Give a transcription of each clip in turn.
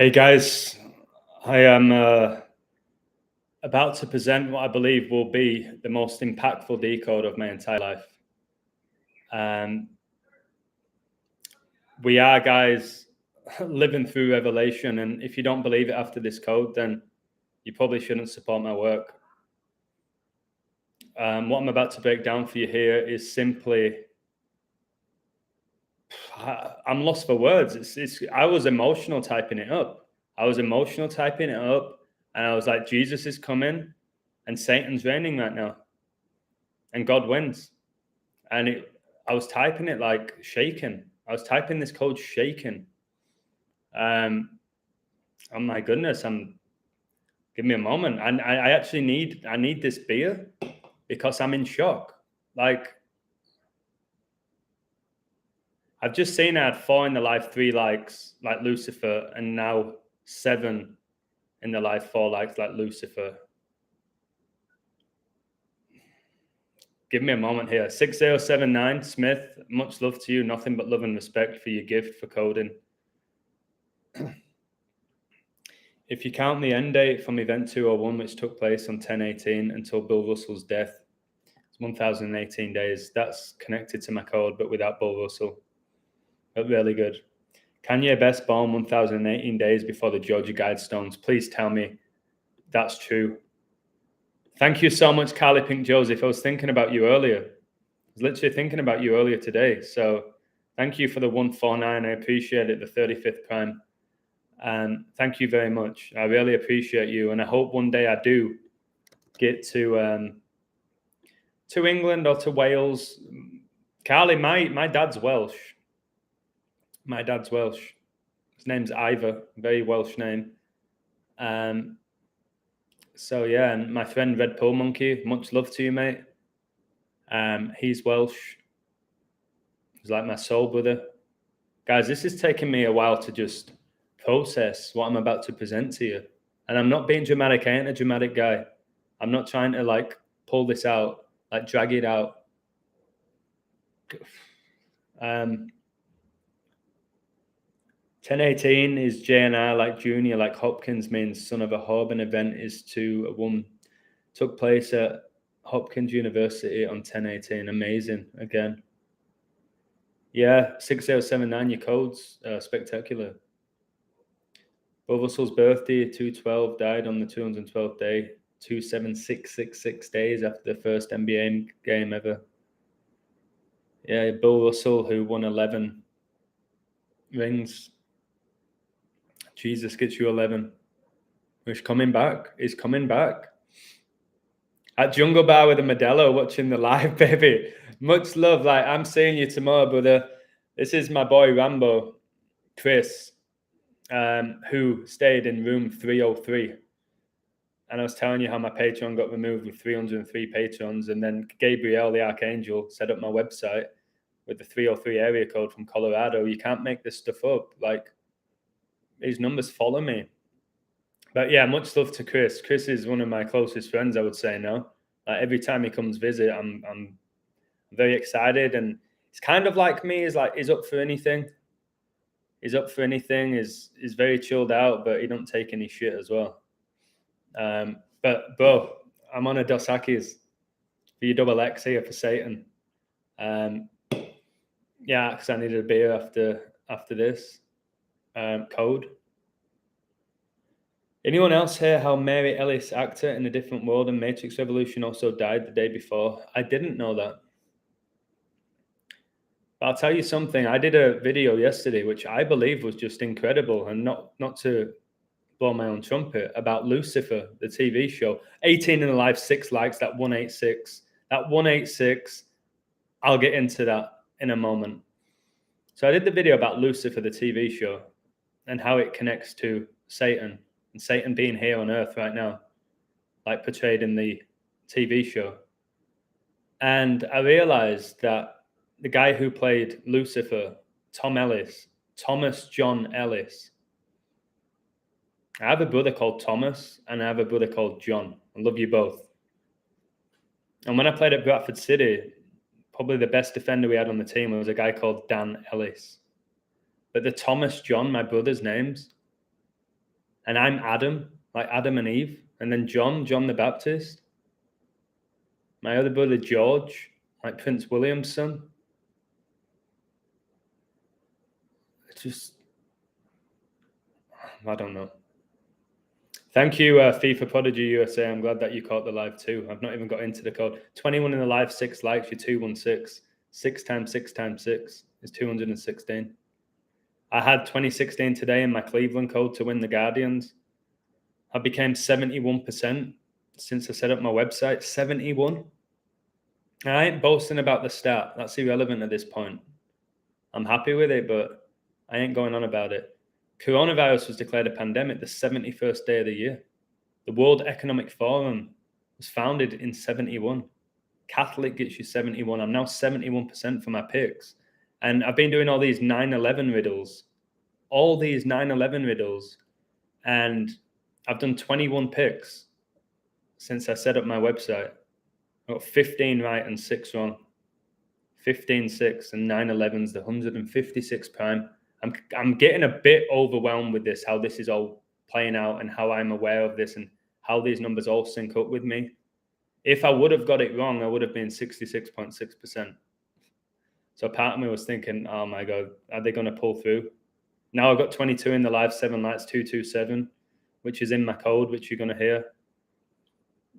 Hey guys, I am about to present what I believe will be the most impactful decode of my entire life. We are, guys, living through revelation, and if you don't believe it after this code, then you probably shouldn't support my work. What I'm about to break down for you here is simply, I'm lost for words. I was emotional typing it up. And I was like, Jesus is coming, and Satan's reigning right now, and God wins. And I was typing it like shaking. I was typing this code shaking. Oh my goodness! Give me a moment. I actually need this beer because I'm in shock. Like, I've just seen I had 4 in the live, 3 likes like Lucifer, and now 7 in the live, 4 likes like Lucifer. Give me a moment here. 6079 Smith, much love to you. Nothing but love and respect for your gift for coding. If you count the end date from event 201, which took place on 10/18 until Bill Russell's death, it's 1,018 days. That's connected to my code, but without Bill Russell. But really good. Kanye Best born 1,018 days before the Georgia Guidestones. Please tell me that's true. Thank you so much, Carly Pink Joseph. I was thinking about you earlier. I was literally thinking about you earlier today. So thank you for the 149. I appreciate it, the 35th Prime. And thank you very much. I really appreciate you. And I hope one day I do get to England or to Wales. Carly, my dad's Welsh. My dad's Welsh. His name's Ivor, very Welsh name. So yeah, and my friend Red Pill Monkey, much love to you, mate. He's Welsh. He's like my soul brother. Guys, this is taking me a while to just process what I'm about to present to you. And I'm not being dramatic. I ain't a dramatic guy. I'm not trying to like pull this out, like drag it out. 10/18 is JNR, like junior, like Hopkins means son of a whore. An event is to a woman. Took place at Hopkins University on 10/18. Amazing. Again. Yeah, 6079, your codes, spectacular. Bill Russell's birthday, 212, died on the 212th day, 27666 days after the first NBA game ever. Yeah, Bill Russell, who won 11 rings. Jesus gets you 11. He's coming back. He's coming back. At Jungle Bar with a Modelo, watching the live, baby. Much love. Like, I'm seeing you tomorrow, brother. This is my boy Rambo, Chris, who stayed in room 303. And I was telling you how my Patreon got removed with 303 patrons. And then Gabriel, the Archangel, set up my website with the 303 area code from Colorado. You can't make this stuff up. Like, these numbers follow me. But yeah, much love to Chris. Chris is one of my closest friends, I would say now. Every time he comes visit, I'm very excited. And it's kind of like me. He's up for anything. He's up for anything. He's very chilled out, but he don't take any shit as well. But bro, I'm on a Dos Equis for your double X here for Satan. Yeah, because I needed a beer after this code. Anyone else hear how Mary Ellis, actor in A Different World and Matrix Revolution, also died the day before? I didn't know that. But I'll tell you something. I did a video yesterday, which I believe was just incredible, and not to blow my own trumpet, about Lucifer, the TV show. 18 in the live, 6 likes, that 186. That 186, I'll get into that in a moment. So I did the video about Lucifer, the TV show, and how it connects to Satan, and Satan being here on earth right now, like portrayed in the TV show. And I realized that the guy who played Lucifer, Thomas John Ellis. I have a brother called Thomas, and I have a brother called John. I love you both. And when I played at Bradford City, probably the best defender we had on the team was a guy called Dan Ellis. But the Thomas John, my brother's names, And I'm Adam, like Adam and Eve. And then John the Baptist. My other brother, George, like Prince William's son. It's just, I don't know. Thank you, FIFA Prodigy USA. I'm glad that you caught the live too. I've not even got into the code. 21 in the live, 6 likes, you're 216. 6 times 6 times 6 is 216. I had 2016 today in my Cleveland code to win the Guardians. I became 71% since I set up my website. 71. I ain't boasting about the stat. That's irrelevant at this point. I'm happy with it, but I ain't going on about it. Coronavirus was declared a pandemic the 71st day of the year. The World Economic Forum was founded in 71. Catholic gets you 71. I'm now 71% for my picks. And I've been doing all these 9/11 riddles. And I've done 21 picks since I set up my website. I got 15 right and 6 wrong. 15, 6, and 9/11's the 156 prime. I'm getting a bit overwhelmed with this, how this is all playing out and how I'm aware of this and how these numbers all sync up with me. If I would have got it wrong, I would have been 66.6%. So part of me was thinking, oh my God, are they going to pull through? Now I've got 22 in the live, 7 likes, 227, which is in my code, which you're going to hear.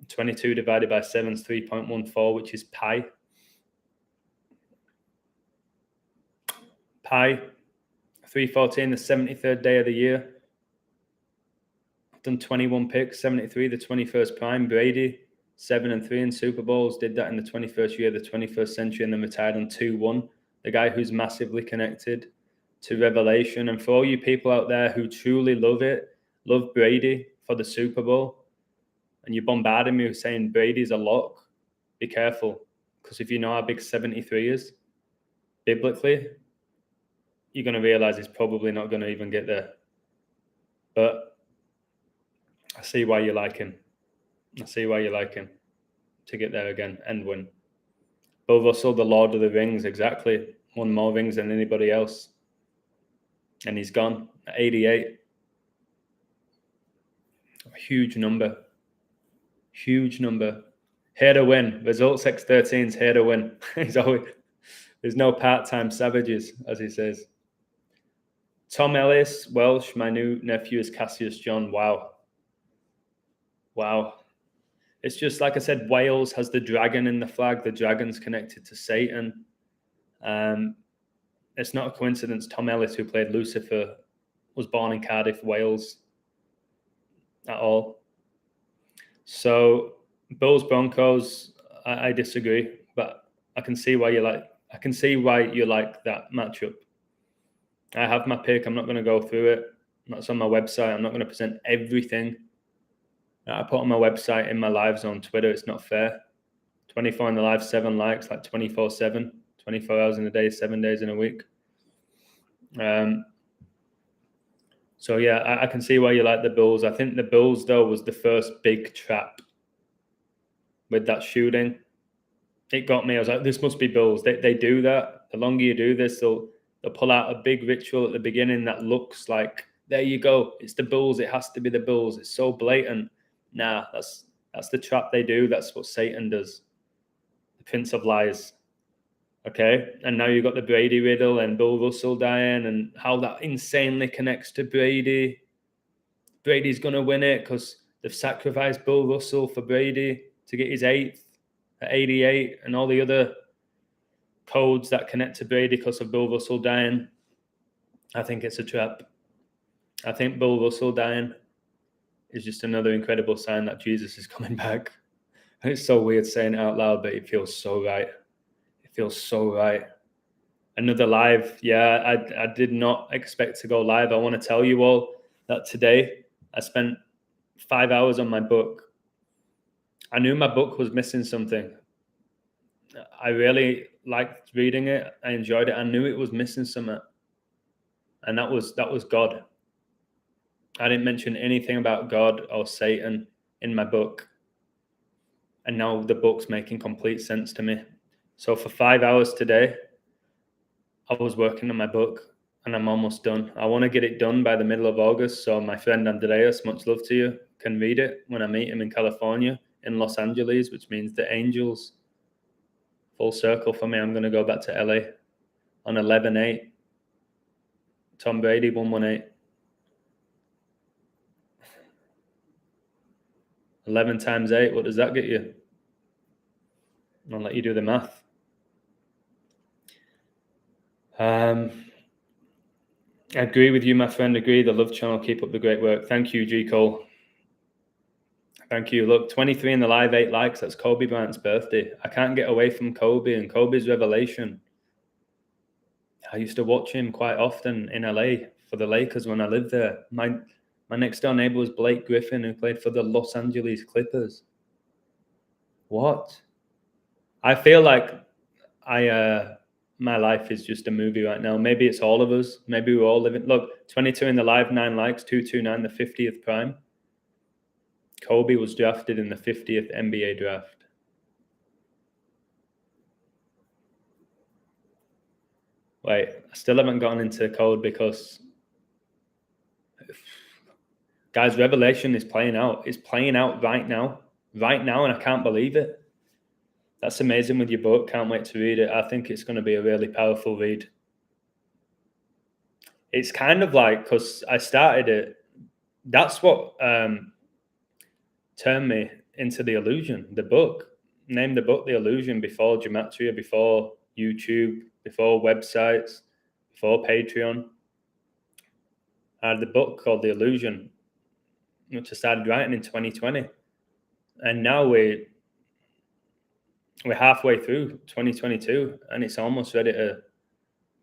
22 divided by 7 is 3.14, which is pi. Pi, 314, the 73rd day of the year. I've done 21 picks, 73, the 21st prime. Brady, 7 and 3 in Super Bowls, did that in the 21st year, the 21st century, and then retired on 2-1. The guy who's massively connected to Revelation. And for all you people out there who truly love it, love Brady for the Super Bowl, and you're bombarding me with saying Brady's a lock, be careful. Because if you know how big 73 is, biblically, you're going to realize he's probably not going to even get there. But I see why you like him. I see why you like him to get there again and win. Bill Russell, the Lord of the Rings, exactly. Won more rings than anybody else. And he's gone at 88. A huge number. Huge number. Here to win. Results X13's here to win. He's always, there's no part-time savages, as he says. Tom Ellis, Welsh, my new nephew is Cassius John. Wow. It's just like I said, Wales has the dragon in the flag. The dragon's connected to Satan. It's not a coincidence. Tom Ellis, who played Lucifer, was born in Cardiff, Wales, at all. So Bills Broncos, I disagree, but I can see why you like that matchup. I have my pick. I'm not going to go through it. That's on my website. I'm not going to present everything that I put on my website in my lives on Twitter. It's not fair. 24 in the live, 7 likes, like 24/7, 24 hours in a day, 7 days in a week. So yeah, I can see why you like the Bills. I think the Bills, though, was the first big trap with that shooting. It got me. I was like, this must be Bills. They do that. The longer you do this, they'll pull out a big ritual at the beginning that looks like, there you go, it's the Bills. It has to be the Bills. It's so blatant. Nah, that's the trap they do. That's what Satan does. The Prince of Lies. Okay, and now you've got the Brady riddle and Bill Russell dying and how that insanely connects to Brady. Brady's going to win it because they've sacrificed Bill Russell for Brady to get his 8th at 88 and all the other codes that connect to Brady because of Bill Russell dying. I think it's a trap. I think Bill Russell dying is just another incredible sign that Jesus is coming back. It's so weird saying it out loud, but it feels so right. It feels so right. Another live. Yeah, I did not expect to go live. I want to tell you all that today I spent 5 hours on my book. I knew my book was missing something. I really liked reading it. I enjoyed it. I knew it was missing something. And that was God. I didn't mention anything about God or Satan in my book. And now the book's making complete sense to me. So for 5 hours today, I was working on my book. and I'm almost done. I want to get it done by the middle of August, so my friend Andreas, much love to you, can read it when I meet him in California, in Los Angeles, which means the Angels. Full circle for me. I'm going to go back to LA on 11-8. Tom Brady, 118. 11 times 8, what does that get you? I'll let you do the math. I agree with you, my friend. Agree. The Love Channel. Keep up the great work. Thank you, G. Cole. Thank you. Look, 23 in the live, 8 likes. That's Kobe Bryant's birthday. I can't get away from Kobe and Kobe's revelation. I used to watch him quite often in LA for the Lakers when I lived there. My next door neighbor was Blake Griffin, who played for the Los Angeles Clippers. What? I feel like my life is just a movie right now. Maybe it's all of us. Maybe we're all living. Look, 22 in the live, 9 likes, 229, the 50th prime. Kobe was drafted in the 50th NBA draft. Wait, I still haven't gotten into code because, guys, Revelation is playing out. It's playing out right now, and I can't believe it. That's amazing with your book. Can't wait to read it. I think it's going to be a really powerful read. It's kind of like, because I started it, that's what turned me into The Illusion, the book. Named the book The Illusion before Gematria, before YouTube, before websites, before Patreon. I had the book called The Illusion, which I started writing in 2020. And now we're halfway through 2022, and it's almost ready to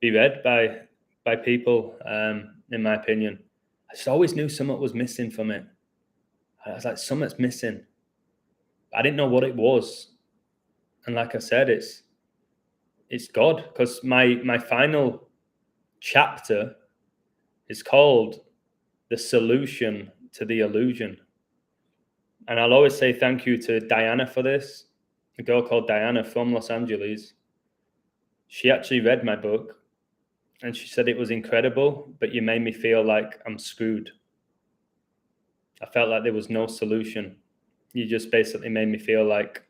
be read by people, in my opinion. I just always knew something was missing from it. I was like, something's missing. I didn't know what it was. And like I said, it's God, because my final chapter is called The Solution to the Illusion. And I'll always say thank you to Diana for this, a girl called Diana from Los Angeles. She actually read my book and she said it was incredible, but you made me feel like I'm screwed. I felt like there was no solution. You just basically made me feel like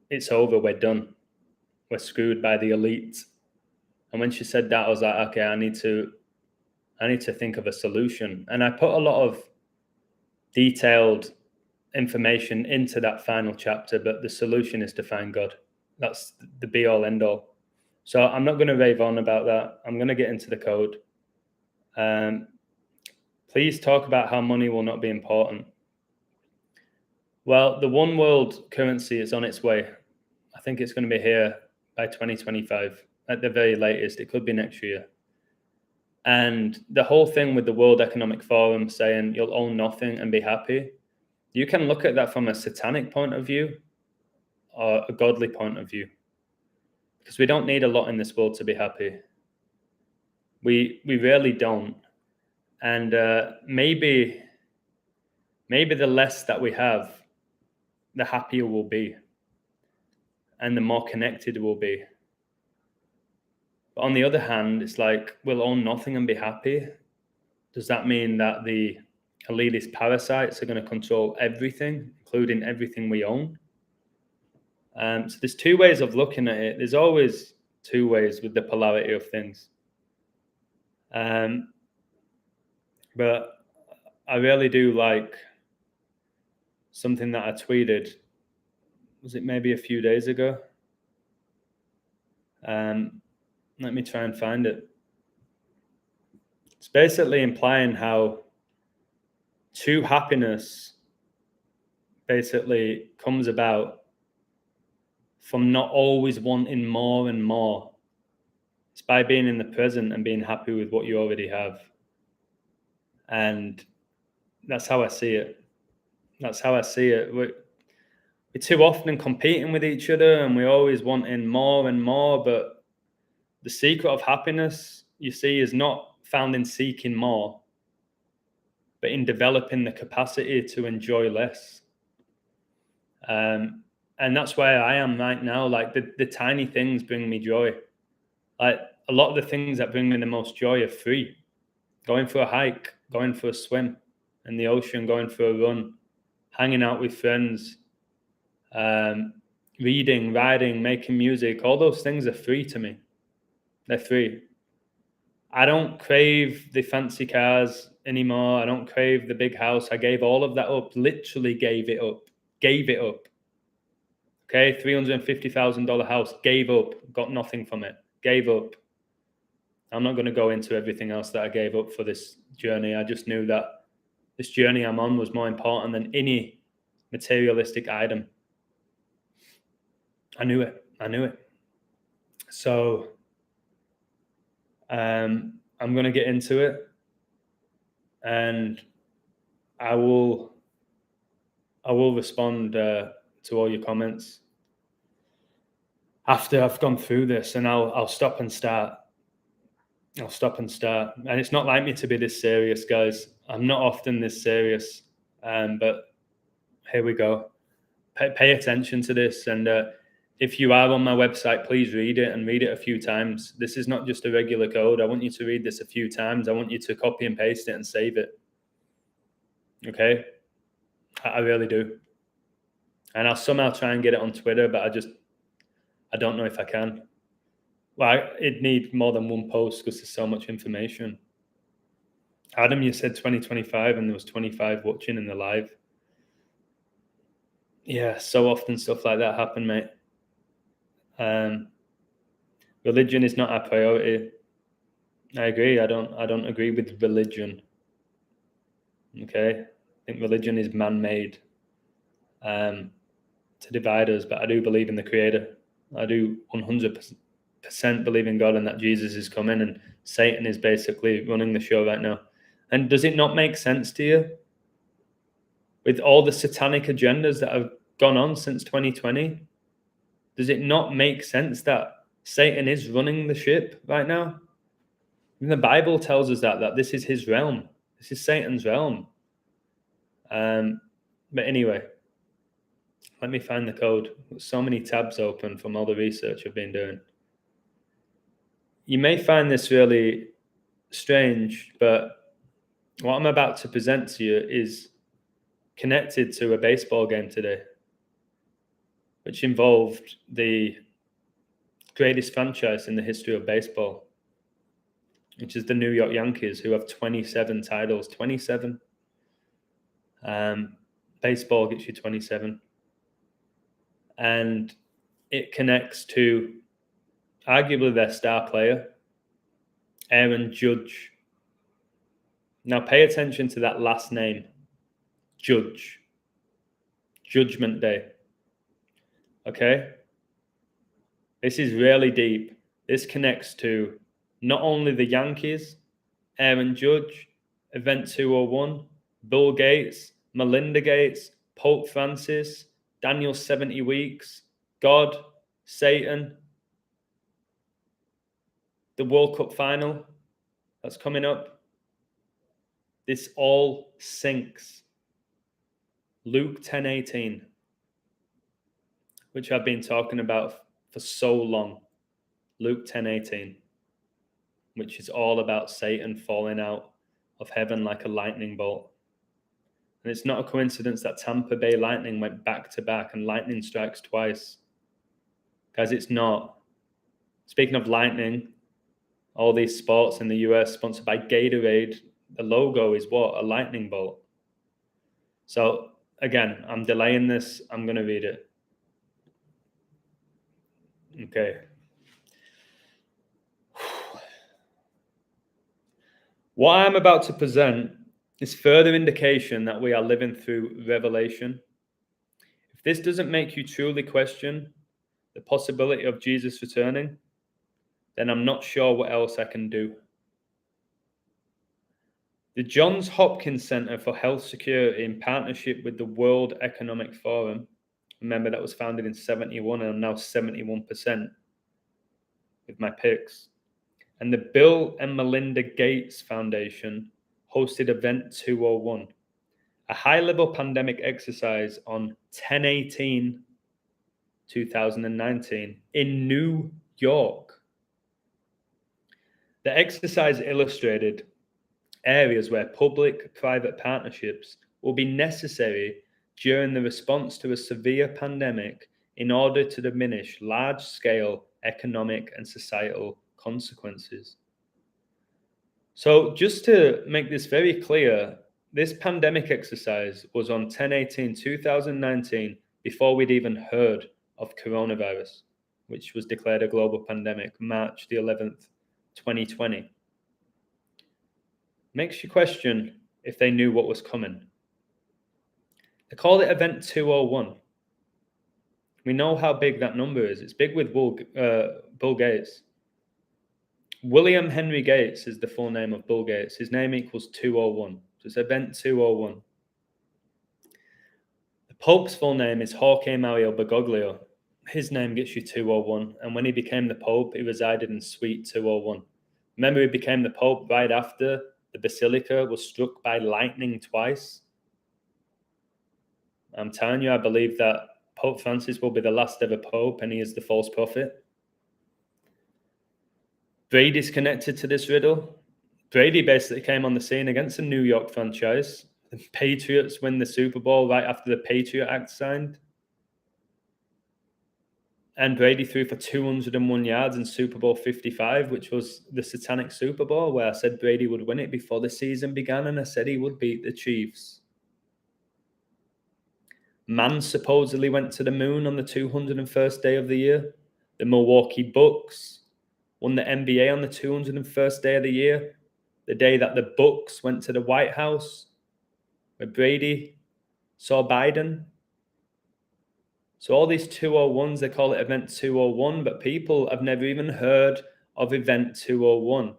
it's over, we're done. We're screwed by the elite. And when she said that, I was like, okay, I need to think of a solution. And I put a lot of detailed information into that final chapter, but the solution is to find God. That's the be all end all. So I'm not going to rave on about that. I'm going to get into the code. Please talk about how money will not be important. Well, the one world currency is on its way. I think it's going to be here by 2025 at the very latest. It could be next year. And the whole thing with the World Economic Forum saying you'll own nothing and be happy, you can look at that from a satanic point of view or a godly point of view. Because we don't need a lot in this world to be happy. We rarely don't. And maybe the less that we have, the happier we'll be. And the more connected we'll be. But on the other hand, it's like, we'll own nothing and be happy. Does that mean that the elitist parasites are going to control everything, including everything we own? So there's two ways of looking at it. There's always two ways with the polarity of things. But I really do like something that I tweeted. Was it maybe a few days ago? Let me try and find it. It's basically implying how true happiness basically comes about from not always wanting more and more. It's by being in the present and being happy with what you already have. And that's how I see it. That's how I see it. We're too often competing with each other and we're always wanting more and more. But the secret of happiness, you see, is not found in seeking more, but in developing the capacity to enjoy less. And that's where I am right now. Like the tiny things bring me joy. Like a lot of the things that bring me the most joy are free. Going for a hike, going for a swim in the ocean, going for a run, hanging out with friends, reading, writing, making music, all those things are free to me. They're free. I don't crave the fancy cars anymore. I don't crave the big house. I gave all of that up, literally gave it up. Okay, $350,000 house, gave up, got nothing from it, gave up. I'm not going to go into everything else that I gave up for this journey. I just knew that this journey I'm on was more important than any materialistic item. I knew it. So I'm going to get into it, and I will respond to all your comments after I've gone through this, and I'll stop and start. And it's not like me to be this serious, guys. I'm not often this serious, but here we go. Pay attention to this, and if you are on my website, please read it, and read it a few times. This is not just a regular code. I want you to read this a few times. I want you to copy and paste it and save it. Okay? I really do. And I'll somehow try and get it on Twitter, but I don't know if I can. Well, it'd need more than one post because there's so much information. Adam, you said 2025 and there was 25 watching in the live. Yeah, so often stuff like that happen, mate. Religion is not our priority. I agree. I don't agree with religion. Okay? I think religion is man-made to divide us, but I do believe in the Creator. I do 100% believe in God and that Jesus is coming, and Satan is basically running the show right now. And does it not make sense to you? With all the satanic agendas that have gone on since 2020, does it not make sense that Satan is running the ship right now? And the Bible tells us that this is his realm. This is Satan's realm. But anyway, let me find the code. There's so many tabs open from all the research I've been doing. You may find this really strange, but what I'm about to present to you is connected to a baseball game today, which involved the greatest franchise in the history of baseball, which is the New York Yankees, who have 27 titles. 27. Baseball gets you 27. And it connects to arguably their star player, Aaron Judge. Now pay attention to that last name, Judge. Judgment Day. Okay? This is really deep. This connects to not only the Yankees, Aaron Judge, Event 201, Bill Gates, Melinda Gates, Pope Francis, Daniel's 70 weeks, God, Satan, the World Cup final that's coming up. This all syncs. Luke 10:18, which I've been talking about for so long. Luke 10:18, which is all about Satan falling out of heaven like a lightning bolt. And it's not a coincidence that Tampa Bay Lightning went back to back, and lightning strikes twice. Guys, it's not. Speaking of lightning, all these sports in the US sponsored by Gatorade, the logo is what? A lightning bolt. So again, I'm delaying this. I'm going to read it. Okay. What I'm about to present is further indication that we are living through revelation. If this doesn't make you truly question the possibility of Jesus returning, then I'm not sure what else I can do. The Johns Hopkins Center for Health Security, in partnership with the World Economic Forum, remember that was founded in 71 and I'm now 71% with my picks, and the Bill and Melinda Gates Foundation hosted Event 201, a high-level pandemic exercise on 10/18/2019 in New York. The exercise illustrated areas where public-private partnerships will be necessary during the response to a severe pandemic in order to diminish large-scale economic and societal consequences. So just to make this very clear, this pandemic exercise was on 10/18/2019 before we'd even heard of coronavirus, which was declared a global pandemic March the 11th, 2020. Makes you question if they knew what was coming. They called it Event 201. We know how big that number is. It's big with Bill Gates. William Henry Gates is the full name of Bill Gates. His name equals 201. So it's Event 201. The Pope's full name is Jorge Mario Bergoglio. His name gets you 201. And when he became the Pope, he resided in Suite 201. Remember, he became the Pope right after the Basilica was struck by lightning twice. I'm telling you, I believe that Pope Francis will be the last ever Pope, and he is the false prophet. Brady's connected to this riddle. Brady basically came on the scene against the New York franchise. The Patriots win the Super Bowl right after the Patriot Act signed. And Brady threw for 201 yards in Super Bowl 55, which was the Satanic Super Bowl, where I said Brady would win it before the season began, and I said he would beat the Chiefs. Man supposedly went to the moon on the 201st day of the year. The Milwaukee Bucks won the NBA on the 201st day of the year, the day that the Bucks went to the White House, where Brady saw Biden. So all these 201s, they call it Event 201, but people have never even heard of Event 201.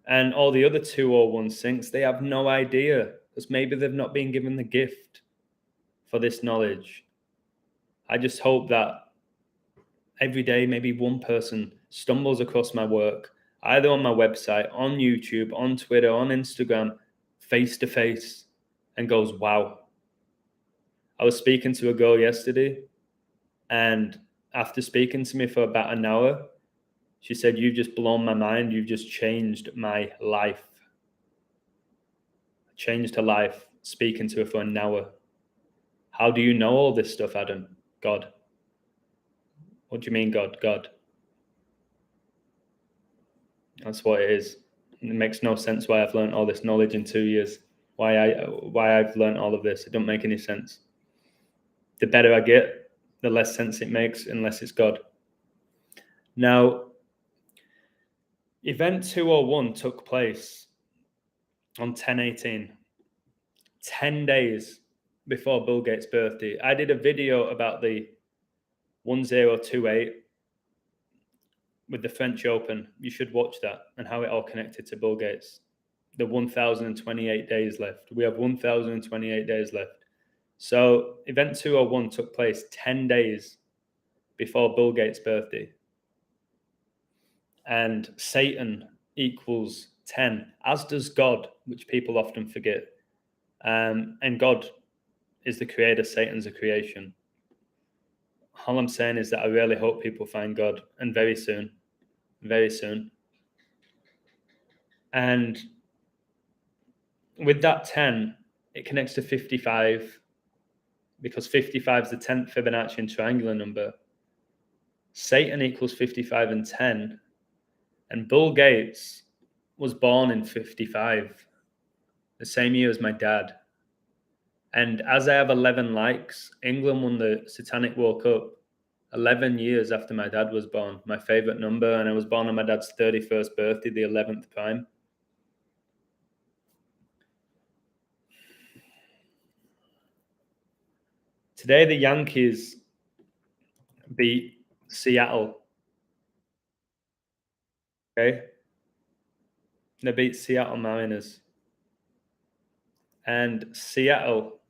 And all the other 201 sinks, they have no idea, because maybe they've not been given the gift for this knowledge. I just hope that every day, maybe one person stumbles across my work, either on my website, on YouTube, on Twitter, on Instagram, face to face, and goes, wow. I was speaking to a girl yesterday, and after speaking to me for about an hour, she said, "You've just blown my mind. You've just changed my life." I changed her life speaking to her for an hour. How do you know all this stuff, Adam? God. What do you mean, God? God. That's what it is. It makes no sense why I've learned all this knowledge in 2 years. Why I've learned all of this. It don't make any sense. The better I get, the less sense it makes, unless it's God. Now, Event 201 took place on 10/18, 10 days before Bill Gates' birthday. I did a video about the 1028 with the French Open. You should watch that, and how it all connected to Bill Gates. The 1028 days left. We have 1028 days left. So Event 201 took place 10 days before Bill Gates' birthday. And Satan equals 10, as does God, which people often forget. And God is the creator, Satan's a creation. All I'm saying is that I really hope people find God, and very soon. Very soon. And with that 10, it connects to 55, because 55 is the 10th Fibonacci triangular number. Satan equals 55 and 10. And Bill Gates was born in 55, the same year as my dad. And as I have 11 likes, England won the Satanic World Cup 11 years after my dad was born, my favorite number. And I was born on my dad's 31st birthday, the 11th prime. Today, the Yankees beat Seattle. Okay? They beat Seattle Mariners. And Seattle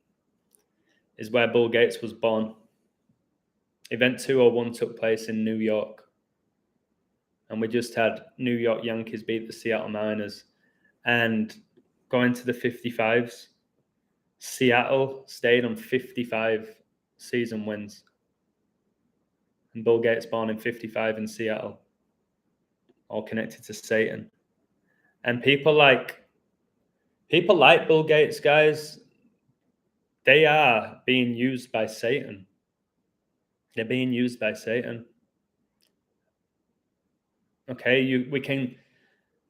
is where Bill Gates was born. Event 201 took place in New York. And we just had New York Yankees beat the Seattle Mariners. And going to the 55s, Seattle stayed on 55 season wins. And Bill Gates born in 55 in Seattle. all connected to Satan. And people like Bill Gates, guys, they are being used by Satan. They're being used by Satan. Okay, we can,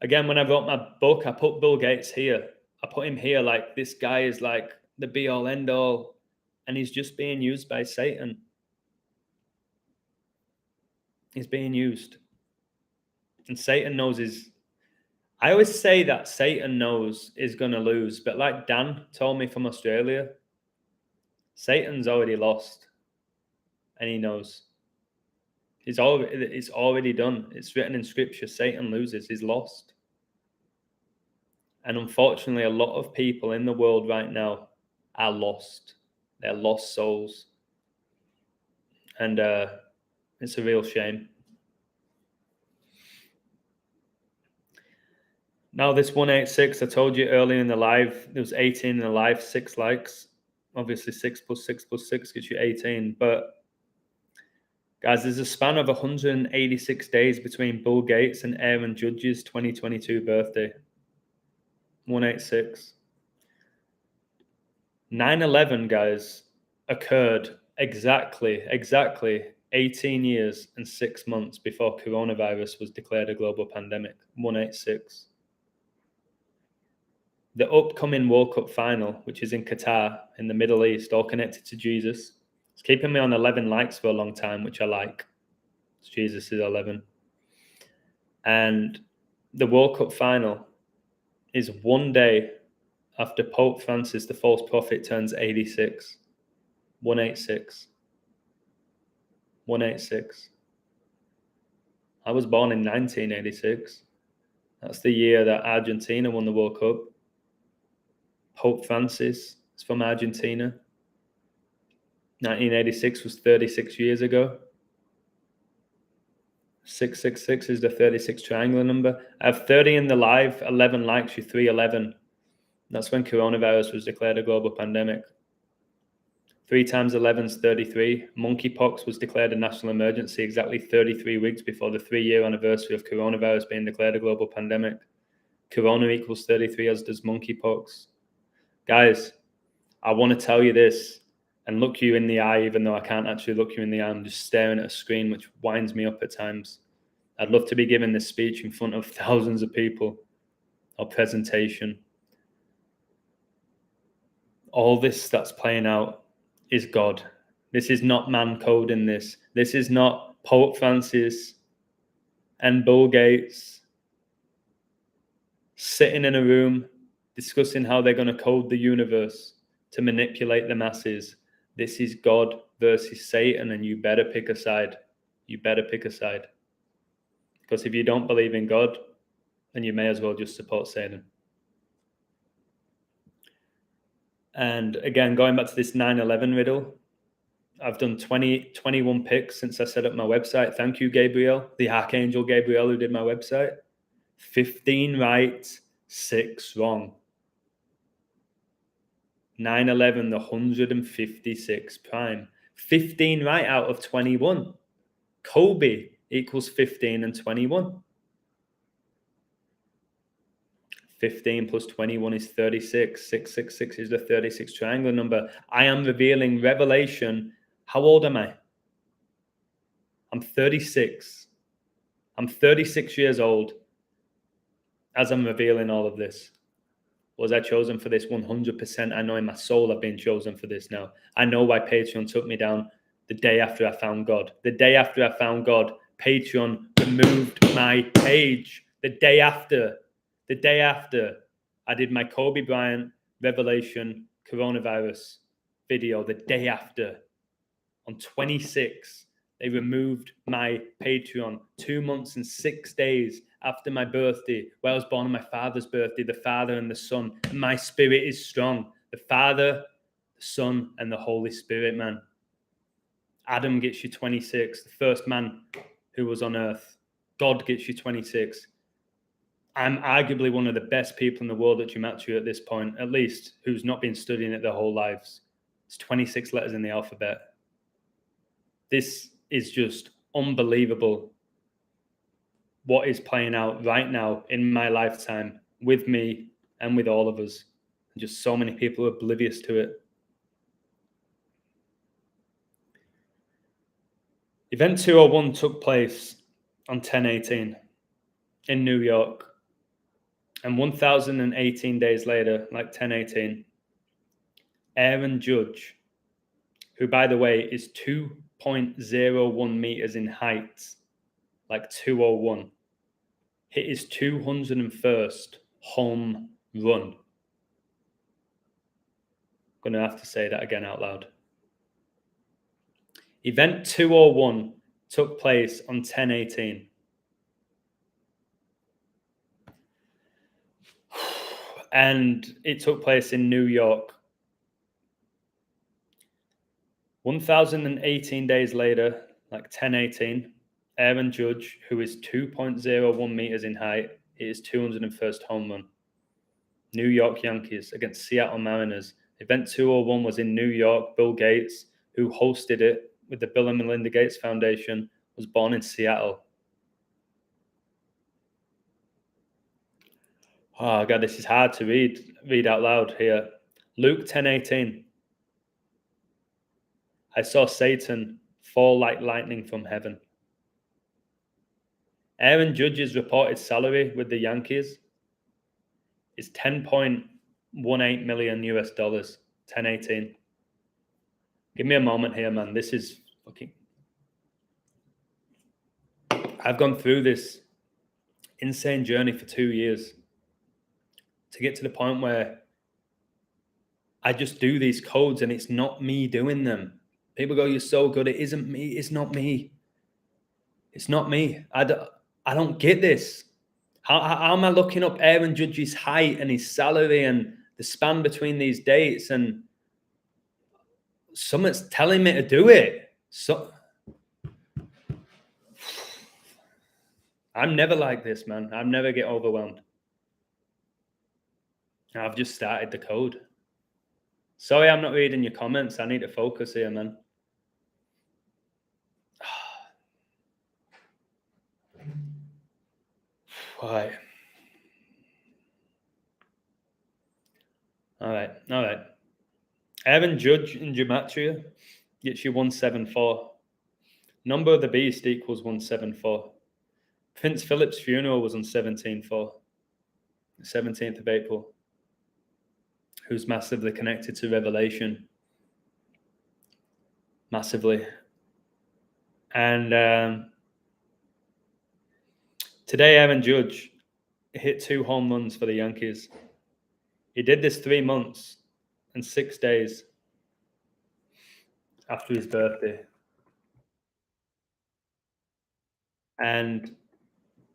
again, when I wrote my book, I put Bill Gates here. I put him here like this guy is like the be all end all, and he's just being used by Satan. He's being used. And Satan knows I always say that Satan knows is going to lose, but like Dan told me from Australia, Satan's already lost, and he knows. It's already done. It's written in scripture. Satan loses. He's lost. And unfortunately, a lot of people in the world right now are lost. They're lost souls. And it's a real shame. Now, this 186, I told you earlier in the live, there was 18 in the live, 6 likes. Obviously, 6 plus 6 plus 6 gets you 18. But guys, there's a span of 186 days between Bill Gates and Aaron Judge's 2022 birthday. 186. 9/11, guys, occurred exactly 18 years and 6 months before coronavirus was declared a global pandemic. 186. The upcoming World Cup final, which is in Qatar, in the Middle East, all connected to Jesus. It's keeping me on 11 likes for a long time, which I like. Jesus is 11. And the World Cup final is one day after Pope Francis, the false prophet, turns 86. 186. 186. I was born in 1986. That's the year that Argentina won the World Cup. Pope Francis is from Argentina. 1986 was 36 years ago. 666 is the 36 triangular number. I have 30 in the live, 11 likes, you 311. That's when coronavirus was declared a global pandemic. 3 times 11 is 33. Monkeypox was declared a national emergency exactly 33 weeks before the 3-year anniversary of coronavirus being declared a global pandemic. Corona equals 33, as does monkeypox. Guys, I want to tell you this and look you in the eye, even though I can't actually look you in the eye. I'm just staring at a screen, which winds me up at times. I'd love to be giving this speech in front of thousands of people or presentation. All this that's playing out is God. This is not man coding this. This is not Pope Francis and Bill Gates sitting in a room discussing how they're going to code the universe to manipulate the masses. This is God versus Satan, and you better pick a side. You better pick a side. Because if you don't believe in God, then you may as well just support Satan. And again, going back to this 9/11 riddle, I've done 21 picks since I set up my website. Thank you, Gabriel, the Archangel Gabriel, who did my website. 15 right, 6 wrong. 9/11, the 156 prime. 15 right out of 21. Kobe equals 15 and 21. 15 plus 21 is 36. 666 is the 36 triangular number. I am revealing revelation. How old am I? I'm 36. I'm 36 years old as I'm revealing all of this. Was I chosen for this? 100%. I know in my soul I've been chosen for this now. I know why Patreon took me down the day after I found God. The day after I found God, Patreon removed my page. The day after I did my Kobe Bryant Revelation coronavirus video, the day after, on 26, they removed my Patreon 2 months and 6 days after my birthday, where I was born on my father's birthday, the Father and the Son. And my spirit is strong. The Father, the Son, and the Holy Spirit, man. Adam gets you 26, the first man who was on earth. God gets you 26. I'm arguably one of the best people in the world at gematria at this point, at least, who's not been studying it their whole lives. It's 26 letters in the alphabet. This is just unbelievable. what is playing out right now in my lifetime with me and with all of us. And just so many people are oblivious to it. Event 201 took place on 10/18 in New York. And 1,018 days later, like 10/18, Aaron Judge, who, by the way, is 2.01 meters in height, like 201, hit his 201st home run. I'm going to have to say that again out loud. Event 201 took place on 10/18. And it took place in New York. 1,018 days later, like 10/18, Aaron Judge, who is 2.01 meters in height, hit his 201st home run. New York Yankees against Seattle Mariners. Event 201 was in New York. Bill Gates, who hosted it with the Bill and Melinda Gates Foundation, was born in Seattle. Oh God, this is hard to read out loud here. Luke 10:18. I saw Satan fall like lightning from heaven. Aaron Judge's reported salary with the Yankees is $10.18 million US dollars. 10/18. Give me a moment here, man. This is fucking. I've gone through this insane journey for 2 years to get to the point where I just do these codes and it's not me doing them. People go, "You're so good." It isn't me. It's not me. It's not me. I don't get this. How am I looking up Aaron Judge's height and his salary and the span between these dates, and someone's telling me to do it? So I'm never like this, man. I never get overwhelmed. I've just started the code. Sorry, I'm not reading your comments. I need to focus here, man. All right. Aaron Judge in Gematria gets you 174. Number of the beast equals 174. Prince Philip's funeral was on 17/4, the 17th of April, who's massively connected to Revelation. Massively. And today, Aaron Judge hit 2 home runs for the Yankees. He did this 3 months and 6 days after his birthday. And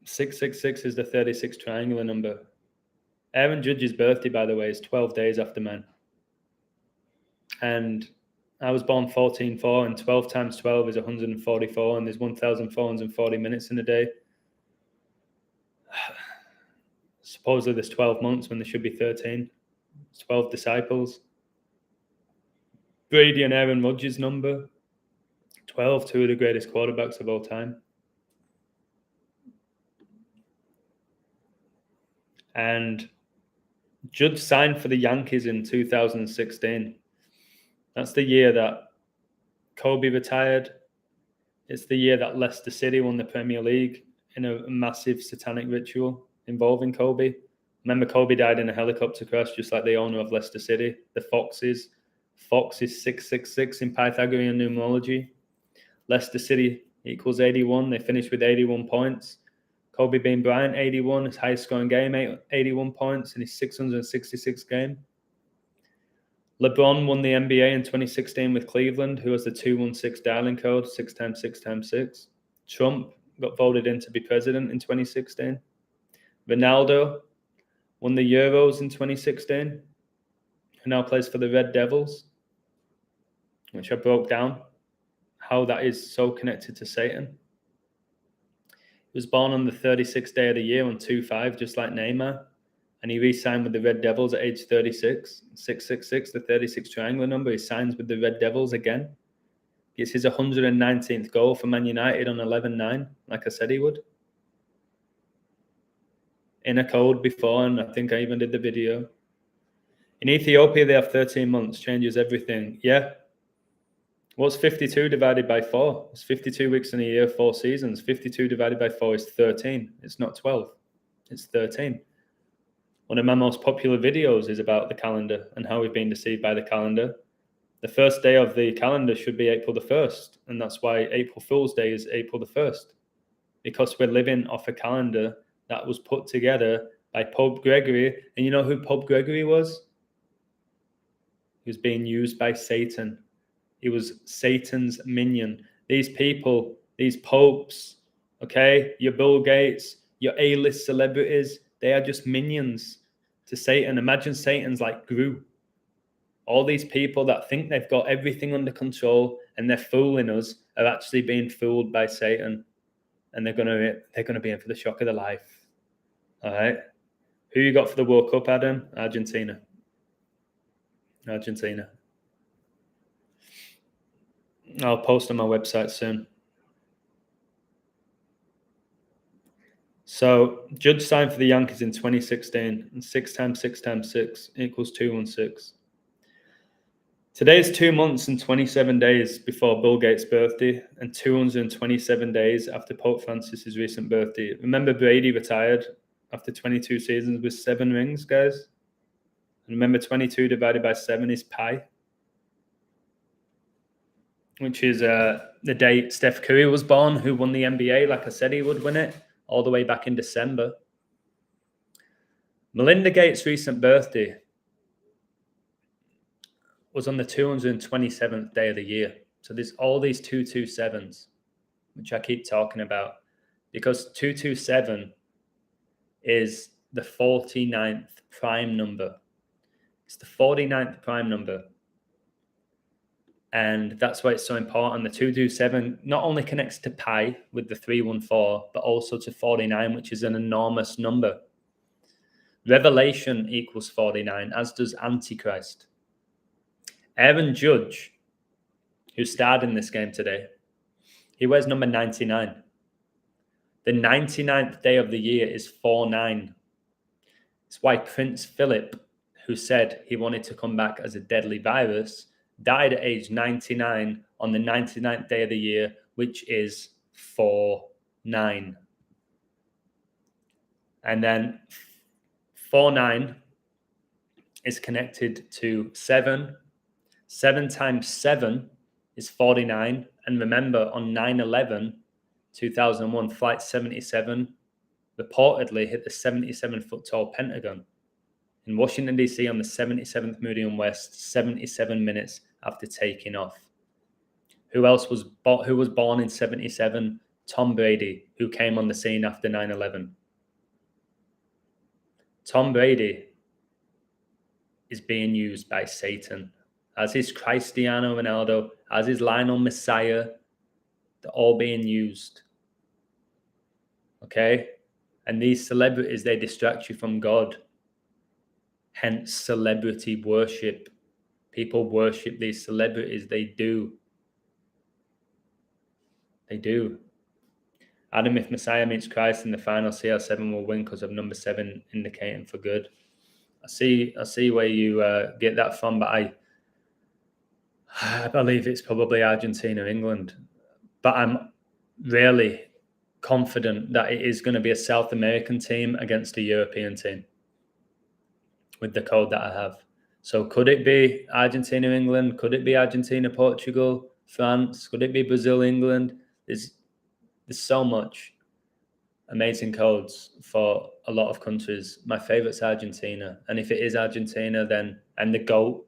666 is the 36 triangular number. Aaron Judge's birthday, by the way, is 12 days after mine. And I was born 14/4, and 12 times 12 is 144, and there's 1,440 minutes in a day. Supposedly there's 12 months when there should be 13. It's 12 disciples. Brady and Aaron Rodgers' number, 12, 2 of the greatest quarterbacks of all time. And Judge signed for the Yankees in 2016. That's the year that Kobe retired. It's the year that Leicester City won the Premier League in a massive satanic ritual involving Kobe. Remember, Kobe died in a helicopter crash, just like the owner of Leicester City, the Foxes. Fox is 666 in Pythagorean numerology. Leicester City equals 81. They finished with 81 points. Kobe Bean Bryant, 81, his highest scoring game, 81 points in his 666th game. LeBron won the NBA in 2016 with Cleveland, who has the 216 dialing code, 6 times 6 times 6. Trump got voted in to be president in 2016. Ronaldo won the Euros in 2016, who now plays for the Red Devils, which I broke down how that is so connected to Satan. He was born on the 36th day of the year on 2/5, just like Neymar, and he re-signed with the Red Devils at age 36. 666, the 36 triangular number, he signs with the Red Devils again. Gets his 119th goal for Man United on 11/9, like I said he would. in a code before, and I think I even did the video. In Ethiopia, they have 13 months, changes everything. Yeah. What's 52 divided by 4? It's 52 weeks in a year, 4 seasons. 52 divided by 4 is 13. It's not 12. It's 13. One of my most popular videos is about the calendar and how we've been deceived by the calendar. The first day of the calendar should be April the 1st, and that's why April Fool's Day is April the 1st, because we're living off a calendar that was put together by Pope Gregory. And you know who Pope Gregory was? He was being used by Satan. He was Satan's minion. These people, these popes, okay, your Bill Gates, your A-list celebrities, they are just minions to Satan. Imagine Satan's like Gru. All these people that think they've got everything under control and they're fooling us are actually being fooled by Satan, and they're gonna be in for the shock of their life. All right, who you got for the World Cup, Adam? Argentina. I'll post on my website soon. So Judge signed for the Yankees in 2016, and 6 times 6 times 6 equals 216. Today is 2 months and 27 days before Bill Gates' birthday, and 227 days after Pope Francis's recent birthday. Remember, Brady retired after 22 seasons with 7 rings, guys? And remember, 22 divided by 7 is pi, which is the date Steph Curry was born, who won the NBA. Like I said, he would win it all the way back in December. Melinda Gates' recent birthday was on the 227th day of the year. So there's all these 227s, which I keep talking about, because 227 is the 49th prime number. It's the 49th prime number. And that's why it's so important. The 227 not only connects to pi with the 314, but also to 49, which is an enormous number. Revelation equals 49, as does Antichrist. Aaron Judge, who starred in this game today, he wears number 99. The 99th day of the year is 49. It's why Prince Philip, who said he wanted to come back as a deadly virus, died at age 99 on the 99th day of the year, which is 49. And then 49 is connected to 7. 7 times 7 is 49. And remember, on 9/11, 2001, Flight 77 reportedly hit the 77-foot tall Pentagon in Washington, D.C. on the 77th Meridian West, 77 minutes after taking off. Who was born in 77? Tom Brady, who came on the scene after 9/11. Tom Brady is being used by Satan, as is Cristiano Ronaldo, as is Lionel Messiah. They're all being used. Okay? And these celebrities, they distract you from God. Hence, celebrity worship. People worship these celebrities. They do. They do. Adam, if Messiah meets Christ in the final, CR7 will win because of number 7 indicating for good. I see where you get that from, but I believe it's probably Argentina, England. But I'm really confident that it is going to be a South American team against a European team with the code that I have. So could it be Argentina, England? Could it be Argentina, Portugal, France? Could it be Brazil, England? There's so much amazing codes for a lot of countries. My favorite's Argentina. And if it is Argentina, then, and the GOAT,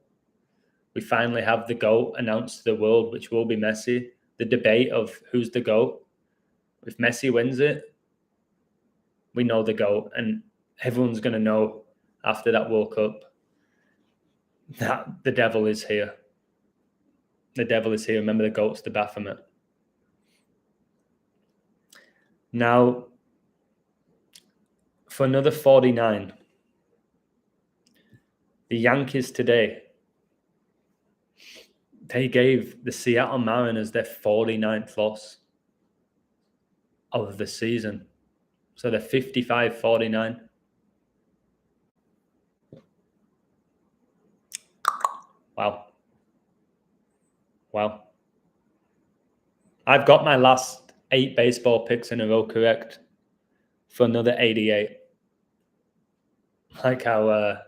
we finally have the GOAT announced to the world, which will be Messi. The debate of who's the GOAT. If Messi wins it, we know the GOAT, and everyone's going to know after that World Cup that the devil is here. The devil is here. Remember, the GOAT's the Baphomet. Now, for another 49, the Yankees today, they gave the Seattle Mariners their 49th loss of the season. So they're 55-49. Wow. Wow. I've got my last 8 baseball picks in a row correct for another 88. Like how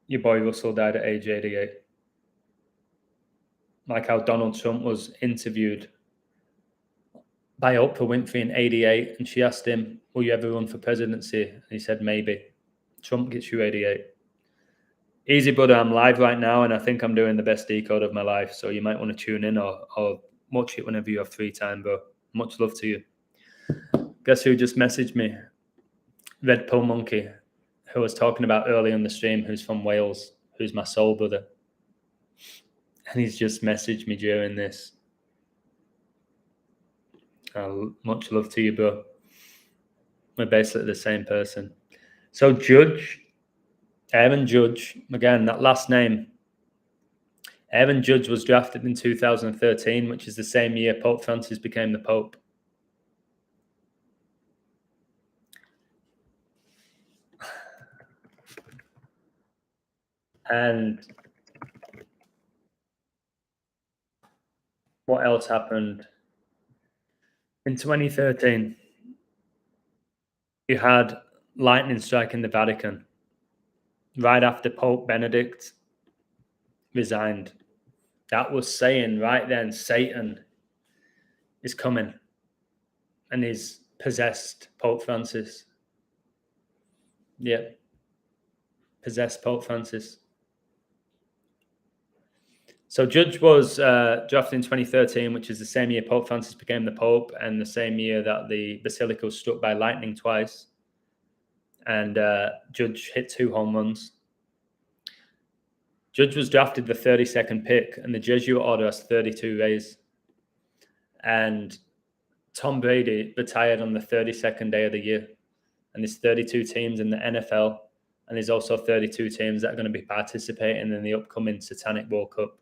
your boy Russell died at age 88. Like how Donald Trump was interviewed by Oprah Winfrey in 88, and she asked him, will you ever run for presidency? And he said, maybe. Trump gets you 88. Easy, brother. I'm live right now, and I think I'm doing the best decode of my life. So you might want to tune in or watch it whenever you have free time, bro. Much love to you. Guess who just messaged me? Red Pill Monkey, who I was talking about earlier in the stream, who's from Wales, who's my soul brother. And he's just messaged me during this. Much love to you, bro. We're basically the same person. So Judge, Aaron Judge, again, that last name, Aaron Judge was drafted in 2013, which is the same year Pope Francis became the Pope. And what else happened? In 2013, you had lightning strike in the Vatican right after Pope Benedict resigned. That was saying right then, Satan is coming and he's possessed Pope Francis. Yeah, possessed Pope Francis. So Judge was drafted in 2013, which is the same year Pope Francis became the Pope and the same year that the Basilica was struck by lightning twice. And Judge hit 2 home runs. Judge was drafted the 32nd pick, and the Jesuit order has 32 rays. And Tom Brady retired on the 32nd day of the year. And there's 32 teams in the NFL, and there's also 32 teams that are going to be participating in the upcoming Satanic World Cup.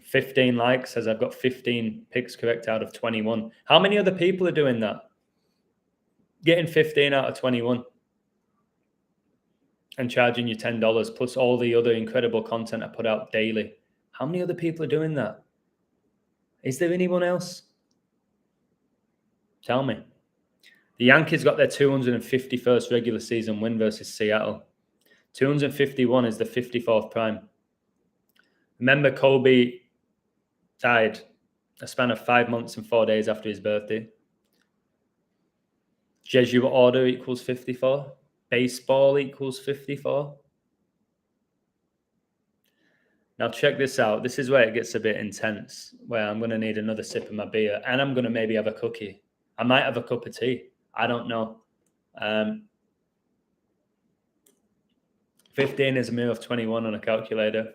15 likes says I've got 15 picks correct out of 21. How many other people are doing that? Getting 15 out of 21 and charging you $10 plus all the other incredible content I put out daily. How many other people are doing that? Is there anyone else? Tell me. The Yankees got their 251st regular season win versus Seattle. 251 is the 54th prime. Remember, Kobe died a span of 5 months and 4 days after his birthday. Jesuit order equals 54. Baseball equals 54. Now check this out. This is where it gets a bit intense, where I'm going to need another sip of my beer, and I'm going to maybe have a cookie. I might have a cup of tea. I don't know. 15 is a mirror of 21 on a calculator.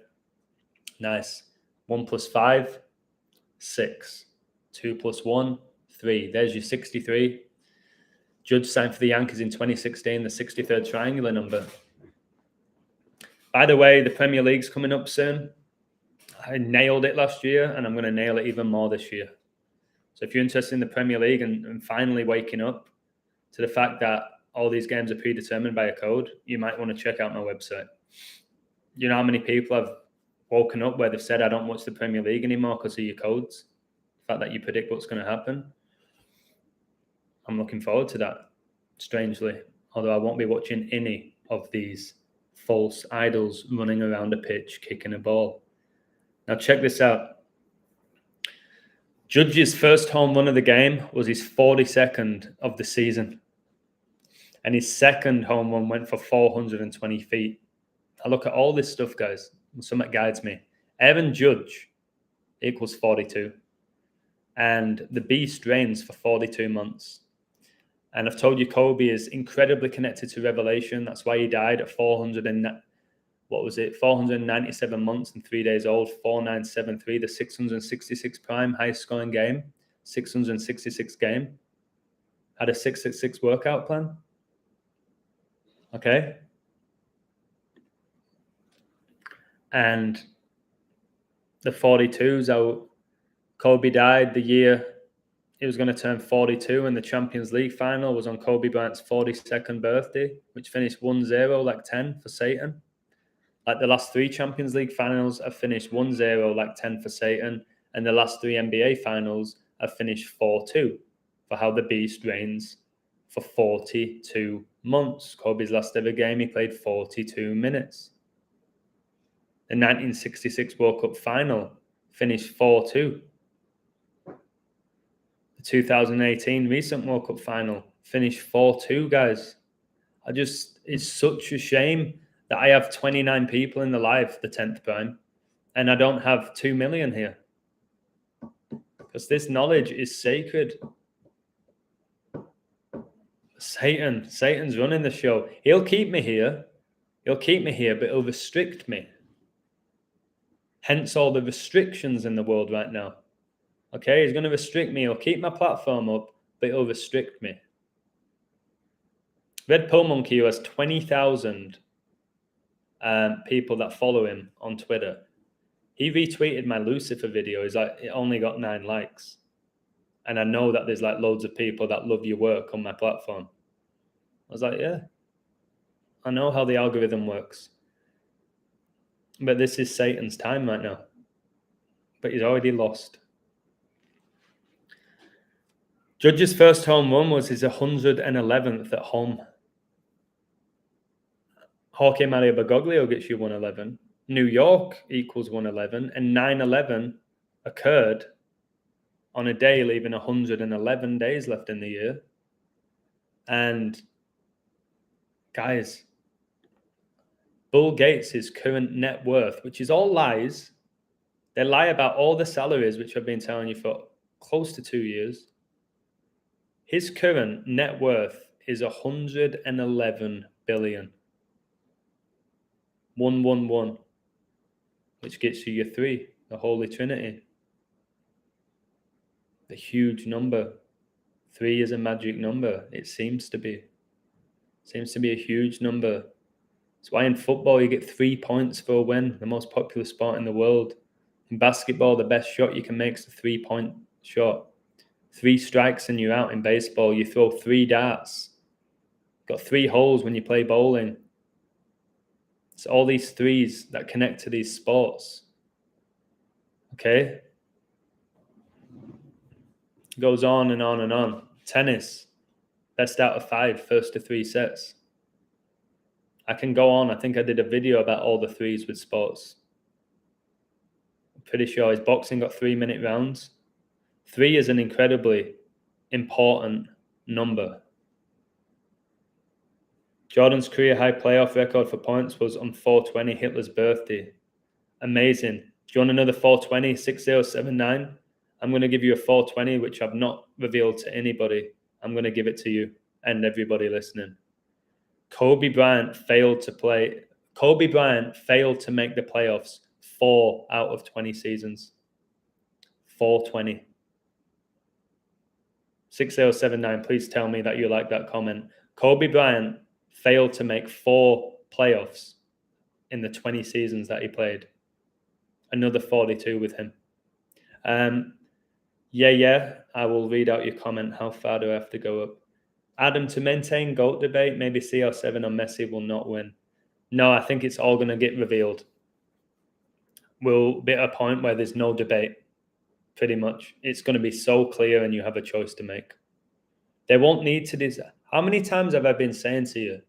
Nice. 1 plus 5, 6. 2 plus 1, 3. There's your 63. Judge signed for the Yankees in 2016, the 63rd triangular number. By the way, the Premier League's coming up soon. I nailed it last year, and I'm going to nail it even more this year. So if you're interested in the Premier League and finally waking up to the fact that all these games are predetermined by a code, you might want to check out my website. You know how many people have woken up where they've said, I don't watch the Premier League anymore because of your codes? The fact that you predict what's going to happen. I'm looking forward to that, strangely. Although I won't be watching any of these false idols running around a pitch, kicking a ball. Now check this out. Judge's first home run of the game was his 42nd of the season. And his second home run went for 420 feet. I look at all this stuff, guys, and something guides me. Aaron Judge equals 42. And the beast reigns for 42 months. And I've told you Kobe is incredibly connected to Revelation. That's why he died at 497 months and 3 days old, 4973, the 666 prime, highest scoring game, 666 game. Had a 666 workout plan. Okay. And the 42s, Kobe died the year he was going to turn 42, and the Champions League final was on Kobe Bryant's 42nd birthday, which finished 1-0 like 10 for Satan. Like the last 3 Champions League finals have finished 1-0 like 10 for Satan, and the last 3 NBA finals have finished 4-2 for how the beast reigns for 42 months. Kobe's last ever game, he played 42 minutes. The 1966 World Cup final finished 4-2. The 2018 recent World Cup final finished 4-2, guys. It's such a shame that I have 29 people in the live, the 10th Prime, and I don't have 2 million here. Because this knowledge is sacred. Satan's running the show. He'll keep me here, but he'll restrict me. Hence all the restrictions in the world right now. Okay, he's going to restrict me. He'll keep my platform up, but he'll restrict me. Red Pill Monkey, who has 20,000 people that follow him on Twitter, he retweeted my Lucifer video. He's like, it only got 9 likes. And I know that there's like loads of people that love your work on my platform. I was like, yeah, I know how the algorithm works. But this is Satan's time right now. But he's already lost. Judge's first home run was his 111th at home. Jorge Mario Bergoglio gets you 111. New York equals 111. And 9/11 occurred on a day leaving 111 days left in the year. And guys, Bill Gates' current net worth, which is all lies. They lie about all the salaries, which I've been telling you for close to 2 years. His current net worth is 111 billion. 111, which gets you your 3, the Holy Trinity. The huge number. 3 is a magic number. It seems to be. Seems to be a huge number. That's why in football you get 3 points for a win, the most popular sport in the world. In basketball, the best shot you can make is a 3-point shot. 3 strikes and you're out. In baseball, you throw 3 darts. Got 3 holes when you play bowling. It's all these 3s that connect to these sports. Okay? Goes on and on and on. Tennis, best out of 5, first to 3 sets. I can go on. I think I did a video about all the 3s with sports. I'm pretty sure his boxing got 3-minute rounds. 3 is an incredibly important number. Jordan's career high playoff record for points was on 420, Hitler's birthday. Amazing. Do you want another 420, 6079? I'm going to give you a 420, which I've not revealed to anybody. I'm going to give it to you and everybody listening. Kobe Bryant failed to make the playoffs 4 out of 20 seasons. 420. 6079, please tell me that you like that comment. Kobe Bryant failed to make 4 playoffs in the 20 seasons that he played. Another 42 with him. Yeah, I will read out your comment. How far do I have to go up? Adam, to maintain GOAT debate, maybe CR7 or Messi will not win. No, I think it's all going to get revealed. We'll be at a point where there's no debate, pretty much. It's going to be so clear and you have a choice to make. They won't need to do that. How many times have I been saying to you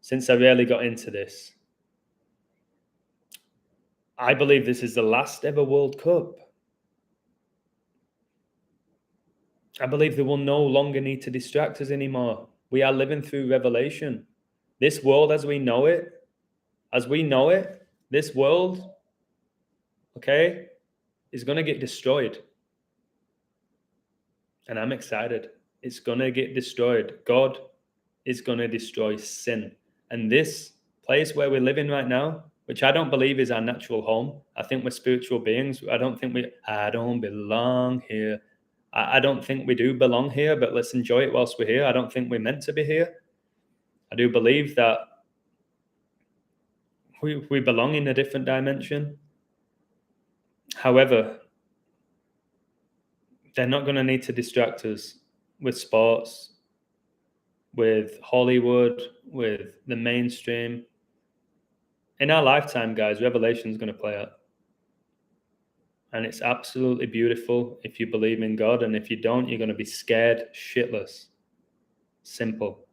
since I really got into this? I believe this is the last ever World Cup. I believe they will no longer need to distract us anymore. We are living through revelation. This world as we know it, this world, okay, is going to get destroyed. And I'm excited. It's going to get destroyed. God is going to destroy sin. And this place where we're living right now, which I don't believe is our natural home. I think we're spiritual beings. I don't belong here. I don't think we do belong here, but let's enjoy it whilst we're here. I don't think we're meant to be here. I do believe that we belong in a different dimension. However, They're not going to need to distract us with sports, with Hollywood, with the mainstream. In our lifetime, guys, Revelation is going to play out. And it's absolutely beautiful if you believe in God. And if you don't, you're going to be scared shitless. Simple.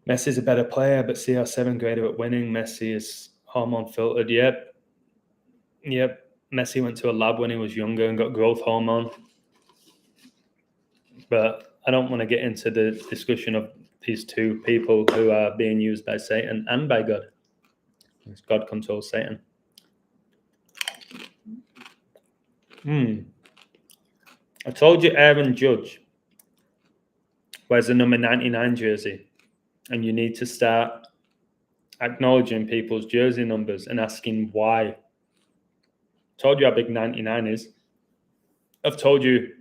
Messi's a better player, but CR7 greater at winning. Messi is hormone filtered. Yep. Messi went to a lab when he was younger and got growth hormone. But I don't want to get into the discussion of these two people who are being used by Satan and by God. Because God controls Satan. I told you Aaron Judge wears the number 99 jersey, and you need to start acknowledging people's jersey numbers and asking why. I told you how big 99 is. I've told you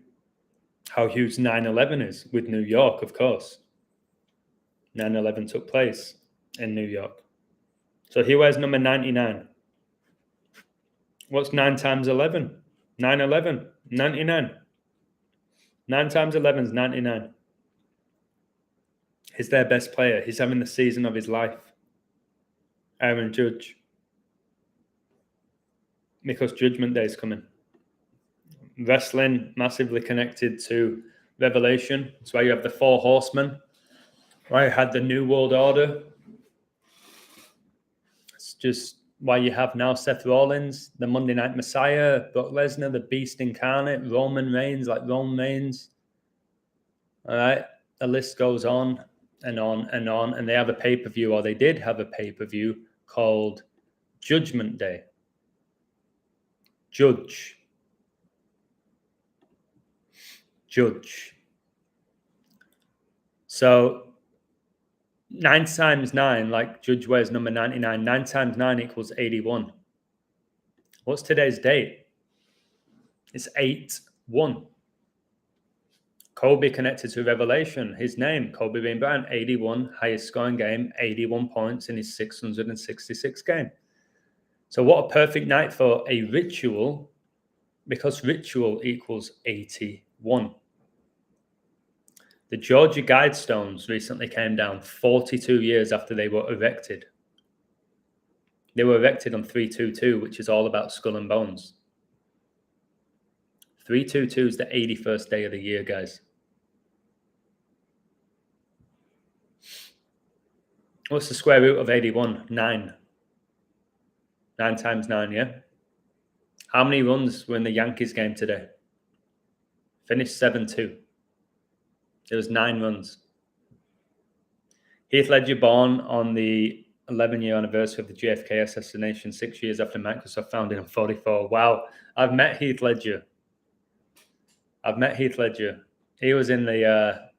how huge 9/11 is with New York, of course. 9/11 took place in New York. So he wears number 99. What's 9 times 11? 9/11, 99. 9 times 11 is 99. He's their best player. He's having the season of his life. Aaron Judge. Because Judgment Day is coming. Wrestling massively connected to Revelation. That's why you have the 4 horsemen. Why you had the New World Order. It's just why you have now Seth Rollins, the Monday Night Messiah, Brock Lesnar, the Beast Incarnate, Roman Reigns, like Roman Reigns. All right. The list goes on and on and on. And they have a pay-per-view, or they did have a pay-per-view called Judgment Day. Judge. So 9 times 9, like Judge wears number 99, 9 times 9 equals 81. What's today's date? It's 8-1. Kobe connected to Revelation. His name, Kobe Bean Bryant, 81, highest scoring game, 81 points in his 666 game. So what a perfect night for a ritual, because ritual equals 81. The Georgia Guidestones recently came down 42 years after they were erected. They were erected on 322, which is all about skull and bones. 322 is the 81st day of the year, guys. What's the square root of 81? 9. 9 times 9, yeah? How many runs were in the Yankees game today? Finished 7-2. There was 9 runs. Heath Ledger born on the 11-year anniversary of the JFK assassination, 6 years after Microsoft founded in 44. Wow. I've met Heath Ledger. He was in the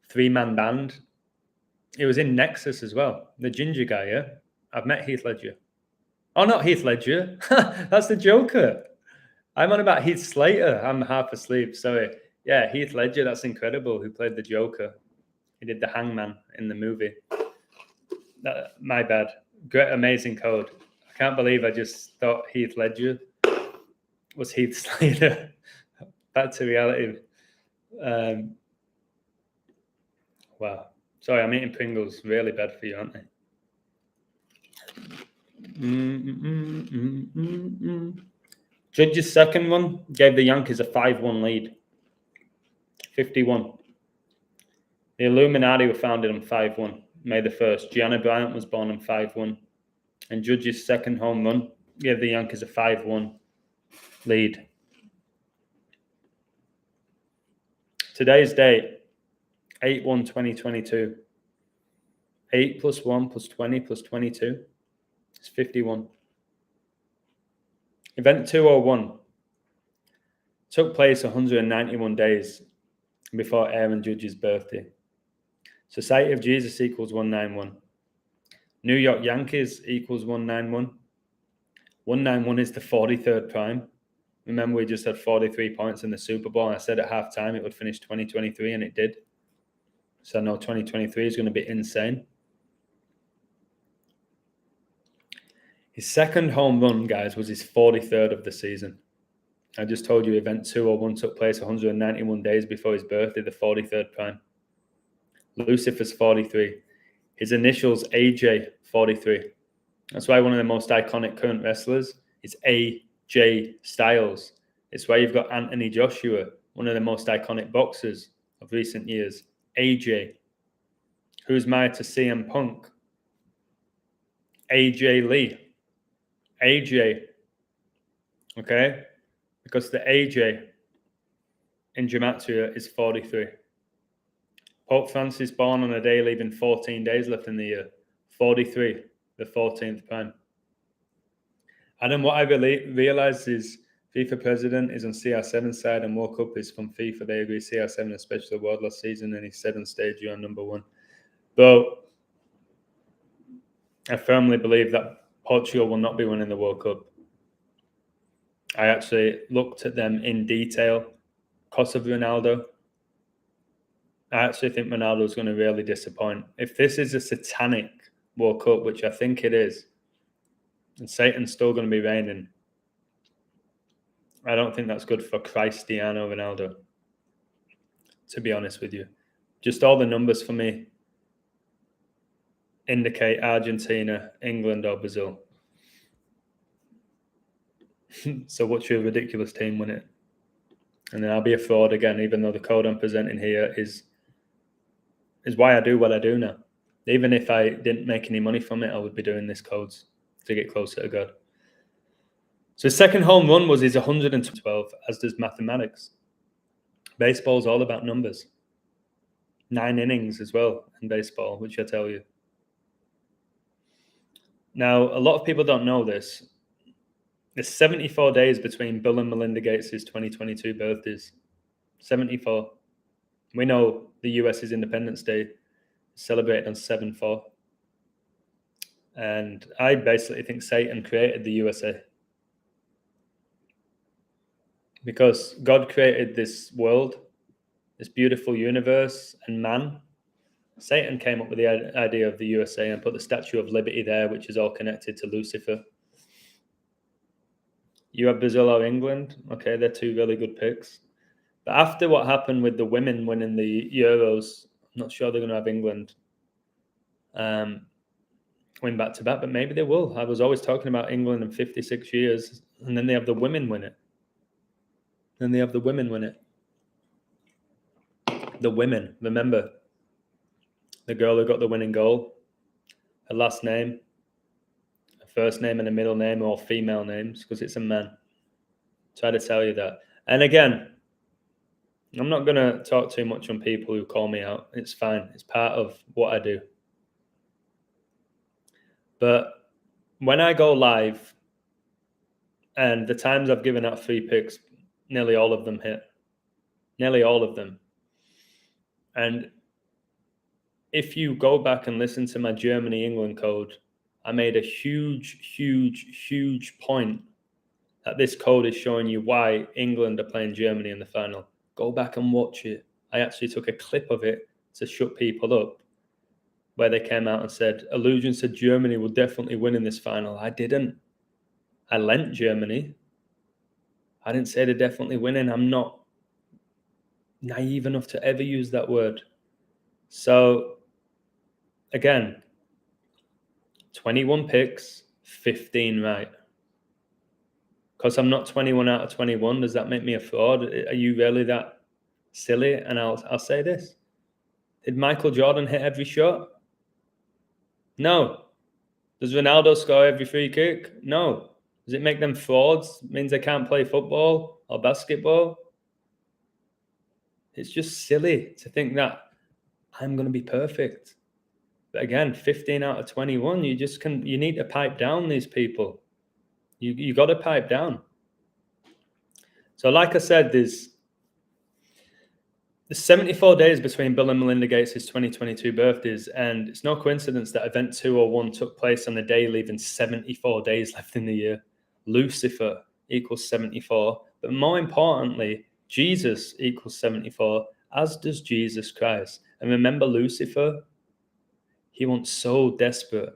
3-man band. He was in Nexus as well. The ginger guy, yeah? I've met Heath Ledger. Oh, not Heath Ledger. That's the Joker. I'm on about Heath Slater. I'm half asleep. Sorry. Yeah, Heath Ledger. That's incredible. Who played the Joker? He did the Hangman in the movie. My bad. Great, amazing code. I can't believe I just thought Heath Ledger was Heath Slater. Back to reality. Wow. Sorry, I'm eating Pringles. Really bad for you, aren't they? Judge's second one gave the Yankees a 5-1 lead. 51. The Illuminati were founded on 5-1, May the 1st. Gianna Bryant was born on 5-1. And Judge's second home run gave the Yankees a 5-1 lead. Today's date, 8/1/2022. 8 plus 1 plus 20 plus 22 is 51. Event 201 took place 191 days before Aaron Judge's birthday. Society of Jesus equals 191. New York Yankees equals 191. 191 is the 43rd prime. Remember, we just had 43 points in the Super Bowl, and I said at halftime it would finish 2023, and it did. So I know 2023 is going to be insane. His second home run, guys, was his 43rd of the season. I just told you event 201 took place 191 days before his birthday, the 43rd prime. Lucifer's 43. His initials AJ 43. That's why one of the most iconic current wrestlers is AJ Styles. It's why you've got Anthony Joshua, one of the most iconic boxers of recent years. AJ. Who's married to CM Punk? AJ Lee. AJ. Okay? Because the AJ in Gematria is 43. Pope Francis born on a day leaving 14 days left in the year. 43, the 14th prime. And what I realized is FIFA president is on CR7 side and World Cup is from FIFA. They agree CR7, especially the world last season, and he said on stage, you're on number one. But I firmly believe that Portugal will not be winning the World Cup. I actually looked at them in detail because of Ronaldo. I actually think Ronaldo is going to really disappoint. If this is a satanic World Cup, which I think it is, and Satan's still going to be reigning, I don't think that's good for Cristiano Ronaldo, to be honest with you. Just all the numbers for me indicate Argentina, England, or Brazil. So what's your ridiculous team win it? And then I'll be a fraud again, even though the code I'm presenting here is why I do what I do now. Even if I didn't make any money from it, I would be doing this codes to get closer to God. So his second home run was his 112, as does mathematics. Baseball's all about numbers. 9 innings as well in baseball, which I tell you. Now, a lot of people don't know this. There's 74 days between Bill and Melinda Gates' 2022 birthdays. 74. We know the US's Independence Day is celebrated on 7/4. And I basically think Satan created the USA. Because God created this world, this beautiful universe, and man. Satan came up with the idea of the USA and put the Statue of Liberty there, which is all connected to Lucifer. You have Brazil or England. Okay, they're two really good picks. But after what happened with the women winning the Euros, I'm not sure they're going to have England win back-to-back, but maybe they will. I was always talking about England in 56 years, and then they have the women win it. The women, remember, the girl who got the winning goal, her last name, her first name and a middle name are all female names because it's a man. Try to tell you that. And again, I'm not going to talk too much on people who call me out. It's fine. It's part of what I do. But when I go live, and the times I've given out 3 picks, nearly all of them hit. Nearly all of them. And if you go back and listen to my Germany-England code, I made a huge point that this code is showing you why England are playing Germany in the final. Go back and watch it. I actually took a clip of it to shut people up where they came out and said, allusions to Germany will definitely win in this final. I didn't. I lent Germany. I didn't say they're definitely winning. I'm not naive enough to ever use that word. So, again, 21 picks, 15 right. Because I'm not 21 out of 21, does that make me a fraud? Are you really that silly? And I'll say this. Did Michael Jordan hit every shot? No. Does Ronaldo score every free kick? No. Does it make them frauds? It means they can't play football or basketball? It's just silly to think that I'm going to be perfect. But again, 15 out of 21, you need to pipe down these people. You got to pipe down. So like I said, there's 74 days between Bill and Melinda Gates' 2022 birthdays, and it's no coincidence that event 201 took place on a day leaving 74 days left in the year. Lucifer equals 74, but more importantly, Jesus equals 74, as does Jesus Christ. And remember Lucifer? He wants so desperately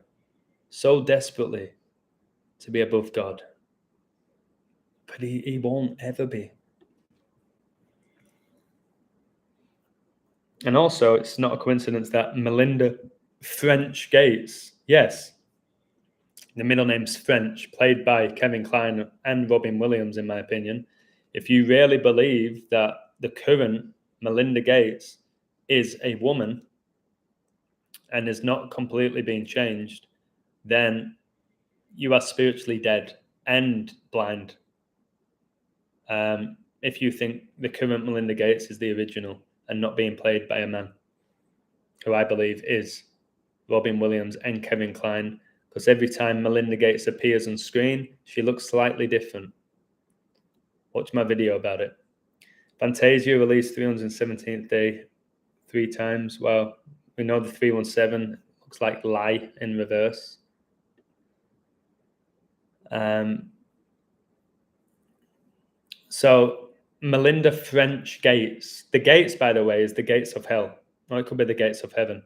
to be above God. But But he won't ever be. And also, it's not a coincidence that Melinda French Gates, yes, the middle name's French, played by Kevin Kline and Robin Williams, in my opinion. If you really believe that the current Melinda Gates is a woman and is not completely being changed, then you are spiritually dead and blind. If you think the current Melinda Gates is the original and not being played by a man, who I believe is Robin Williams and Kevin Kline, because every time Melinda Gates appears on screen, she looks slightly different. Watch my video about it. Fantasia released 317th Day 3 times. Well, we know the 317 looks like lie in reverse. So Melinda French Gates. The gates, by the way, is the gates of hell. Or it could be the gates of heaven.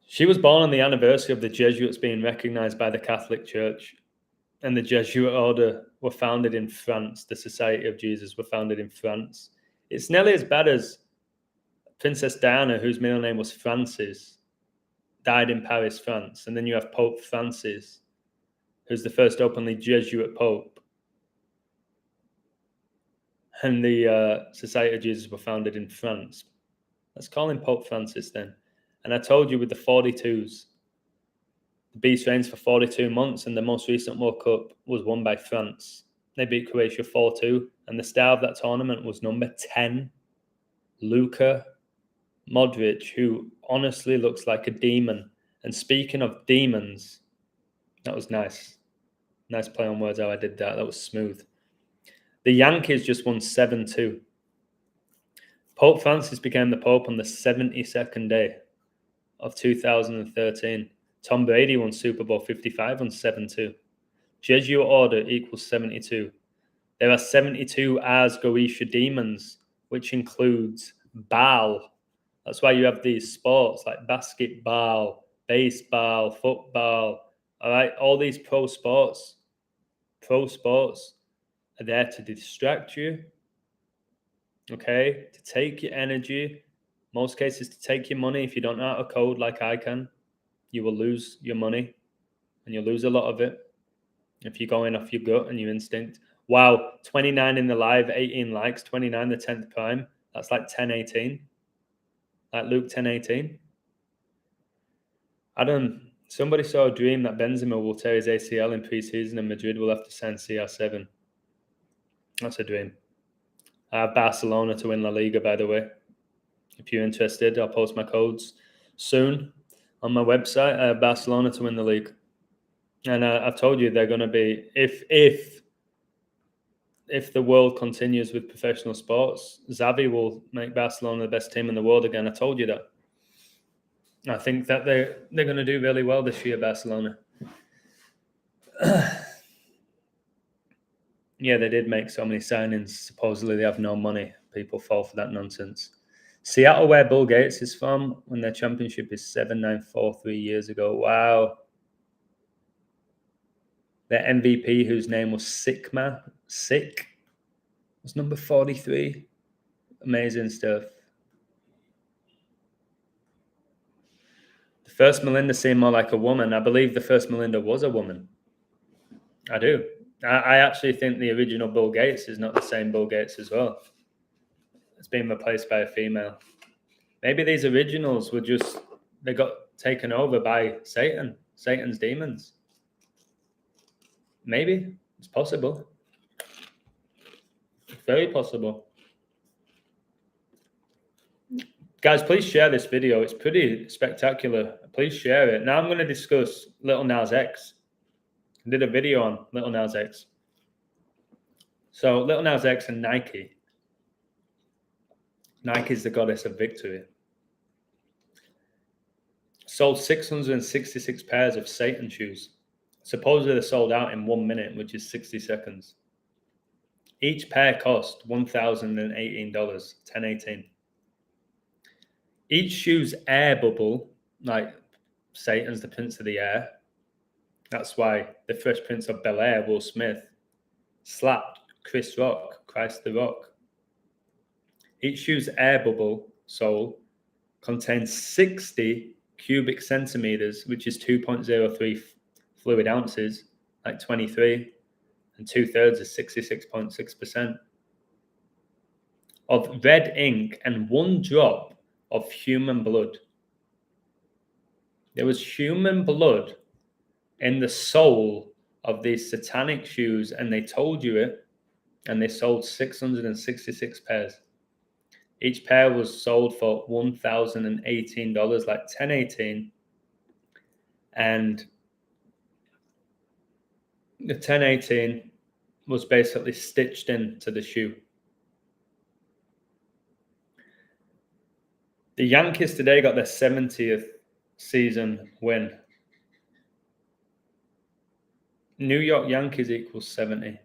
She was born on the anniversary of the Jesuits being recognized by the Catholic Church. And the Jesuit order were founded in France. The Society of Jesus were founded in France. It's nearly as bad as Princess Diana, whose middle name was Francis, died in Paris, France. And then you have Pope Francis, who's the first openly Jesuit pope. And the Society of Jesus were founded in France. Let's call him Pope Francis then. And I told you with the 42s, the Beast reigns for 42 months, and the most recent World Cup was won by France. They beat Croatia 4-2, and the star of that tournament was number 10, Luka Modric, who honestly looks like a demon. And speaking of demons, that was nice. Nice play on words how I did that. That was smooth. The Yankees just won 7-2. Pope Francis became the Pope on the 72nd day of 2013. Tom Brady won Super Bowl 55 on 7-2. Jesuit order equals 72. There are 72 Ars Goetia demons, which includes Baal. That's why you have these sports like basketball, baseball, football. All right, all these pro sports are there to distract you, okay, to take your energy, most cases to take your money. If you don't know how to code like I can, you will lose your money, and you'll lose a lot of it if you're going off your gut and your instinct. Wow, 29 in the live, 18 likes, 29 the 10th prime. That's like 10-18, like Luke 10-18. Adam, somebody saw a dream that Benzema will tear his ACL in preseason and Madrid will have to sign CR7. That's a dream. I have Barcelona to win La Liga, by the way. If you're interested, I'll post my codes soon on my website. I have Barcelona to win the league. And I've told you they're going to be, if the world continues with professional sports, Xavi will make Barcelona the best team in the world again. I told you that. I think that they're going to do really well this year, Barcelona. Yeah, they did make so many signings. Supposedly they have no money. People fall for that nonsense. Seattle, where Bill Gates is from, when their championship is 7-9-4 3 years ago. Wow. Their MVP, whose name was Sick, was number 43. Amazing stuff. The first Melinda seemed more like a woman. I believe the first Melinda was a woman. I do. I actually think the original Bill Gates is not the same Bill Gates as well. It's been replaced by a female. Maybe these originals were just, they got taken over by Satan, Satan's demons. Maybe. It's possible. It's very possible. Guys, please share this video. It's pretty spectacular. Please share it. Now I'm going to discuss Little Nas X. I did a video on Little Nas X. So Little Nas X and Nike. Nike is the goddess of victory. Sold 666 pairs of Satan shoes. Supposedly they're sold out in 1 minute, which is 60 seconds. Each pair cost $1,018, $10.18. Each shoe's air bubble, like Satan's the prince of the air, That's why the Fresh Prince of Bel-Air, Will Smith, slapped Chris Rock, Christ the Rock. Each shoe's air bubble sole contains 60 cubic centimeters, which is 2.03 fluid ounces, like 23, and 2/3 is 66.6%, of red ink and 1 drop of human blood. There was human blood in the sole of these satanic shoes, and they told you it, and they sold 666 pairs. Each pair was sold for $1,018, like 1018, and the 1018 was basically stitched into the shoe. The Yankees today got their 70th season win. New York Yankees equals 70.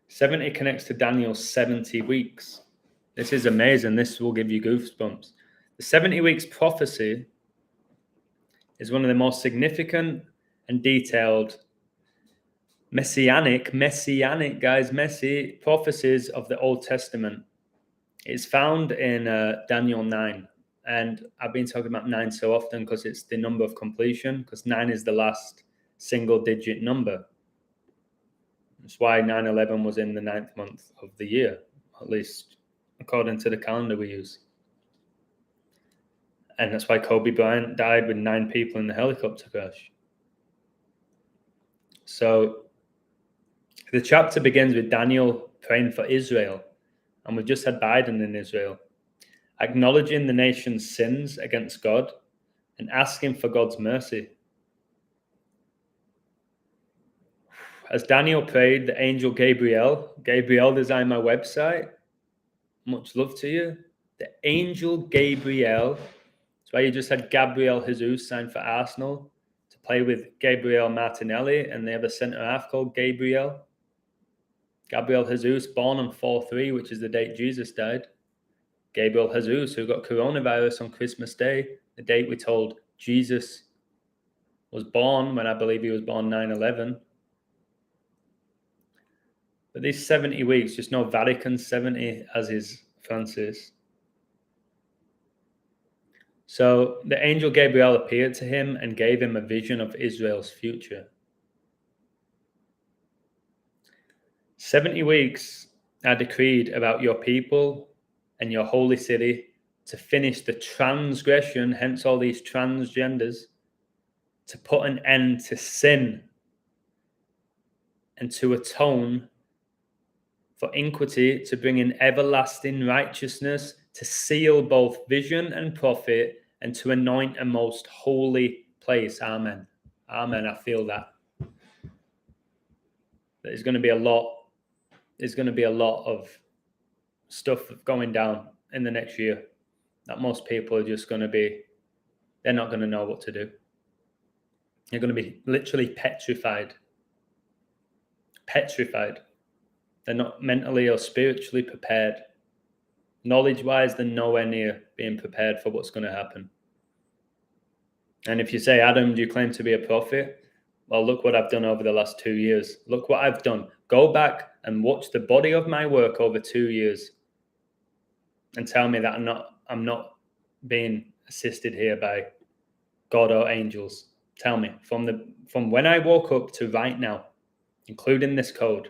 70 connects to Daniel's 70 weeks. This is amazing. This will give you goosebumps. The 70 weeks prophecy is one of the most significant and detailed messianic prophecies of the Old Testament. It's found in Daniel 9. And I've been talking about 9 so often because it's the number of completion, because 9 is the last single-digit number. That's why 9/11 was in the 9th month of the year, at least according to the calendar we use. And that's why Kobe Bryant died with 9 people in the helicopter crash. So the chapter begins with Daniel praying for Israel. And we've just had Biden in Israel, acknowledging the nation's sins against God and asking for God's mercy. As Daniel prayed, the angel Gabriel designed my website. Much love to you. The angel Gabriel. That's why you just had Gabriel Jesus signed for Arsenal to play with Gabriel Martinelli, and they have a centre-half called Gabriel. Gabriel Jesus, born on 4/3, which is the date Jesus died. Gabriel Jesus, who got coronavirus on Christmas Day, the date we told Jesus was born, when I believe he was born 9/11. But these 70 weeks, just know Vatican 70, as is Francis. So the angel Gabriel appeared to him and gave him a vision of Israel's future. 70 weeks are decreed about your people and your holy city to finish the transgression, hence all these transgenders, to put an end to sin and to atone for iniquity, to bring in everlasting righteousness, to seal both vision and prophet, and to anoint a most holy place. Amen. Amen. I feel that. There's going to be a lot of stuff going down in the next year that most people are just going to be, they're not going to know what to do. They're going to be literally petrified. They're not mentally or spiritually prepared. Knowledge-wise, they're nowhere near being prepared for what's going to happen. And if you say, Adam, do you claim to be a prophet? Well, look what I've done over the last 2 years. Look what I've done. Go back and watch the body of my work over 2 years and tell me that I'm not being assisted here by God or angels. Tell me from when I woke up to right now, including this code.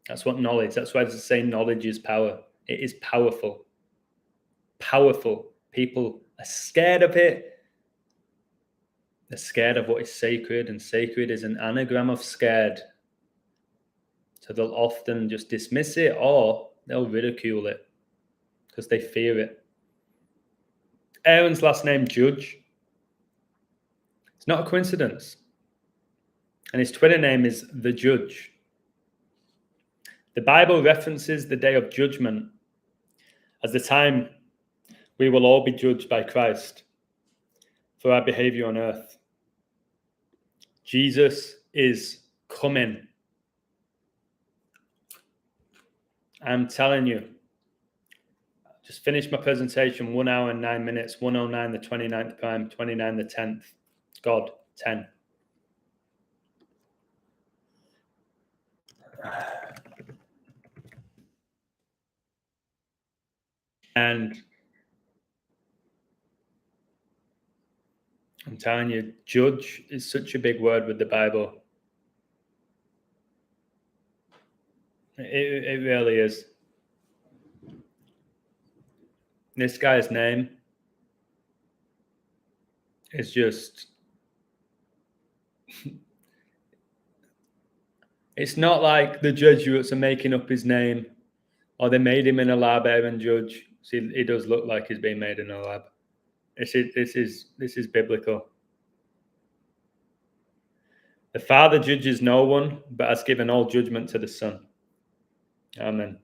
That's what knowledge. That's why I say knowledge is power. It is powerful. Powerful. People are scared of it. They're scared of what is sacred, and sacred is an anagram of scared. So they'll often just dismiss it, or they'll ridicule it because they fear it. Aaron's last name, Judge. It's not a coincidence. And his Twitter name is The Judge. The Bible references the day of judgment as the time we will all be judged by Christ for our behavior on earth. Jesus is coming. I'm telling you, Just finished my presentation, 1 hour and 9 minutes, 109 the 29th prime, 29 the 10th. God, 10. And I'm telling you, judge is such a big word with the Bible. It really is. This guy's name is just, it's not like the Jesuits are making up his name or they made him in a lab, Aaron Judge. See, he does look like he's being made in a lab. This is biblical. The Father judges no one, but has given all judgment to the Son. Amen.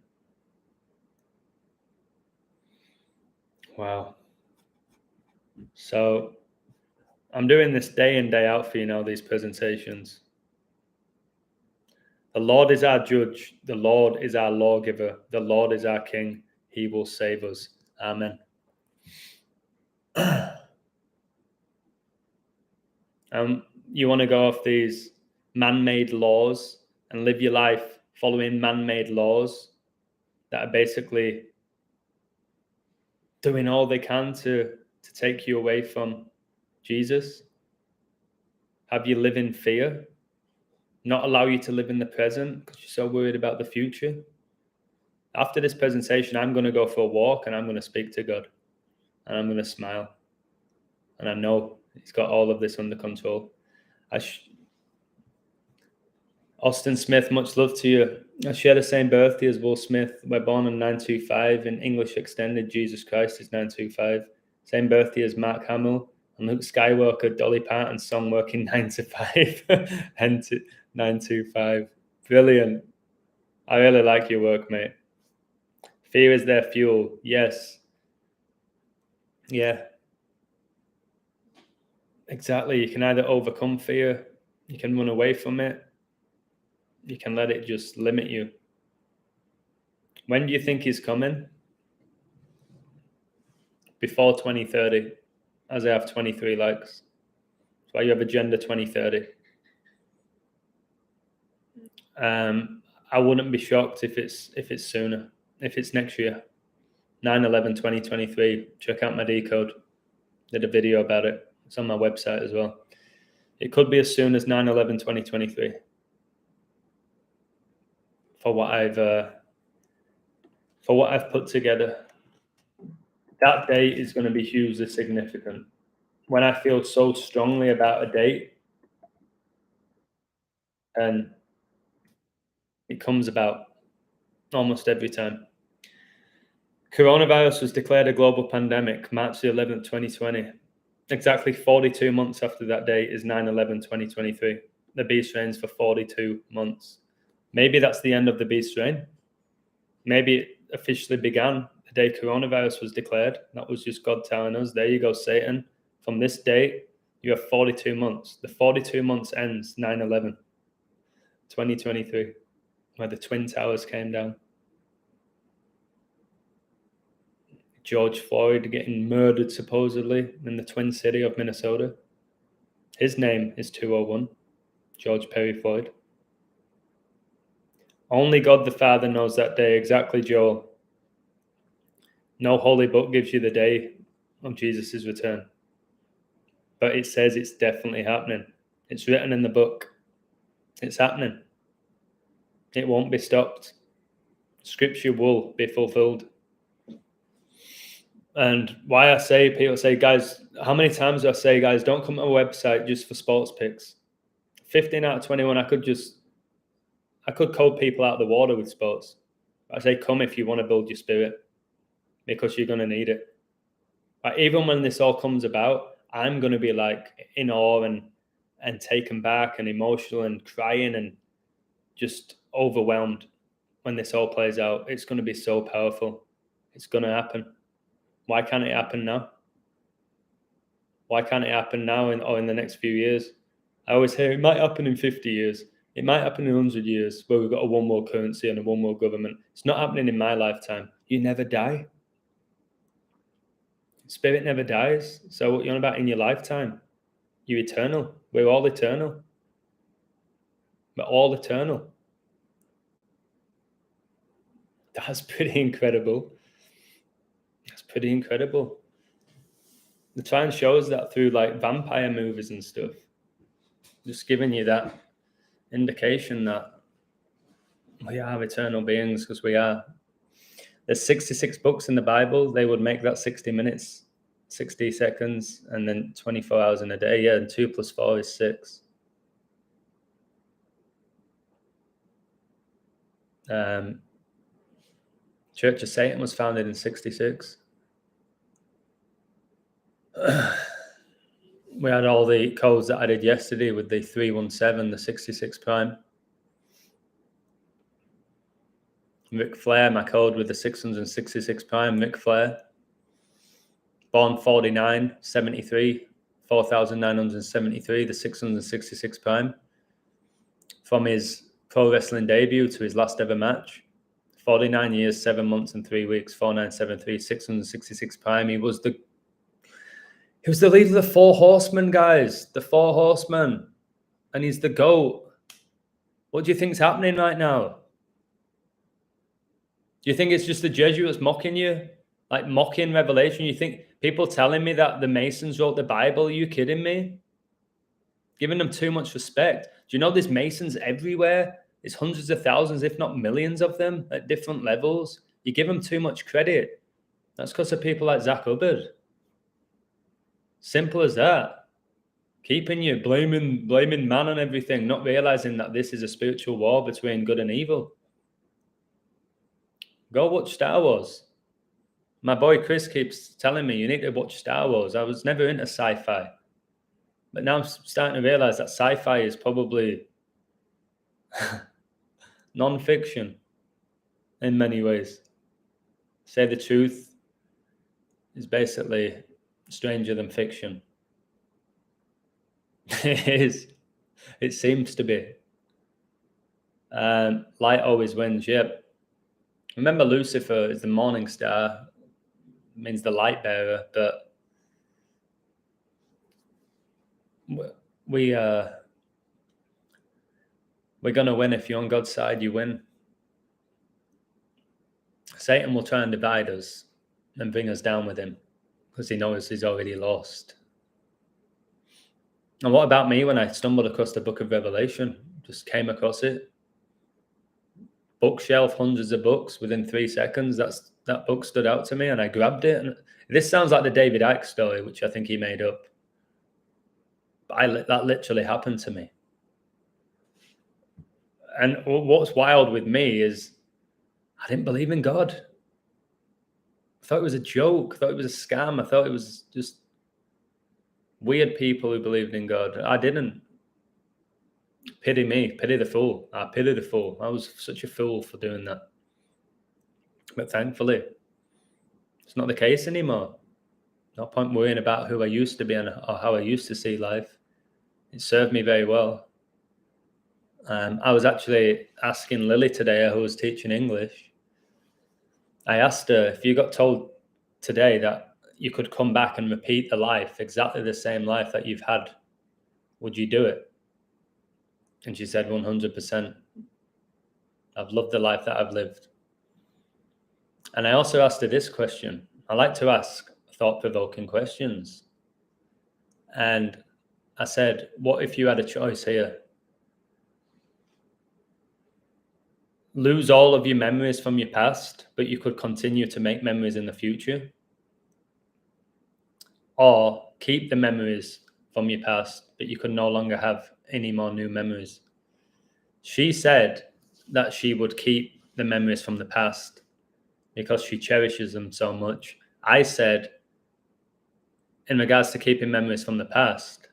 Wow. So I'm doing this day in, day out for you now, these presentations. The Lord is our judge. The Lord is our lawgiver. The Lord is our king. He will save us. Amen. You want to go off these man-made laws and live your life following man-made laws that are basically doing all they can to take you away from Jesus? Have you live in fear? Not allow you to live in the present because you're so worried about the future? After this presentation, I'm going to go for a walk and I'm going to speak to God and I'm going to smile. And I know He's got all of this under control. Austin Smith, much love to you. I share the same birthday as Will Smith. We're born in 925. In English extended, Jesus Christ is 925. Same birthday as Mark Hamill and Luke Skywalker. Dolly Parton's song working 9 to 5. Hence 925. Brilliant. I really like your work, mate. Fear is their fuel. Yes. Yeah. Exactly. You can either overcome fear, you can run away from it, you can let it just limit you. When do you think He's coming? Before 2030, as I have 23 likes. That's why you have Agenda 2030. I wouldn't be shocked if it's sooner, if it's next year. 9/11/2023. Check out my decode. Did a video about it. It's on my website as well. It could be as soon as 9/11/2023. For what I've put together. That date is going to be hugely significant. When I feel so strongly about a date, and it comes about almost every time. Coronavirus was declared a global pandemic, March the 11th, 2020. Exactly 42 months after that date is 9/11/2023. The beast reigns for 42 months. Maybe that's the end of the beast reign. Maybe it officially began the day coronavirus was declared. That was just God telling us, there you go, Satan. From this date, you have 42 months. The 42 months ends 9/11/2023, where the Twin Towers came down. George Floyd getting murdered supposedly in the Twin City of Minnesota. His name is 201, George Perry Floyd. Only God the Father knows that day exactly, Joel. No holy book gives you the day of Jesus' return. But it says it's definitely happening. It's written in the book. It's happening. It won't be stopped. Scripture will be fulfilled. And why people say, guys, how many times do I say, guys, don't come to my website just for sports picks? 15 out of 21, I could code people out of the water with sports. I say, come if you want to build your spirit, because you're going to need it. But even when this all comes about, I'm going to be like in awe and taken back and emotional and crying and just overwhelmed when this all plays out. It's going to be so powerful. It's going to happen. Why can't it happen now? Why can't it happen now or in the next few years? I always hear it might happen in 50 years. It might happen in 100 years where we've got a one world currency and a one world government. It's not happening in my lifetime. You never die. Spirit never dies. So what you're on about in your lifetime? You're eternal. We're all eternal. We're all eternal. That's pretty incredible. That's pretty incredible. They try and show us that through like vampire movies and stuff. Just giving you that indication that we are eternal beings, because we are. There's 66 books in the Bible. They would make that 60 minutes, 60 seconds, and then 24 hours in a day. Yeah, and 2 + 4 is 6. Church of Satan was founded in 66. We had all the codes that I did yesterday with the 317, the 66 prime. Ric Flair, my code with the 666 prime, Ric Flair. Born 49, 73, 4,973, the 666 prime. From his pro wrestling debut to his last ever match, 49 years, 7 months and 3 weeks, 4973, 666 prime. He was the leader of the 4 horsemen, guys. The 4 horsemen. And he's the GOAT. What do you think's happening right now? Do you think it's just the Jesuits mocking you? Like mocking Revelation? You think people telling me that the Masons wrote the Bible? Are you kidding me? Giving them too much respect. Do you know there's Masons everywhere? There's hundreds of thousands, if not millions of them at different levels. You give them too much credit. That's because of people like Zach Hubbard. Simple as that. Keeping you blaming man on everything, not realizing that this is a spiritual war between good and evil. Go watch Star Wars. My boy Chris keeps telling me, you need to watch Star Wars. I was never into sci-fi. But now I'm starting to realize that sci-fi is probably non-fiction in many ways. Say the truth is basically stranger than fiction. It is. It seems to be. Light always wins, yep. Remember, Lucifer is the morning star, means the light bearer, but we're going to win. If you're on God's side, you win. Satan will try and divide us and bring us down with him because he knows he's already lost. And what about me when I stumbled across the book of Revelation? Just came across it. Bookshelf, hundreds of books within 3 seconds. That book stood out to me and I grabbed it. And this sounds like the David Icke story, which I think he made up. But that literally happened to me. And what's wild with me is I didn't believe in God. I thought it was a joke. I thought it was a scam. I thought it was just weird people who believed in God. I didn't. Pity me. Pity the fool. I pity the fool. I was such a fool for doing that. But thankfully, it's not the case anymore. No point worrying about who I used to be or how I used to see life. It served me very well. I was actually asking Lily today, who was teaching English. I asked her, if you got told today that you could come back and repeat the life, exactly the same life that you've had, would you do it? And she said 100%. I've loved the life that I've lived. And I also asked her this question. I like to ask thought-provoking questions. And I said, what if you had a choice here? Lose all of your memories from your past, but you could continue to make memories in the future? Or keep the memories from your past, but you could no longer have any more new memories? She said that she would keep the memories from the past because she cherishes them so much. I said, in regards to keeping memories from the past,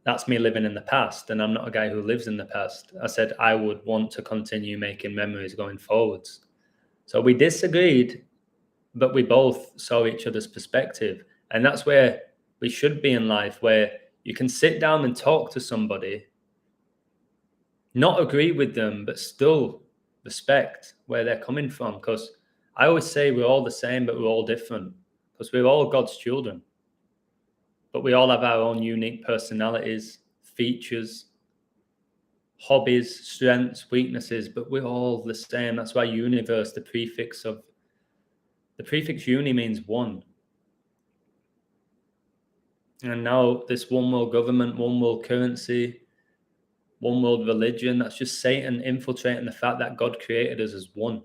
that's me living in the past, and I'm not a guy who lives in the past. I said I would want to continue making memories going forwards. So we disagreed, but we both saw each other's perspective. And that's where we should be in life, where you can sit down and talk to somebody, not agree with them, but still respect where they're coming from. Because I always say we're all the same, but we're all different. because we're all God's children. But we all have our own unique personalities, features, hobbies, strengths, weaknesses, but we're all the same. That's why universe, the prefix uni means one. And now this one world government, one world currency, one world religion, that's just Satan infiltrating the fact that God created us as one.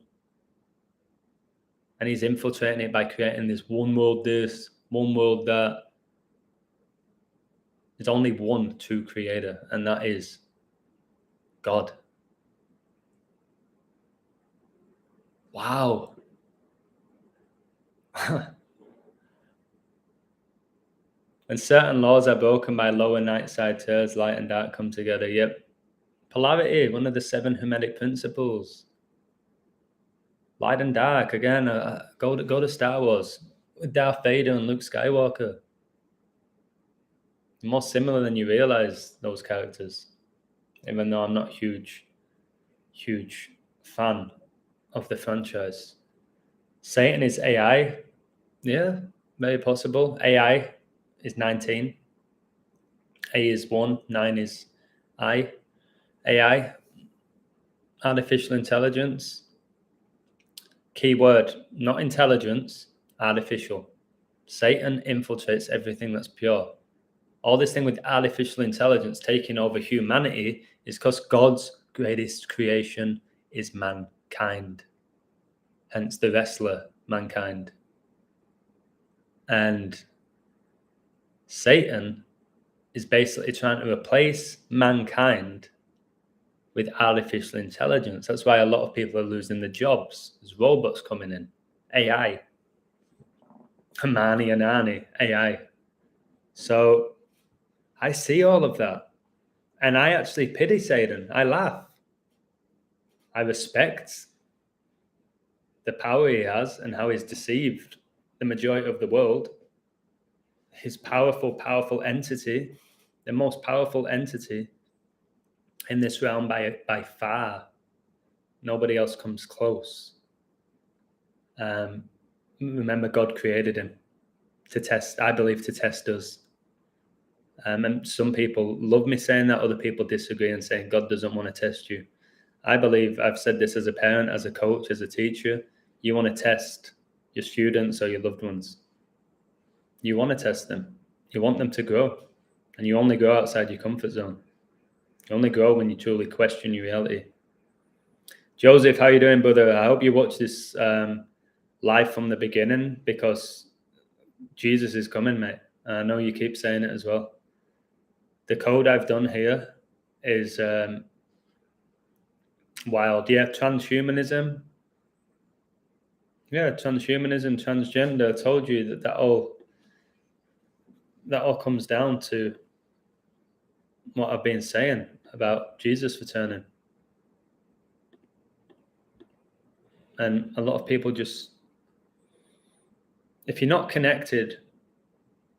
And he's infiltrating it by creating this one world this, one world that. There's only one true creator, and that is God. Wow. And certain laws are broken by lower night side terms, light and dark come together. Yep. Polarity, one of the 7 Hermetic principles. Light and dark, again, go to Star Wars with Darth Vader and Luke Skywalker. More similar than you realize, those characters. Even though I'm not huge fan of the franchise. Satan is AI. Yeah, very possible. AI is 19. A is 1. 9 is I. AI, artificial intelligence. Keyword, not intelligence, artificial. Satan infiltrates everything that's pure. All this thing with artificial intelligence taking over humanity is because God's greatest creation is mankind. Hence the wrestler, mankind. And Satan is basically trying to replace mankind with artificial intelligence. That's why a lot of people are losing their jobs. There's robots coming in. AI. Hermione and Arnie, AI. So I see all of that. And I actually pity Satan. I laugh. I respect the power he has and how he's deceived the majority of the world. His powerful entity, the most powerful entity in this realm by far. Nobody else comes close. Remember, God created him to test, I believe, to test us. And some people love me saying that, other people disagree and saying God doesn't want to test you. I believe, I've said this as a parent, as a coach, as a teacher, you want to test your students or your loved ones. You want to test them. You want them to grow. And you only grow outside your comfort zone. You only grow when you truly question your reality. Joseph, how you doing, brother? I hope you watch this live from the beginning, because Jesus is coming, mate. I know you keep saying it as well. The code I've done here is wild. Yeah, transhumanism. Yeah, transhumanism, transgender. I told you that all comes down to what I've been saying about Jesus returning. And a lot of people just, if you're not connected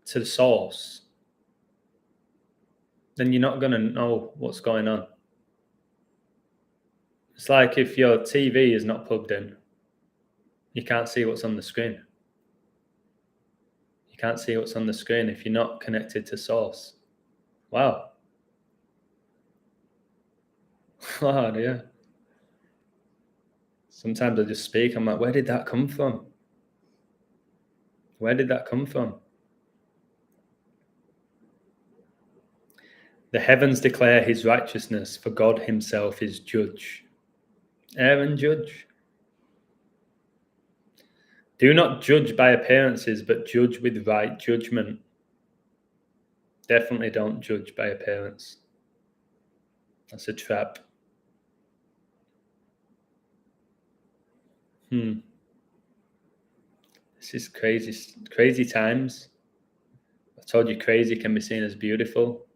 to the source, then you're not going to know what's going on. It's like if your TV is not plugged in, you can't see what's on the screen. You can't see what's on the screen if you're not connected to source. Wow. Wow, yeah. Sometimes I just speak, I'm like, where did that come from? Where did that come from? The heavens declare his righteousness, for God himself is judge. Aaron, judge. Do not judge by appearances, but judge with right judgment. Definitely don't judge by appearance. That's a trap. This is crazy times. I told you crazy can be seen as beautiful,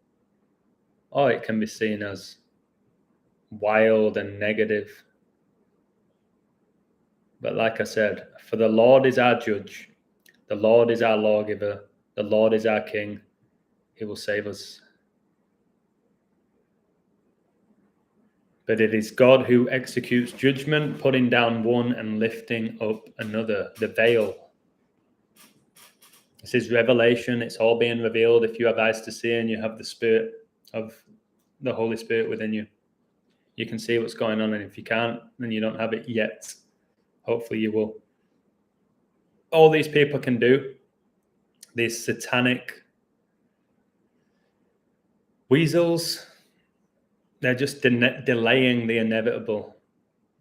or it can be seen as wild and negative. But like I said, for the Lord is our judge, the Lord is our lawgiver, the Lord is our king. He will save us. But it is God who executes judgment, putting down one and lifting up another. The veil. This is revelation. It's all being revealed. If you have eyes to see and you have the Spirit of the Holy Spirit within you, you can see what's going on. And if you can't, then you don't have it yet. Hopefully you will. All these people can do, these satanic weasels, they're just delaying the inevitable.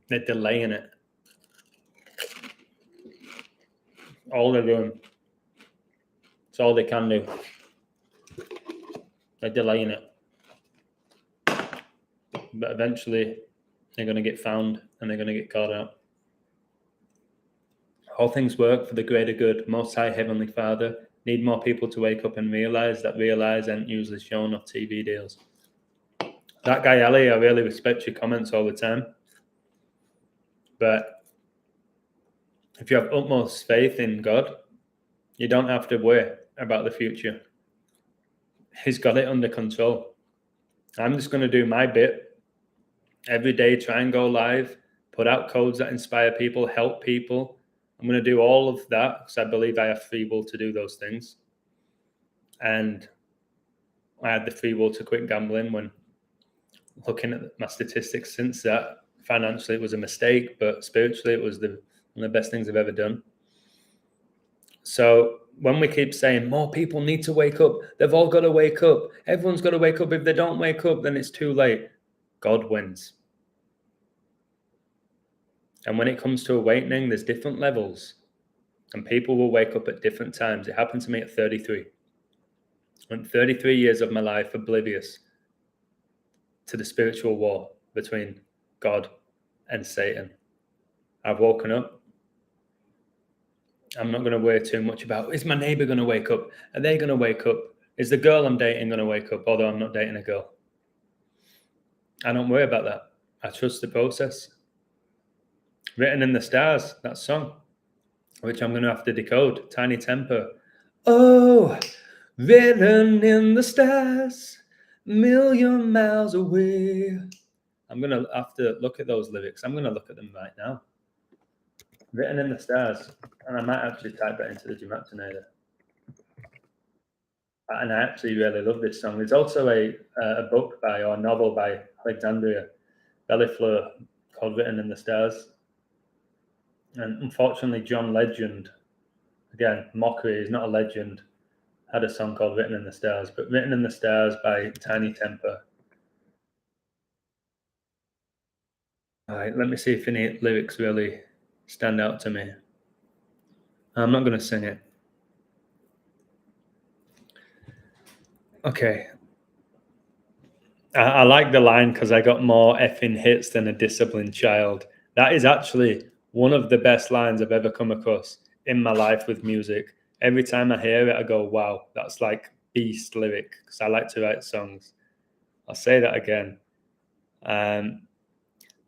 They're delaying it. All they're doing. It's all they can do. They're delaying it. But eventually, they're going to get found and they're going to get caught out. All things work for the greater good. Most High Heavenly Father, need more people to wake up and realize that realize ain't usually shown off TV deals. That guy, Ali, I really respect your comments all the time. But if you have utmost faith in God, you don't have to worry about the future. He's got it under control. I'm just going to do my bit every day, try and go live, put out codes that inspire people, help people. I'm going to do all of that because I believe I have free will to do those things. And I had the free will to quit gambling when looking at my statistics since that. Financially, it was a mistake, but spiritually, it was one of the best things I've ever done. So when we keep saying more people need to wake up, they've all got to wake up. Everyone's got to wake up. If they don't wake up, then it's too late. God wins. And when it comes to awakening, there's different levels. And people will wake up at different times. It happened to me at 33. I went 33 years of my life oblivious to the spiritual war between God and Satan. I've woken up. I'm not going to worry too much about, is my neighbor going to wake up? Are they going to wake up? Is the girl I'm dating going to wake up? Although I'm not dating a girl. I don't worry about that. I trust the process. Written in the Stars, that song, which I'm going to have to decode. Tiny Temper. Oh, written in the stars, million miles away. I'm going to have to look at those lyrics. I'm going to look at them right now. Written in the Stars. And I might actually type that into the Gematinator. And I actually really love this song. There's also a book or a novel by Alexandria Bellefleur called Written in the Stars. And unfortunately, John Legend, again, mockery, he's not a legend, had a song called Written in the Stars. But Written in the Stars by Tiny Temper. All right, let me see if any lyrics really stand out to me. I'm not going to sing it. Okay. I like the line because I got more effing hits than a disciplined child. That is actually one of the best lines I've ever come across in my life with music. Every time I hear it, I go, wow, that's like beast lyric, because I like to write songs. I'll say that again.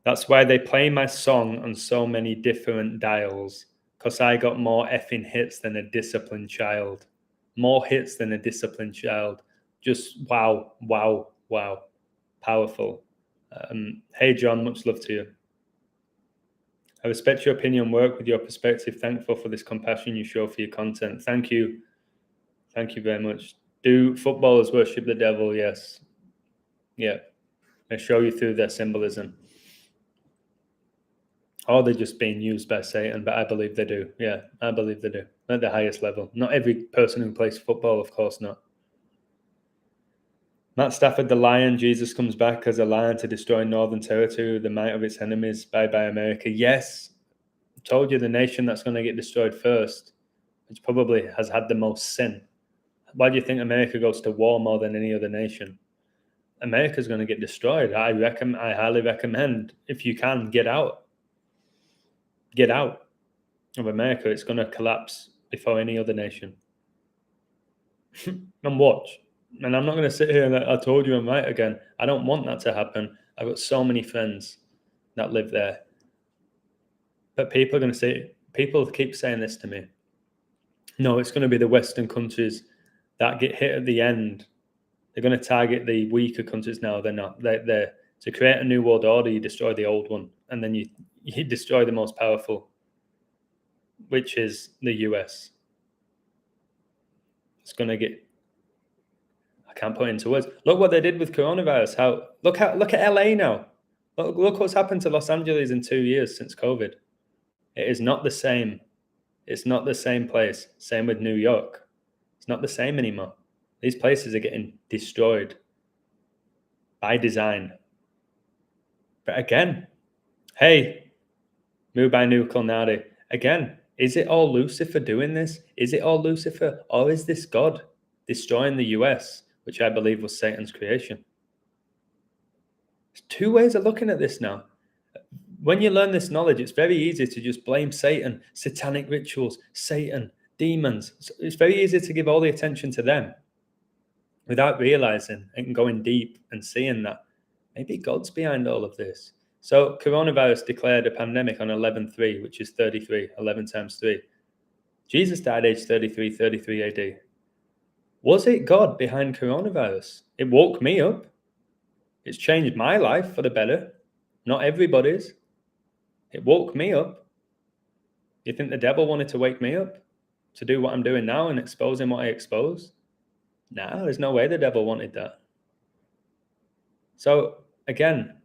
That's why they play my song on so many different dials, because I got more effing hits than a disciplined child. More hits than a disciplined child. Just wow, wow, wow. Powerful. Hey, John, much love to you. I respect your opinion, work with your perspective. Thankful for this compassion you show for your content. Thank you. Thank you very much. Do footballers worship the devil? Yes. Yeah. They show you through their symbolism. Or they're just being used by Satan, but I believe they do. Yeah, I believe they do. At the highest level. Not every person who plays football, of course not. Matt Stafford, the lion, Jesus comes back as a lion to destroy Northern Territory with the might of its enemies. Bye-bye, America. Yes. I told you the nation that's going to get destroyed first, which probably has had the most sin. Why do you think America goes to war more than any other nation? America's going to get destroyed. I highly recommend, if you can, get out. Get out of America. It's going to collapse before any other nation. And watch. And I'm not going to sit here and I told you I'm right again. I don't want that to happen. I've got so many friends that live there. But people are going to say, people keep saying this to me. No, it's going to be the Western countries that get hit at the end. They're going to target the weaker countries. No, they're not. They're to create a new world order, you destroy the old one. And then you destroy the most powerful, which is the US. It's going to get, I can't put it into words. Look what they did with coronavirus. Look at LA now. Look what's happened to Los Angeles in 2 years since COVID. It is not the same. It's not the same place. Same with New York. It's not the same anymore. These places are getting destroyed by design. But again, hey, Mu by Nu Colnadi. Again, is it all Lucifer doing this? Is it all Lucifer? Or is this God destroying the US, which I believe was Satan's creation? There's two ways of looking at this now. When you learn this knowledge, it's very easy to just blame Satan, satanic rituals, Satan, demons. It's very easy to give all the attention to them without realizing and going deep and seeing that maybe God's behind all of this. So coronavirus declared a pandemic on 11/3, which is 33, 11 times 3. Jesus died age 33 AD. Was it God behind coronavirus? It woke me up. It's changed my life for the better. Not everybody's. It woke me up. You think the devil wanted to wake me up to do what I'm doing now and exposing what I exposed? No, there's no way the devil wanted that. So again,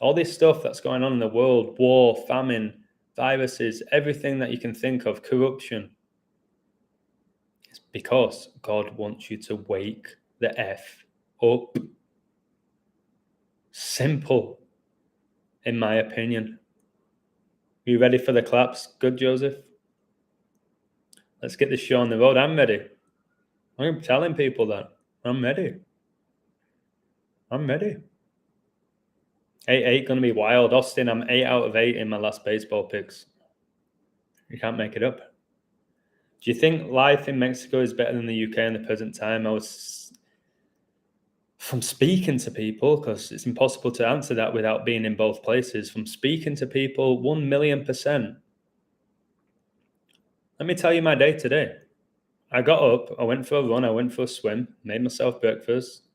all this stuff that's going on in the world, war, famine, viruses, everything that you can think of, corruption, it's because God wants you to wake the F up. Simple, in my opinion. Are you ready for the claps? Good, Joseph? Let's get this show on the road. I'm ready. I'm telling people that. I'm ready. 8-8 going to be wild. Austin, I'm 8 out of 8 in my last baseball picks. You can't make it up. Do you think life in Mexico is better than the UK in the present time? From speaking to people, because it's impossible to answer that without being in both places, from speaking to people, 1,000,000%. Let me tell you my day today. I got up, I went for a run, I went for a swim, made myself breakfast.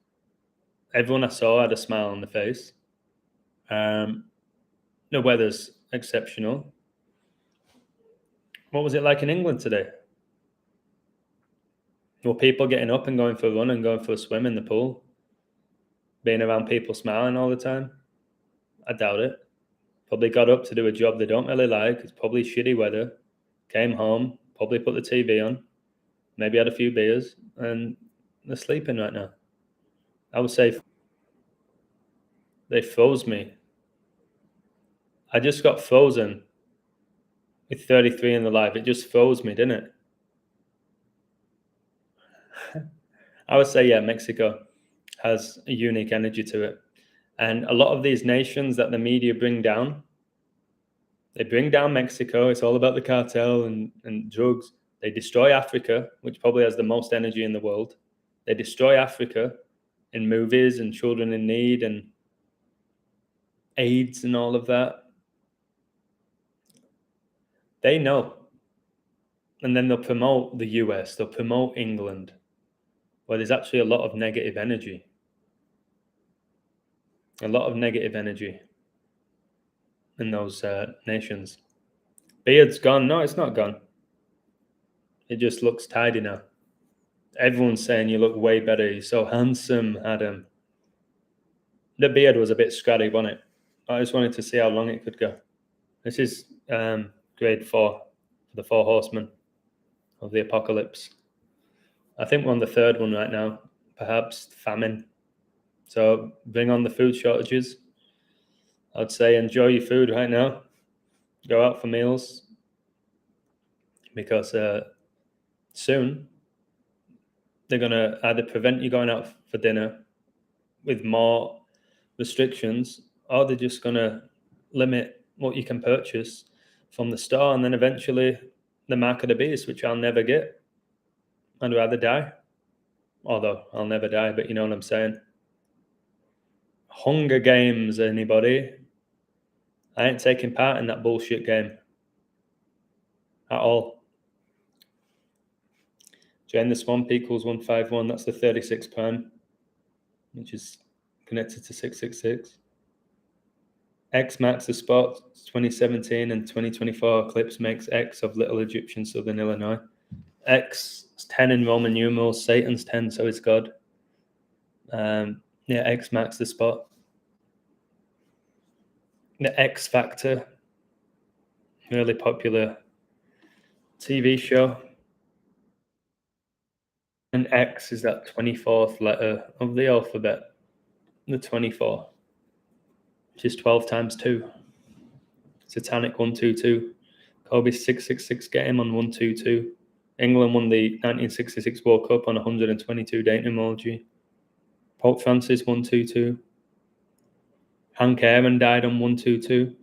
Everyone I saw had a smile on the face. The weather's exceptional. What was it like in England today? Were people getting up and going for a run and going for a swim in the pool? Being around people smiling all the time? I doubt it. Probably got up to do a job they don't really like. It's probably shitty weather. Came home, probably put the TV on, maybe had a few beers, and they're sleeping right now. I would say they froze me. I just got frozen with 33 in the live. It just froze me, didn't it? I would say, yeah, Mexico has a unique energy to it. And a lot of these nations that the media bring down, they bring down Mexico. It's all about the cartel and drugs. They destroy Africa, which probably has the most energy in the world. They destroy Africa in movies and children in need and AIDS and all of that. They know. And then they'll promote the US, they'll promote England, where there's actually a lot of negative energy. A lot of negative energy in those nations. Beard's gone. No, it's not gone. It just looks tidy now. Everyone's saying you look way better. You're so handsome, Adam. The beard was a bit scratty, wasn't it? I just wanted to see how long it could go. This is grade 4 for the 4 horsemen of the apocalypse. I think we're on the 3rd one right now. Perhaps famine. So bring on the food shortages. I'd say enjoy your food right now. Go out for meals. Because soon they're going to either prevent you going out for dinner with more restrictions, or they're just going to limit what you can purchase from the store, and then eventually the mark of the beast, which I'll never get. I'd rather die. Although I'll never die, but you know what I'm saying. Hunger Games, anybody? I ain't taking part in that bullshit game at all. Join the Swamp equals 151. That's the 36 prime, which is connected to 666. X marks the spot. 2017 and 2024 eclipse makes X of Little Egyptian, Southern Illinois. X is 10 in Roman numerals. Satan's 10, so is God. X marks the spot. The X Factor, really popular TV show. And X is that 24th letter of the alphabet, the 24, which is 12 times 2. Satanic 122. Kobe 666 game on 122. England won the 1966 World Cup on 122 dating emoji. Pope Francis 122. Hank Aaron died on 122.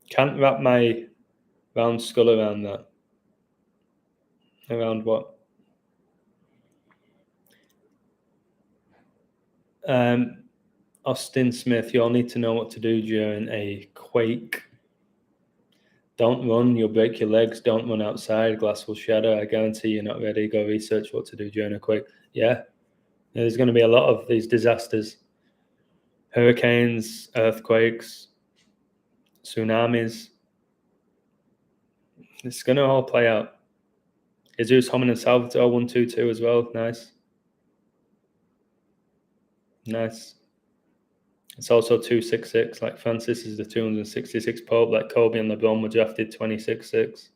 Can't wrap my round skull around that. Around what? Austin Smith, you'll need to know what to do during a quake. Don't run, you'll break your legs. Don't run outside, glass will shatter. I guarantee you're not ready. Go research what to do during a quake. Yeah, there's going to be a lot of these disasters. Hurricanes, earthquakes, tsunamis. It's going to all play out. Jesus Hominin Salvatore 122 as well. Nice. It's also 266. Like Francis is the 266 Pope. Like Kobe and LeBron were drafted 26-6.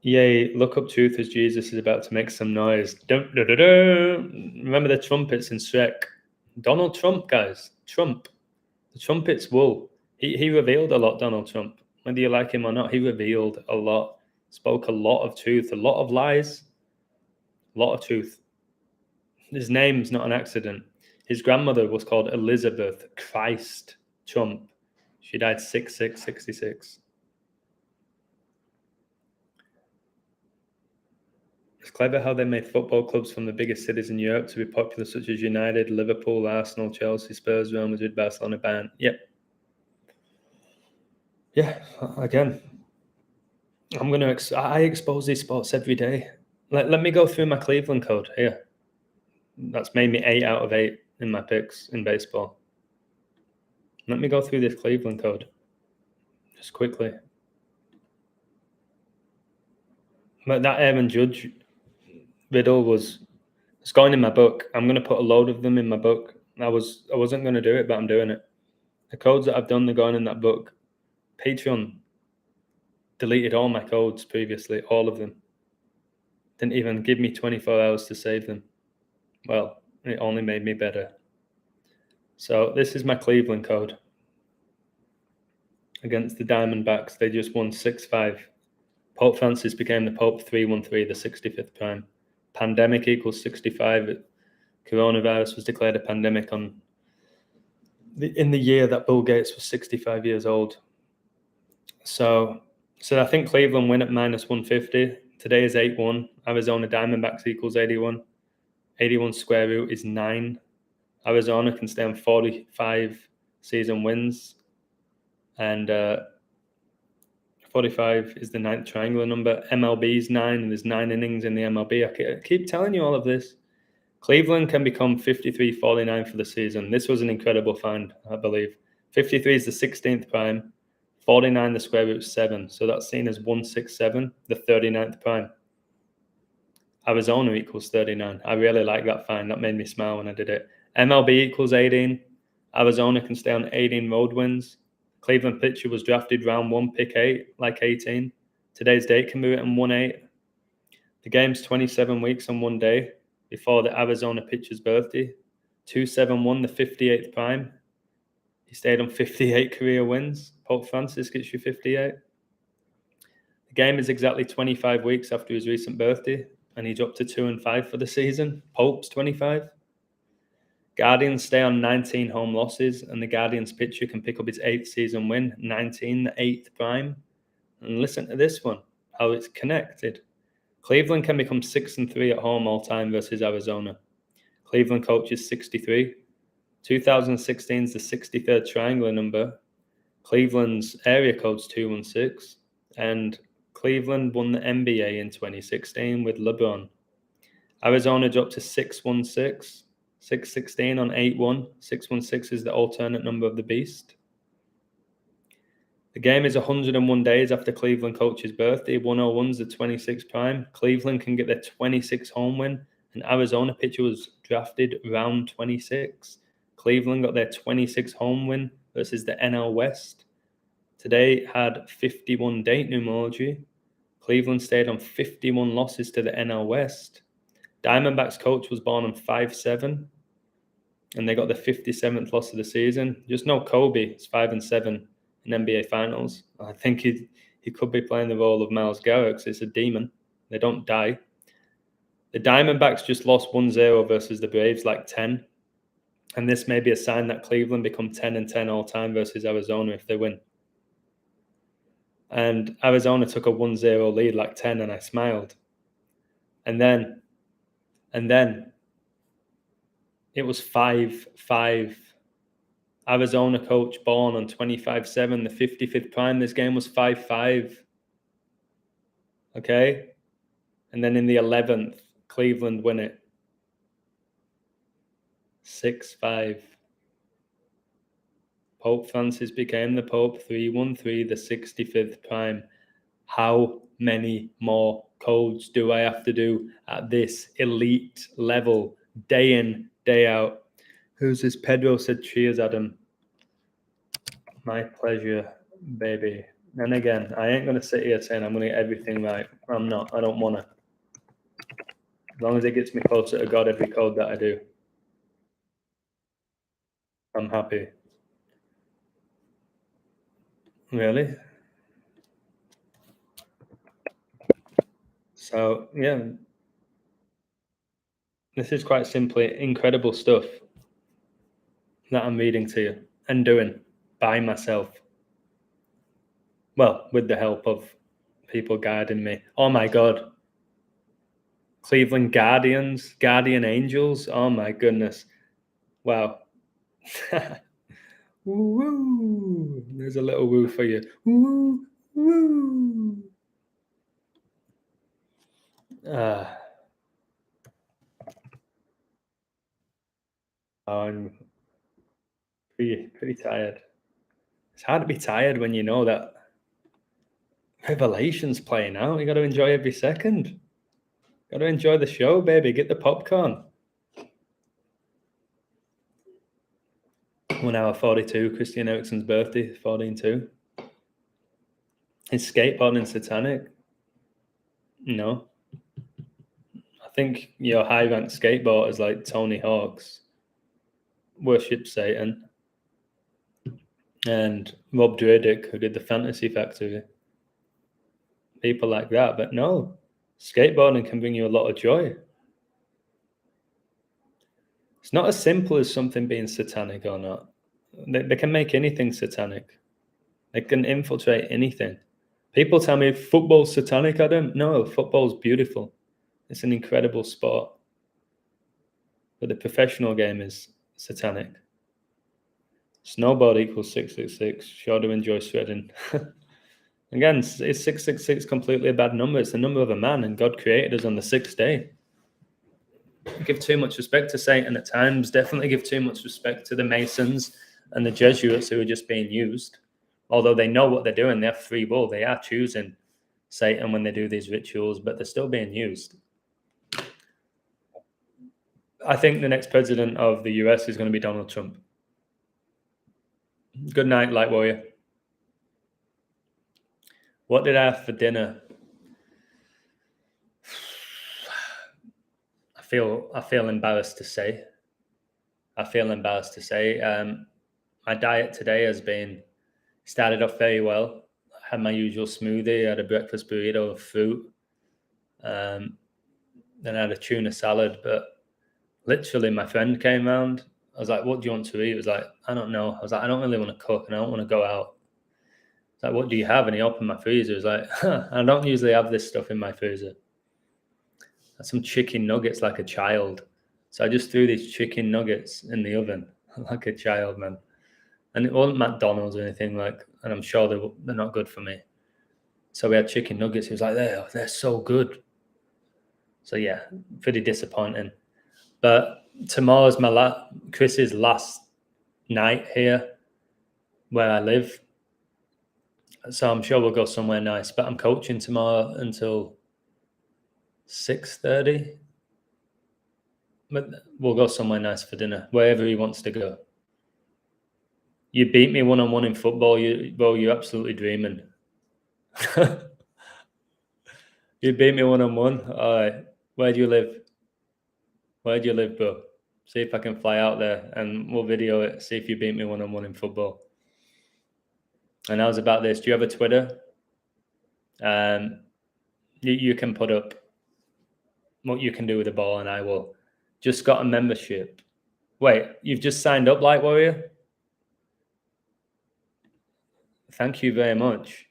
Yay, look up truth as Jesus is about to make some noise. Dun, dun, dun, dun. Remember the trumpets in Shrek. Donald Trump, guys. Trump. The trumpets will. He revealed a lot, Donald Trump. Whether you like him or not, he revealed a lot. Spoke a lot of truth, a lot of lies, a lot of truth. His name's not an accident. His grandmother was called Elizabeth Christ Trump. She died 66. It's clever how they made football clubs from the biggest cities in Europe to be popular, such as United, Liverpool, Arsenal, Chelsea, Spurs, Real Madrid, Barcelona, Bayern. Yep. Yeah, again, I expose these sports every day. Let me go through my Cleveland code here. That's made me 8 out of 8 in my picks in baseball. Let me go through this Cleveland code just quickly. But that Aaron Judge riddle it's going in my book. I'm going to put a load of them in my book. I wasn't going to do it, but I'm doing it. The codes that I've done, they're going in that book. Patreon deleted all my codes previously, all of them. Didn't even give me 24 hours to save them. Well, it only made me better. So this is my Cleveland code. Against the Diamondbacks, they just won 6-5. Pope Francis became the Pope 313, the 65th prime. Pandemic equals 65. Coronavirus was declared a pandemic in the year that Bill Gates was 65 years old. So I think Cleveland win at -150. Today is 8-1. Arizona Diamondbacks equals 81. 81 square root is 9. Arizona can stay on 45 season wins. And 45 is the 9th triangular number. MLB is 9, and there's 9 innings in the MLB. I keep telling you all of this. Cleveland can become 53-49 for the season. This was an incredible find, I believe. 53 is the 16th prime. 49, the square root is 7. So that's seen as 167, the 39th prime. Arizona equals 39. I really like that find. That made me smile when I did it. MLB equals 18. Arizona can stay on 18 road wins. Cleveland pitcher was drafted round 1, pick 8, like 18. Today's date can be written 1-8. The game's 27 weeks on one day before the Arizona pitcher's birthday. 271, the 58th prime. He stayed on 58 career wins. Pope Francis gets you 58. The game is exactly 25 weeks after his recent birthday, and he's up to 2-5 for the season. Pope's 25. Guardians stay on 19 home losses, and the Guardians pitcher can pick up his 8th season win, 19, the 8th prime. And listen to this one, how it's connected. Cleveland can become 6-3 at home all time versus Arizona. Cleveland coach is 63. 2016 is the 63rd triangular number. Cleveland's area code's 216. And Cleveland won the NBA in 2016 with LeBron. Arizona dropped to 616. 616 on 8-1. 616 is the alternate number of the beast. The game is 101 days after Cleveland coach's birthday. 101's the 26th prime. Cleveland can get their 26th home win. An Arizona pitcher was drafted round 26. Cleveland got their 26th home win versus the NL West. Today had 51 date numerology. Cleveland stayed on 51 losses to the NL West. Diamondbacks coach was born on 5-7, and they got the 57th loss of the season. Just know Kobe is 5-7 in NBA Finals. I think he could be playing the role of Myles Garrett because it's a demon. They don't die. The Diamondbacks just lost 1-0 versus the Braves like 10. And this may be a sign that Cleveland become 10-10 all time versus Arizona if they win. And Arizona took a 1-0 lead like 10, and I smiled. And then it was 5-5. Arizona coach born on 25-7, the 55th prime. This game was 5-5. Okay? And then in the 11th, Cleveland win it. 6-5. Pope Francis became the Pope. 3-1-3, the 65th prime. How many more codes do I have to do at this elite level, day in, day out? Who's this? Pedro said, cheers, Adam. My pleasure, baby. And again, I ain't going to sit here saying I'm going to get everything right. I'm not. I don't want to. As long as it gets me closer to God, every code that I do, I'm happy. Really? So, yeah. This is quite simply incredible stuff that I'm reading to you and doing by myself. Well, with the help of people guiding me. Oh my God. Cleveland Guardians, Guardian Angels. Oh my goodness. Wow. Woo! There's a little woo for you. Woo! Woo! I'm pretty tired. It's hard to be tired when you know that Revelation's playing out. You got to enjoy every second. Got to enjoy the show, baby. Get the popcorn. 1 hour 42, Christian Eriksen's birthday, 14-2. Is skateboarding satanic? No. I think your high-ranked skateboarders like Tony Hawk's worship Satan. And Rob Dyrdek, who did the Fantasy Factory. People like that. But no, skateboarding can bring you a lot of joy. It's not as simple as something being satanic or not. They can make anything satanic. They can infiltrate anything. People tell me football's satanic, Adam. No, football's beautiful. It's an incredible sport. But the professional game is satanic. Snowboard equals 666. Sure to enjoy shredding. Again, is 666 completely a bad number? It's the number of a man, and God created us on the sixth day. Give too much respect to Satan at times. Definitely give too much respect to the Masons and the Jesuits who are just being used. Although they know what they're doing, they have free will. They are choosing Satan when they do these rituals, but they're still being used. I think the next president of the US is going to be Donald Trump. Good night, Light Warrior. What did I have for dinner? I feel embarrassed to say. My diet today has been started off very well. I had my usual smoothie. I had a breakfast burrito of fruit. Then I had a tuna salad. But literally, my friend came round. I was like, "What do you want to eat?" He was like, "I don't know." I was like, "I don't really want to cook, and I don't want to go out." It's like, "What do you have?" And he opened my freezer. He was like, "I don't usually have this stuff in my freezer." Some chicken nuggets like a child. So I just threw these chicken nuggets in the oven like a child, man. And it wasn't McDonald's or anything like, and I'm sure they're not good for me. So we had chicken nuggets. He was like, they're so good. So yeah, pretty disappointing. But tomorrow's Chris's last night here where I live. So I'm sure we'll go somewhere nice. But I'm coaching tomorrow until 6:30. But we'll go somewhere nice for dinner, wherever he wants to go. You beat me one-on-one in football, you're absolutely dreaming. You beat me one-on-one. All right. Where do you live? Where do you live, bro? See if I can fly out there and we'll video it. See if you beat me one-on-one in football. And I was about this. Do you have a Twitter? You can put up what you can do with the ball, and I will. Just got a membership. Wait, you've just signed up, Light Warrior? Thank you very much.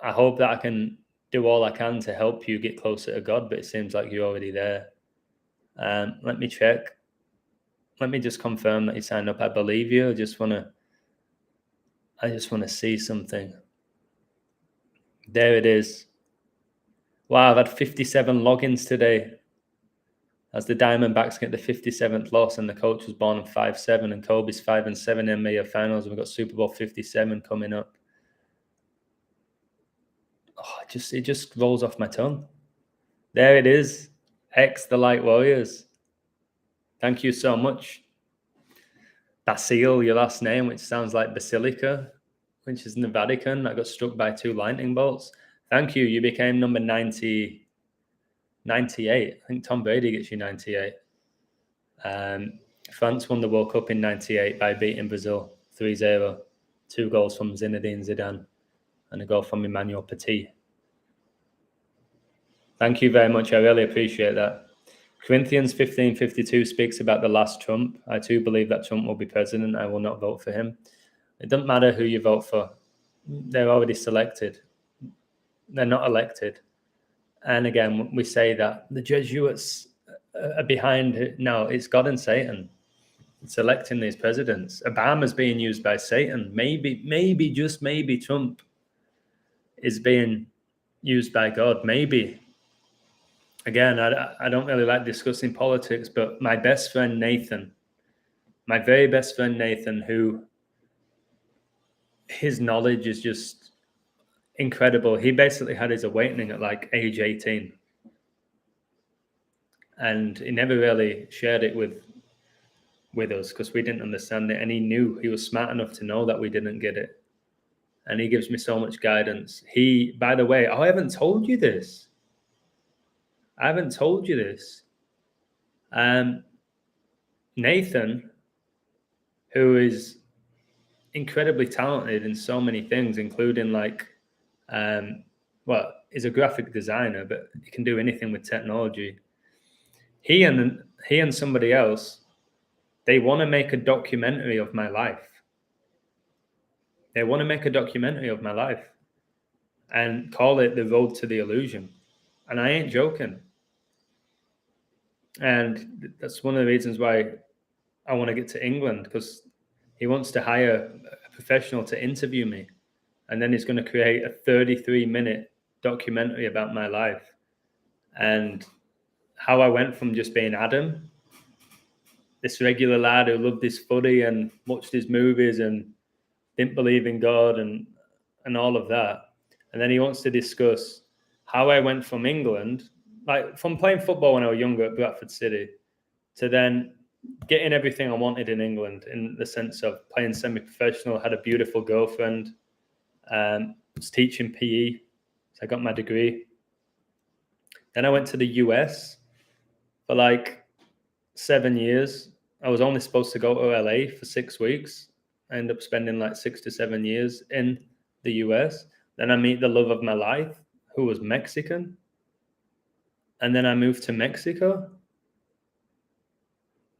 I hope that I can do all I can to help you get closer to God, but it seems like you're already there. Let me check. Let me just confirm that you signed up. I believe you. I just want to see something. There it is. Wow, I've had 57 logins today. As the Diamondbacks get the 57th loss, and the coach was born in 5-7, and Kobe's 5-7 in NBA Finals, and we've got Super Bowl 57 coming up. Oh, it just rolls off my tongue. There it is. X the Light Warriors. Thank you so much. Basil, your last name, which sounds like Basilica, which is in the Vatican. I got struck by 2 lightning bolts. Thank you. You became number 98. I think Tom Brady gets you 98. France won the World Cup in 98 by beating Brazil 3-0. 2 goals from Zinedine Zidane and a goal from Emmanuel Petit. Thank you very much. I really appreciate that. Corinthians 15:52 speaks about the last Trump. I too believe that Trump will be president. I will not vote for him. It doesn't matter who you vote for. They're already selected. They're not elected. And again, we say that the Jesuits are behind it. No, it's God and Satan selecting these presidents. Obama's being used by Satan. Maybe, just maybe Trump is being used by God. Maybe. Again, I don't really like discussing politics, but my best friend Nathan, my very best friend Nathan, who his knowledge is just incredible. He basically had his awakening at like age 18. And he never really shared it with us because we didn't understand it. And he was smart enough to know that we didn't get it. And he gives me so much guidance. By the way, I haven't told you this. Nathan, who is incredibly talented in so many things, including is a graphic designer, but he can do anything with technology. He and somebody else, they want to make a documentary of my life. They want to make a documentary of my life and call it The Road to the Illusion. And I ain't joking. And that's one of the reasons why I want to get to England, because he wants to hire a professional to interview me. And then he's going to create a 33-minute documentary about my life and how I went from just being Adam, this regular lad who loved his footy and watched his movies and didn't believe in God and all of that. And then he wants to discuss how I went from England, like from playing football when I was younger at Bradford City, to then getting everything I wanted in England, in the sense of playing semi-professional, had a beautiful girlfriend, was teaching PE, so I got my degree. Then I went to the US for like 7 years. I was only supposed to go to LA for 6 weeks. I ended up spending like 6 to 7 years in the US. Then I meet the love of my life, who was Mexican. And then I moved to Mexico.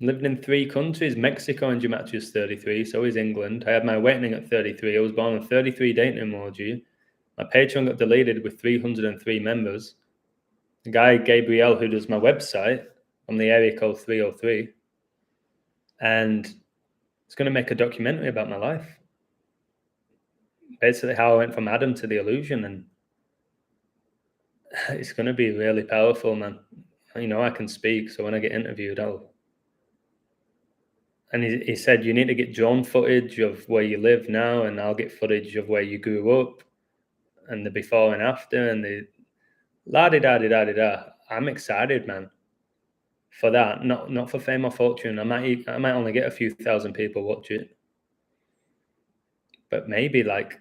Lived in 3 countries, Mexico and Gematria is 33, so is England. I had my awakening at 33. I was born on 33 dating emoji. My Patreon got deleted with 303 members. The guy, Gabriel, who does my website, from the area code 303. And it's going to make a documentary about my life. Basically how I went from Adam to the illusion. And it's going to be really powerful, man. I can speak, so when I get interviewed, And he said, you need to get drone footage of where you live now, and I'll get footage of where you grew up, and the before and after, and the la-di-da-di-da-di-da. I'm excited, man, for that. Not for fame or fortune. I might only get a few thousand people watch it. But maybe, like,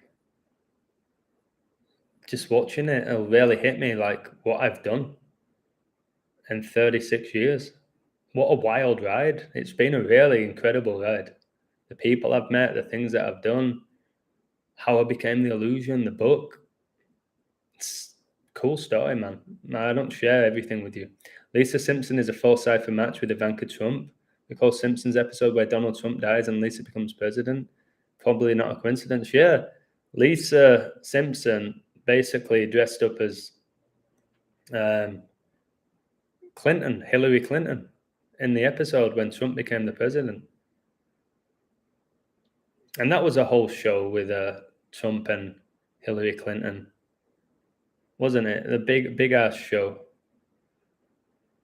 just watching it, it'll really hit me, like, what I've done in 36 years. What a wild ride. It's been a really incredible ride. The people I've met, the things that I've done, how I became the illusion, the book. It's a cool story, man. I don't share everything with you. Lisa Simpson is a full-cipher match with Ivanka Trump. Recall Simpson's episode where Donald Trump dies and Lisa becomes president? Probably not a coincidence. Yeah, Lisa Simpson basically dressed up as Hillary Clinton, in the episode when Trump became the president. And that was a whole show with Trump and Hillary Clinton, wasn't it? The big ass show.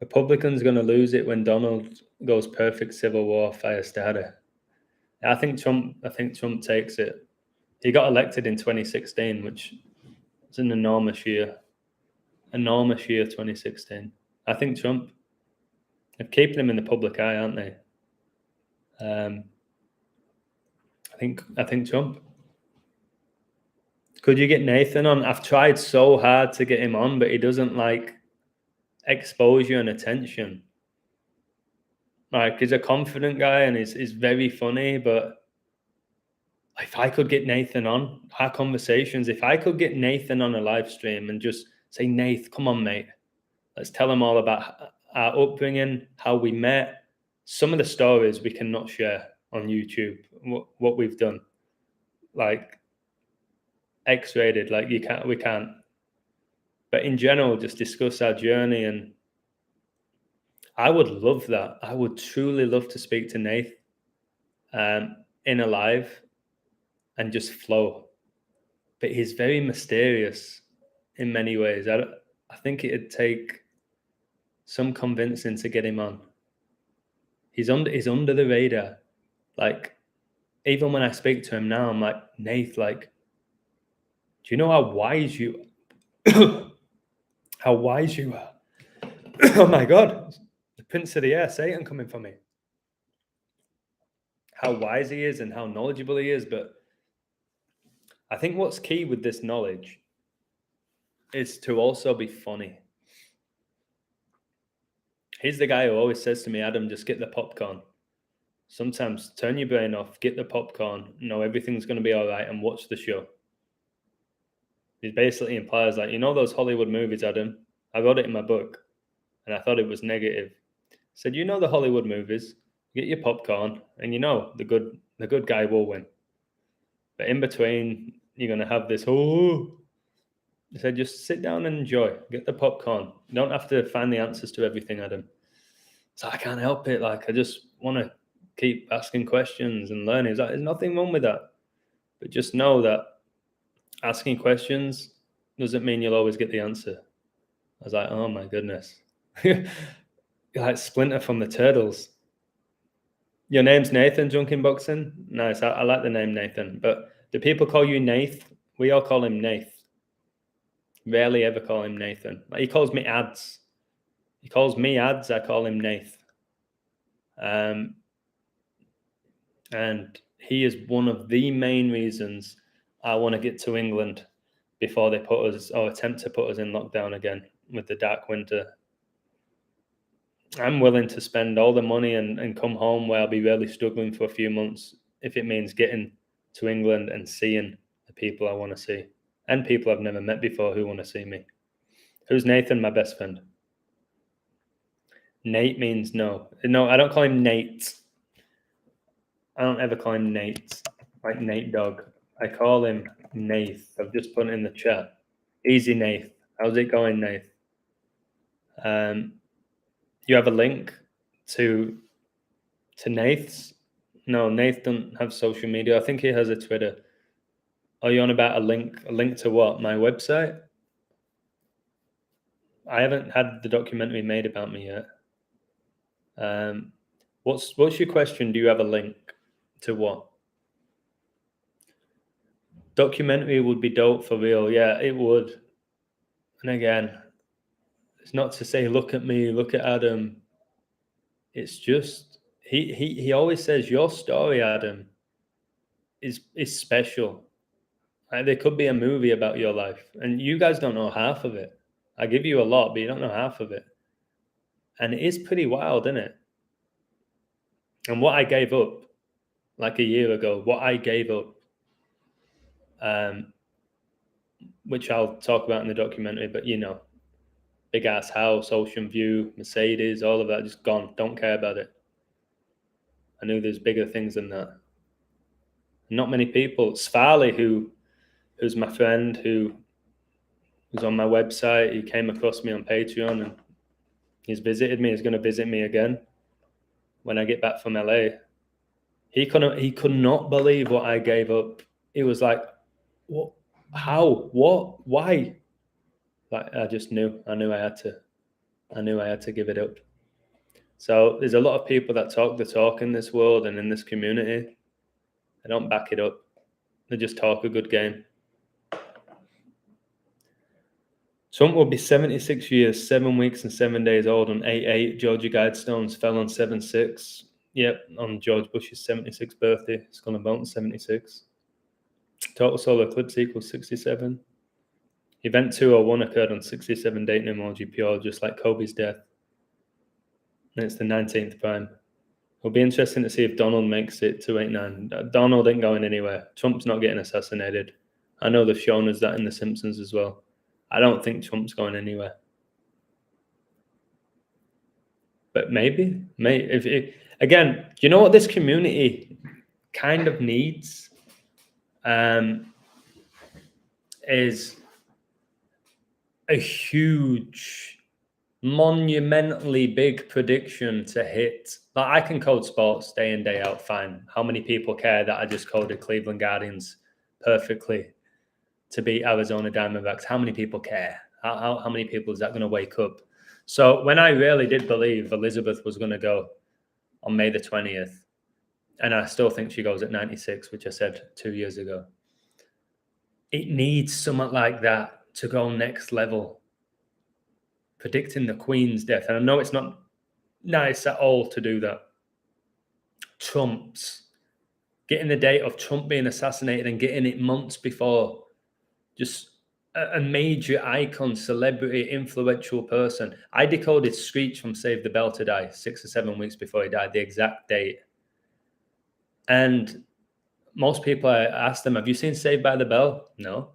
Republicans going to lose it when Donald goes perfect civil war fire starter. I think Trump takes it. He got elected in 2016, which is an enormous year. Enormous year, 2016. I think Trump. They're keeping him in the public eye, aren't they? I think Trump. Could you get Nathan on? I've tried so hard to get him on, but he doesn't like exposure and attention. Like, he's a confident guy and he's very funny, but if I could get Nathan on our conversations, if I could get Nathan on a live stream and just say, Nath, come on, mate, let's tell him all about our upbringing, how we met, some of the stories we cannot share on YouTube, what we've done, like X-rated, like we can't. But in general, just discuss our journey, and I would love that. I would truly love to speak to Nath in a live and just flow. But he's very mysterious in many ways. I think it'd take some convincing to get him on. He's under the radar. Like, even when I speak to him now, I'm like, Nath, like, do you know how wise you how wise you are? Oh my God, the Prince of the Air, Satan coming for me. How wise he is and how knowledgeable he is. But I think what's key with this knowledge is to also be funny. He's the guy who always says to me, Adam, just get the popcorn. Sometimes turn your brain off, get the popcorn, know everything's going to be all right, and watch the show. He basically implies, like, you know those Hollywood movies, Adam? I wrote it in my book, and I thought it was negative. I said, you know the Hollywood movies, get your popcorn, and you know the good guy will win. But in between, you're going to have this, I said, just sit down and enjoy. Get the popcorn. You don't have to find the answers to everything, Adam. So I can't help it. Like, I just want to keep asking questions and learning. There's nothing wrong with that. But just know that asking questions doesn't mean you'll always get the answer. I was like, oh my goodness. You're like Splinter from the Turtles. Your name's Nathan, Junkin Boxing? Nice. I like the name Nathan. But do people call you Nath? We all call him Nath. Rarely ever call him Nathan. Like, he calls me Ads. He calls me Ads. I call him Nath. And he is one of the main reasons I want to get to England before they put us, or attempt to put us, in lockdown again with the dark winter. I'm willing to spend all the money and come home where I'll be really struggling for a few months if it means getting to England and seeing the people I want to see and people I've never met before who want to see me. Who's Nathan? My best friend. Nate means no. No, I don't call him Nate. I don't ever call him Nate, like Nate Dogg. I call him Nath. I've just put it in the chat. Easy, Nath. How's it going, Nath? You have a link to Nath's? No, Nath doesn't have social media. I think he has a Twitter. Are you on about a link? A link to what? My website? I haven't had the documentary made about me yet. What's your question? Do you have a link to what? Documentary would be dope for real. Yeah, it would. And again, it's not to say look at me, look at Adam. It's just he always says your story, Adam, is special. Like, there could be a movie about your life, and you guys don't know half of it. I give you a lot, but you don't know half of it. And it is pretty wild, isn't it? And what I gave up like a year ago, what I gave up, which I'll talk about in the documentary, but big ass house, ocean view, Mercedes, all of that just gone. Don't care about it. I knew there's bigger things than that. Not many people. Svarley, who's my friend, who was on my website, he came across me on Patreon and he's visited me. He's going to visit me again when I get back from LA. He could not believe what I gave up. He was like, "What? How? What? Why?" Like, I just knew. I knew I had to give it up. So there's a lot of people that talk the talk in this world and in this community. They don't back it up. They just talk a good game. Trump will be 76 years, 7 weeks and 7 days old on 8/8. Georgia Guidestones fell on 7/6. Yep, on George Bush's 76th birthday. It's going to vote on 76. Total solar eclipse equals 67. Event 201 occurred on 67 date numerology pure, just like Kobe's death. And it's the 19th prime. It'll be interesting to see if Donald makes it 289. Donald ain't going anywhere. Trump's not getting assassinated. I know they've shown us that in The Simpsons as well. I don't think Trump's going anywhere. But maybe. Again, you know what this community kind of needs? Is a huge, monumentally big prediction to hit. Like, I can code sports day in, day out, fine. How many people care that I just coded Cleveland Guardians perfectly to beat Arizona Diamondbacks? How many people care? How many people is that going to wake up? So when I really did believe Elizabeth was going to go on May the 20th, and I still think she goes at 96, which I said 2 years ago, it needs something like that to go next level. Predicting the Queen's death. And I know it's not nice at all to do that. Trump's. Getting the date of Trump being assassinated and getting it months before. Just a major icon, celebrity, influential person. I decoded Screech from Save the Bell to Die 6 or 7 weeks before he died, the exact date. And most people, I asked them, have you seen Saved by the Bell? No.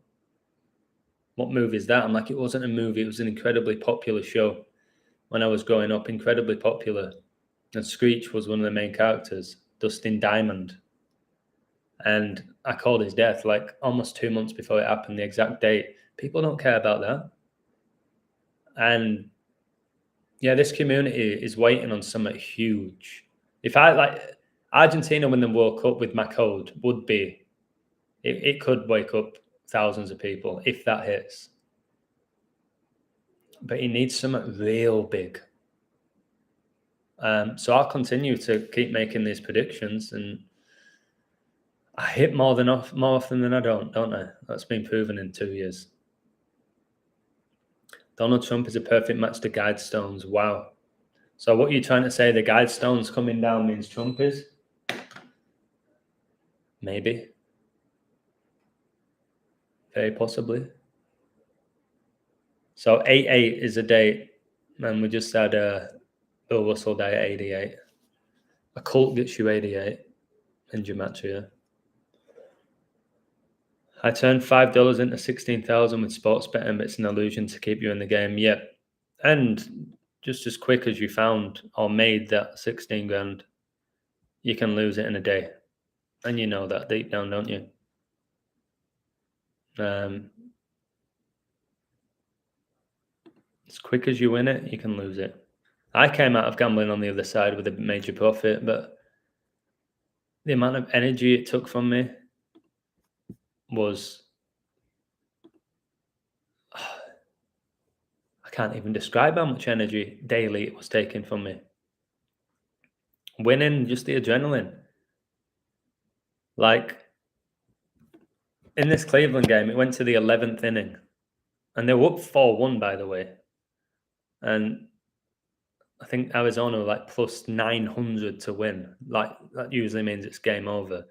What movie is that? I'm like, it wasn't a movie. It was an incredibly popular show when I was growing up, incredibly popular. And Screech was one of the main characters, Dustin Diamond. And I called his death like almost 2 months before it happened, the exact date. People don't care about that. And yeah, this community is waiting on something huge. If I like Argentina win the World Cup with my code would be, it could wake up thousands of people if that hits. But it needs something real big. So I'll continue to keep making these predictions, and I hit more often than I don't I? That's been proven in 2 years. Donald Trump is a perfect match to Guidestones. Wow. So what are you trying to say? The Guidestones coming down means Trump is? Maybe. Very possibly. So 8/8 is a date, and we just had Bill Russell die at 88. A cult gets you 88 in gematria. I turned $5 into 16,000 with sports betting, but it's an illusion to keep you in the game. Yep. And just as quick as you found or made that 16 grand, you can lose it in a day. And you know that deep down, don't you? As quick as you win it, you can lose it. I came out of gambling on the other side with a major profit, but the amount of energy it took from me was, I can't even describe how much energy daily it was taking from me. Winning, just the adrenaline. Like in this Cleveland game, it went to the 11th inning, and they were up 4-1, by the way. And I think Arizona were like plus 900 to win. Like that usually means it's game over.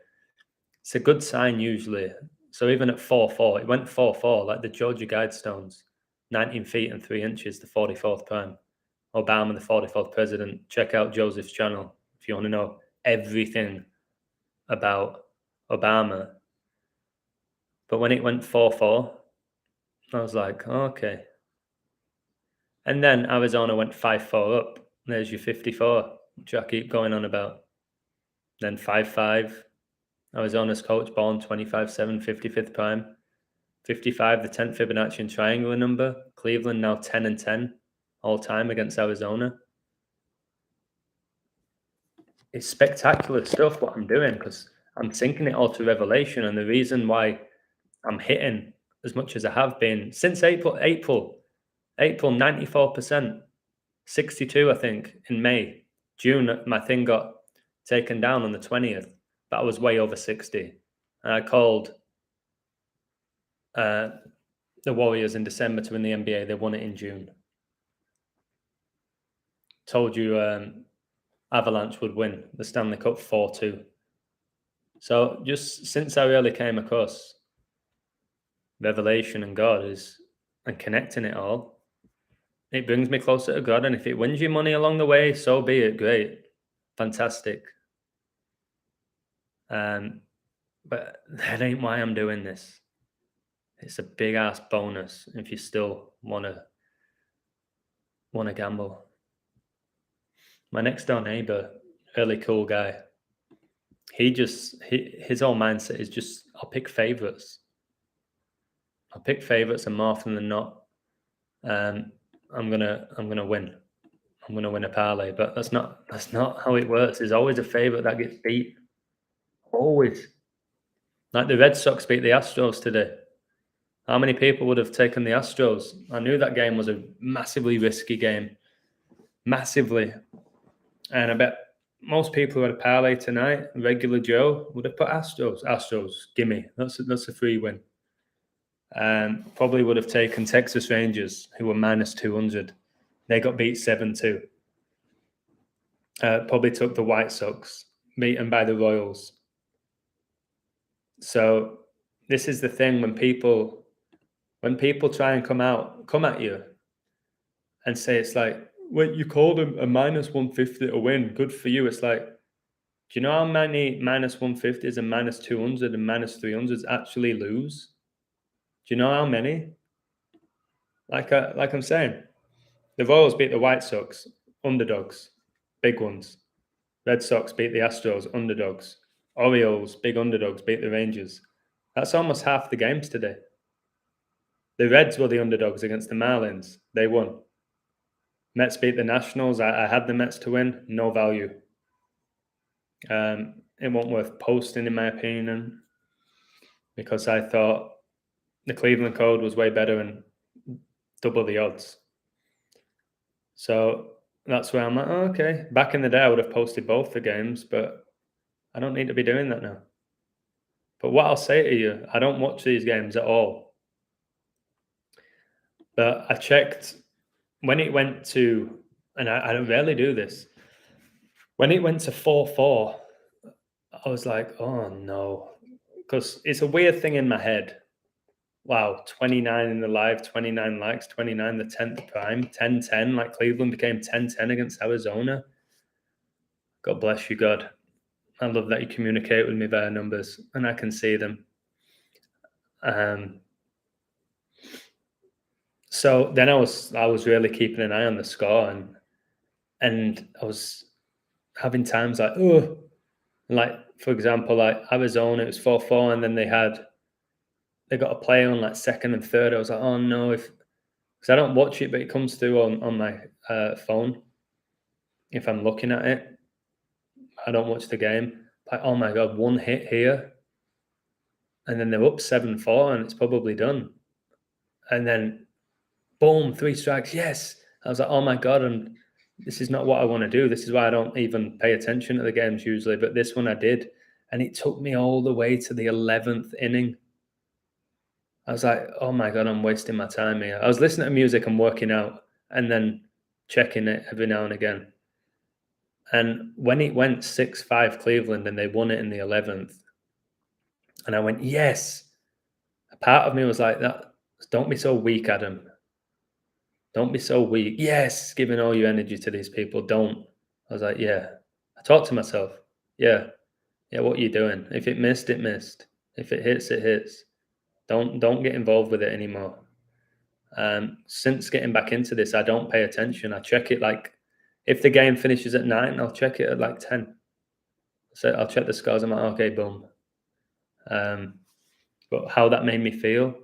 It's a good sign usually. So even at 4-4, it went 4-4, like the Georgia Guidestones, 19 feet and 3 inches, the 44th prime. Obama, the 44th president. Check out Joseph's channel if you want to know everything about Obama. But when it went 4-4, I was like, oh, okay. And then Arizona went 5-4 up. There's your 54, which I keep going on about. Then 5-5. Arizona's coach born 25-7, 55th prime. 55, the 10th Fibonacci and triangular number. Cleveland now 10-10 all time against Arizona. It's spectacular stuff what I'm doing because I'm syncing it all to revelation. And the reason why I'm hitting as much as I have been since April, 94%, 62, I think, in May. June, my thing got taken down on the 20th, but I was way over 60. And I called the Warriors in December to win the NBA. They won it in June. Told you Avalanche would win the Stanley Cup 4-2. So just since I really came across revelation and God and connecting it all, it brings me closer to God. And if it wins you money along the way, so be it. Great. Fantastic. But that ain't why I'm doing this. It's a big ass bonus if you still wanna gamble. My next door neighbor, really cool guy. His whole mindset is just I'll pick favorites. I'll pick favorites, and more often than not, I'm gonna win. I'm gonna win a parlay, but that's not how it works. There's always a favorite that gets beat. Always. Like the Red Sox beat the Astros today. How many people would have taken the Astros? I knew that game was a massively risky game. Massively. And I bet most people who had a parlay tonight, regular Joe, would have put Astros. Astros, gimme. That's a free win. Probably would have taken Texas Rangers, who were minus 200. They got beat 7-2. Probably took the White Sox, beaten by the Royals. So this is the thing when people try and come at you and say it's like, well, you called a minus 150 a win. Good for you. It's like, do you know how many minus 150s and minus 200 and minus 300s actually lose? Do you know how many? Like I'm saying, the Royals beat the White Sox, underdogs, big ones. Red Sox beat the Astros, underdogs. Orioles, big underdogs, beat the Rangers. That's almost half the games today. The Reds were the underdogs against the Marlins. They won. Mets beat the Nationals. I had the Mets to win. No value. It wasn't worth posting, in my opinion, because I thought the Cleveland Code was way better and double the odds. So that's where I'm like, oh, okay. Back in the day, I would have posted both the games, but I don't need to be doing that now. But what I'll say to you, I don't watch these games at all. But I checked when it went to, and I rarely do this, when it went to 4-4, I was like, oh no. Because it's a weird thing in my head. Wow, 29 in the live, 29 likes, 29 the 10th prime, 10-10, like Cleveland became 10-10 against Arizona. God bless you, God. I love that you communicate with me via numbers and I can see them. So then I was really keeping an eye on the score and I was having times like, oh, like for example, like Arizona, it was 4-4 and then they got a play on like second and third. I was like, oh no, because I don't watch it, but it comes through on my phone. If I'm looking at it, I don't watch the game. Like, oh my God, one hit here. And then they're up 7-4 and it's probably done. And then boom, 3 strikes. Yes. I was like, oh my God. And this is not what I want to do. This is why I don't even pay attention to the games usually. But this one I did. And it took me all the way to the 11th inning. I was like, oh my God, I'm wasting my time here. I was listening to music and working out and then checking it every now and again. And when it went 6-5 Cleveland and they won it in the 11th, and I went, yes. A part of me was like, that. Don't be so weak, Adam. Don't be so weak. Yes, giving all your energy to these people. Don't. I was like, yeah. I talked to myself. Yeah. Yeah, what are you doing? If it missed, it missed. If it hits, it hits. Don't get involved with it anymore. Since getting back into this, I don't pay attention. I check it like if the game finishes at 9, I'll check it at like 10. So I'll check the scores. I'm like, okay, boom. But how that made me feel,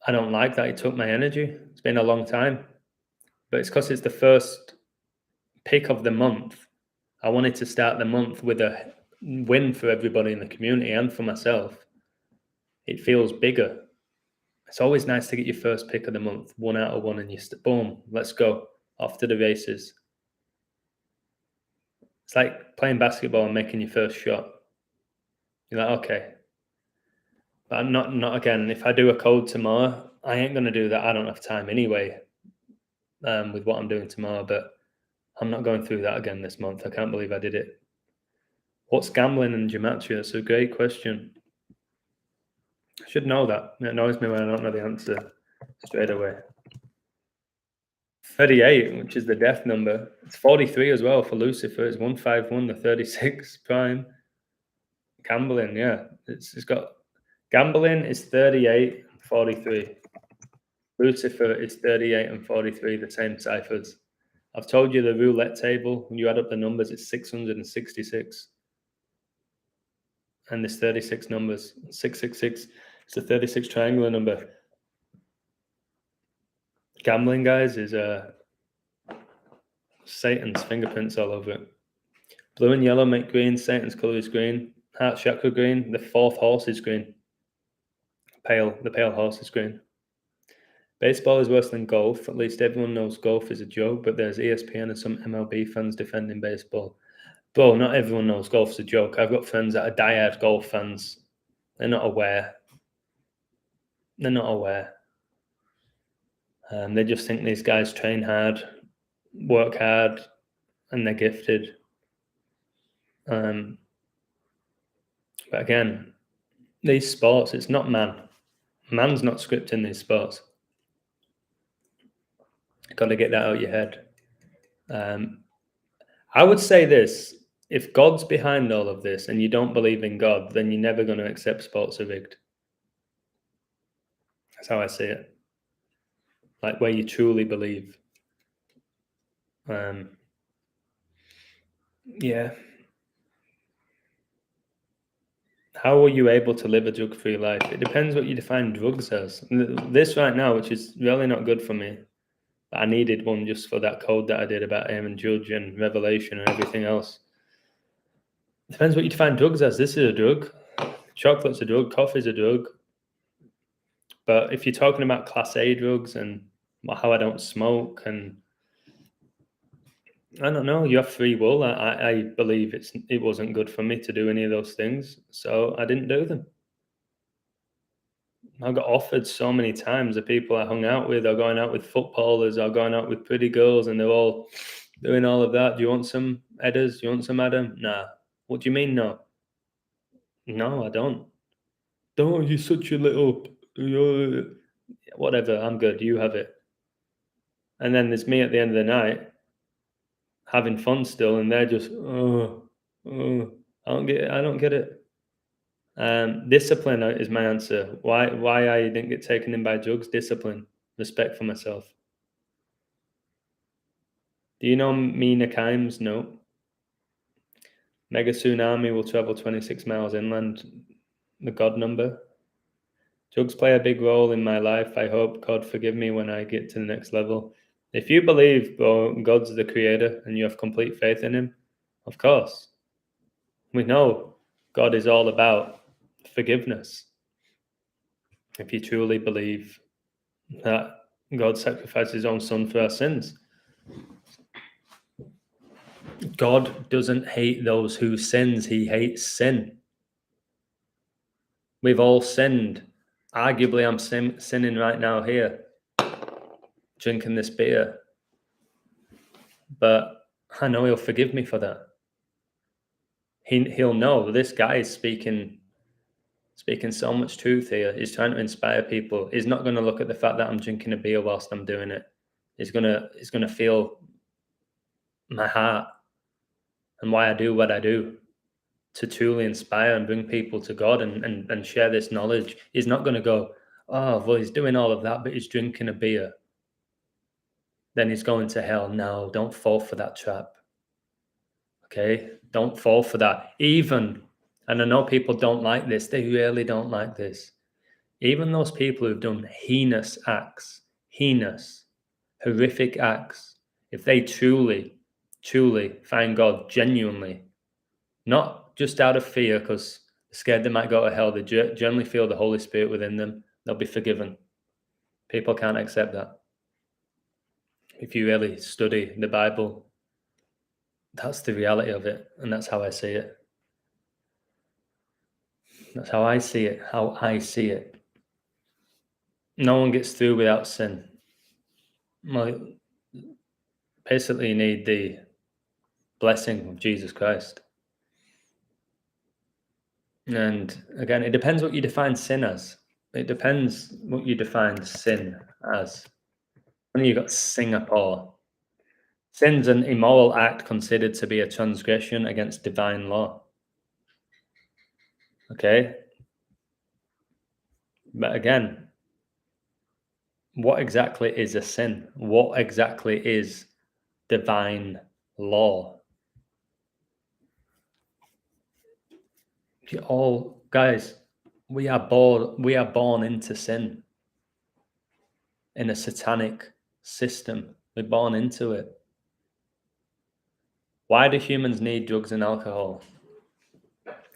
I don't like that. It took my energy. It's been a long time, but it's because it's the first pick of the month. I wanted to start the month with a win for everybody in the community and for myself. It feels bigger. It's always nice to get your first pick of the month, 1 out of 1, and you boom, let's go off to the races. It's like playing basketball and making your first shot. You're like, okay, but I'm not again. If I do a code tomorrow, I ain't gonna do that. I don't have time anyway. With what I'm doing tomorrow, but I'm not going through that again this month. I can't believe I did it. What's gambling and gematria? That's a great question. I should know that. It annoys me when I don't know the answer straight away. 38, which is the death number. It's 43 as well for Lucifer. It's 151, the 36 prime. Gambling, yeah. It's got gambling is 38 and 43. Lucifer is 38 and 43, the same ciphers. I've told you the roulette table, when you add up the numbers, it's 666. And there's 36 numbers. 666 is the 36 triangular number. Gambling, guys, is Satan's fingerprints all over it. Blue and yellow make green. Satan's color is green. Heart chakra green. The 4th horse is green. The pale horse is green. Baseball is worse than golf. At least everyone knows golf is a joke, but there's ESPN and some MLB fans defending baseball. Bro, not everyone knows golf's a joke. I've got friends that are diehard golf fans. They're not aware. They're not aware. They just think these guys train hard, work hard, and they're gifted. But again, these sports, it's not man. Man's not scripting these sports. Got to get that out of your head. I would say this. If God's behind all of this and you don't believe in God, then you're never going to accept sports are rigged. That's how I see it. Like where you truly believe. Yeah. How are you able to live a drug-free life? It depends what you define drugs as. This right now, which is really not good for me. I needed one just for that code that I did about Aaron Judge and Revelation and everything else. Depends what you define drugs as. This is a drug. Chocolate's a drug. Coffee's a drug. But if you're talking about Class A drugs and how I don't smoke and I don't know, you have free will. I believe it wasn't good for me to do any of those things, so I didn't do them. I got offered so many times. The people I hung out with are going out with footballers, or going out with pretty girls, and they're all doing all of that. Do you want some Edders? Do you want some Adam? Nah. What do you mean, no? No, I don't. Don't, you're such a little... Whatever, I'm good. You have it. And then there's me at the end of the night having fun still, and they're just, I don't get it. Discipline is my answer. Why I didn't get taken in by drugs? Discipline, respect for myself. Do you know Mina Kimes? No. Mega tsunami will travel 26 miles inland. The God number. Drugs play a big role in my life. I hope God forgive me when I get to the next level. If you believe God's the creator and you have complete faith in him, of course. We know God is all about forgiveness. If you truly believe that God sacrificed his own son for our sins, God doesn't hate those who sins, he hates sin. We've all sinned. Arguably, I'm sinning right now here, drinking this beer. But I know he'll forgive me for that. He'll know this guy is speaking so much truth here. He's trying to inspire people. He's not going to look at the fact that I'm drinking a beer whilst I'm doing it. He's gonna feel my heart and why I do what I do to truly inspire and bring people to God and share this knowledge. He's not going to go, oh, well, he's doing all of that, but he's drinking a beer. Then he's going to hell. No, don't fall for that trap. Okay? Don't fall for that. Even, and I know people don't like this, they really don't like this. Even those people who've done heinous, horrific acts, if they truly find God genuinely, not just out of fear because they're scared they might go to hell, they generally feel the Holy Spirit within them, they'll be forgiven. People can't accept that. If you really study the Bible, that's the reality of it, and that's how I see it. That's how I see it. No one gets through without sin. Well, basically you need the blessing of Jesus Christ. And again, it depends what you define sin as. It depends what you define sin as. When you got Singapore, sin's an immoral act considered to be a transgression against divine law. Okay? But again, what exactly is a sin? What exactly is divine law? Guys, we are born into sin. In a satanic system. We're born into it. Why do humans need drugs and alcohol?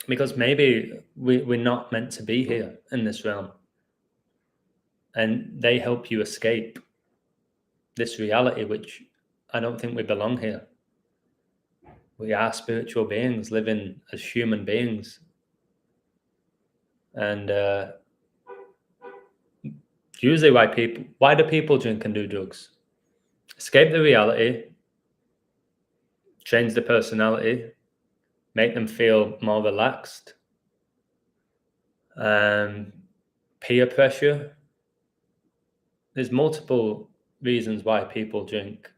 Because maybe we're not meant to be here in this realm. And they help you escape this reality, which I don't think we belong here. We are spiritual beings living as human beings. And usually why do people drink and do drugs? Escape the reality, change the personality, make them feel more relaxed. Peer pressure. There's multiple reasons why people drink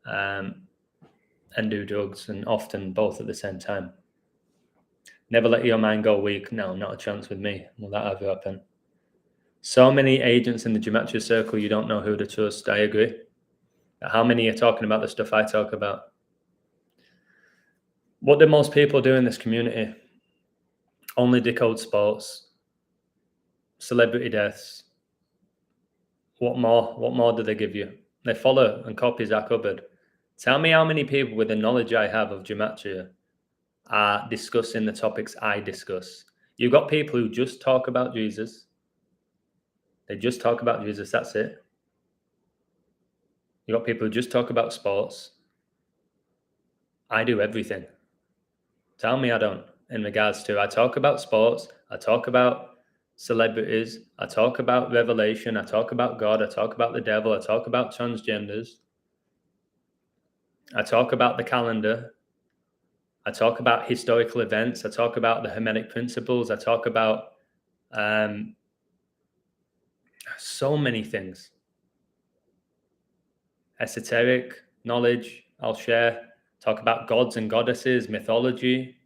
and do drugs, and often both at the same time. Never let your mind go weak. No, not a chance with me. Will that ever happen? So many agents in the gematria circle, you don't know who to trust. I agree. How many are talking about the stuff I talk about? What do most people do in this community? Only decode sports, celebrity deaths. What more do they give you? They follow and copy Zach Hubbard. Tell me how many people with the knowledge I have of gematria are discussing the topics I discuss. You've got people who just talk about Jesus. They just talk about Jesus, that's it. You've got people who just talk about sports. I do everything. Tell me I don't, in regards to, I talk about sports, I talk about celebrities, I talk about revelation, I talk about God, I talk about the devil, I talk about transgenders, I talk about the calendar, I talk about historical events, I talk about the Hermetic principles, I talk about so many things. Esoteric knowledge, I'll share, talk about gods and goddesses, mythology,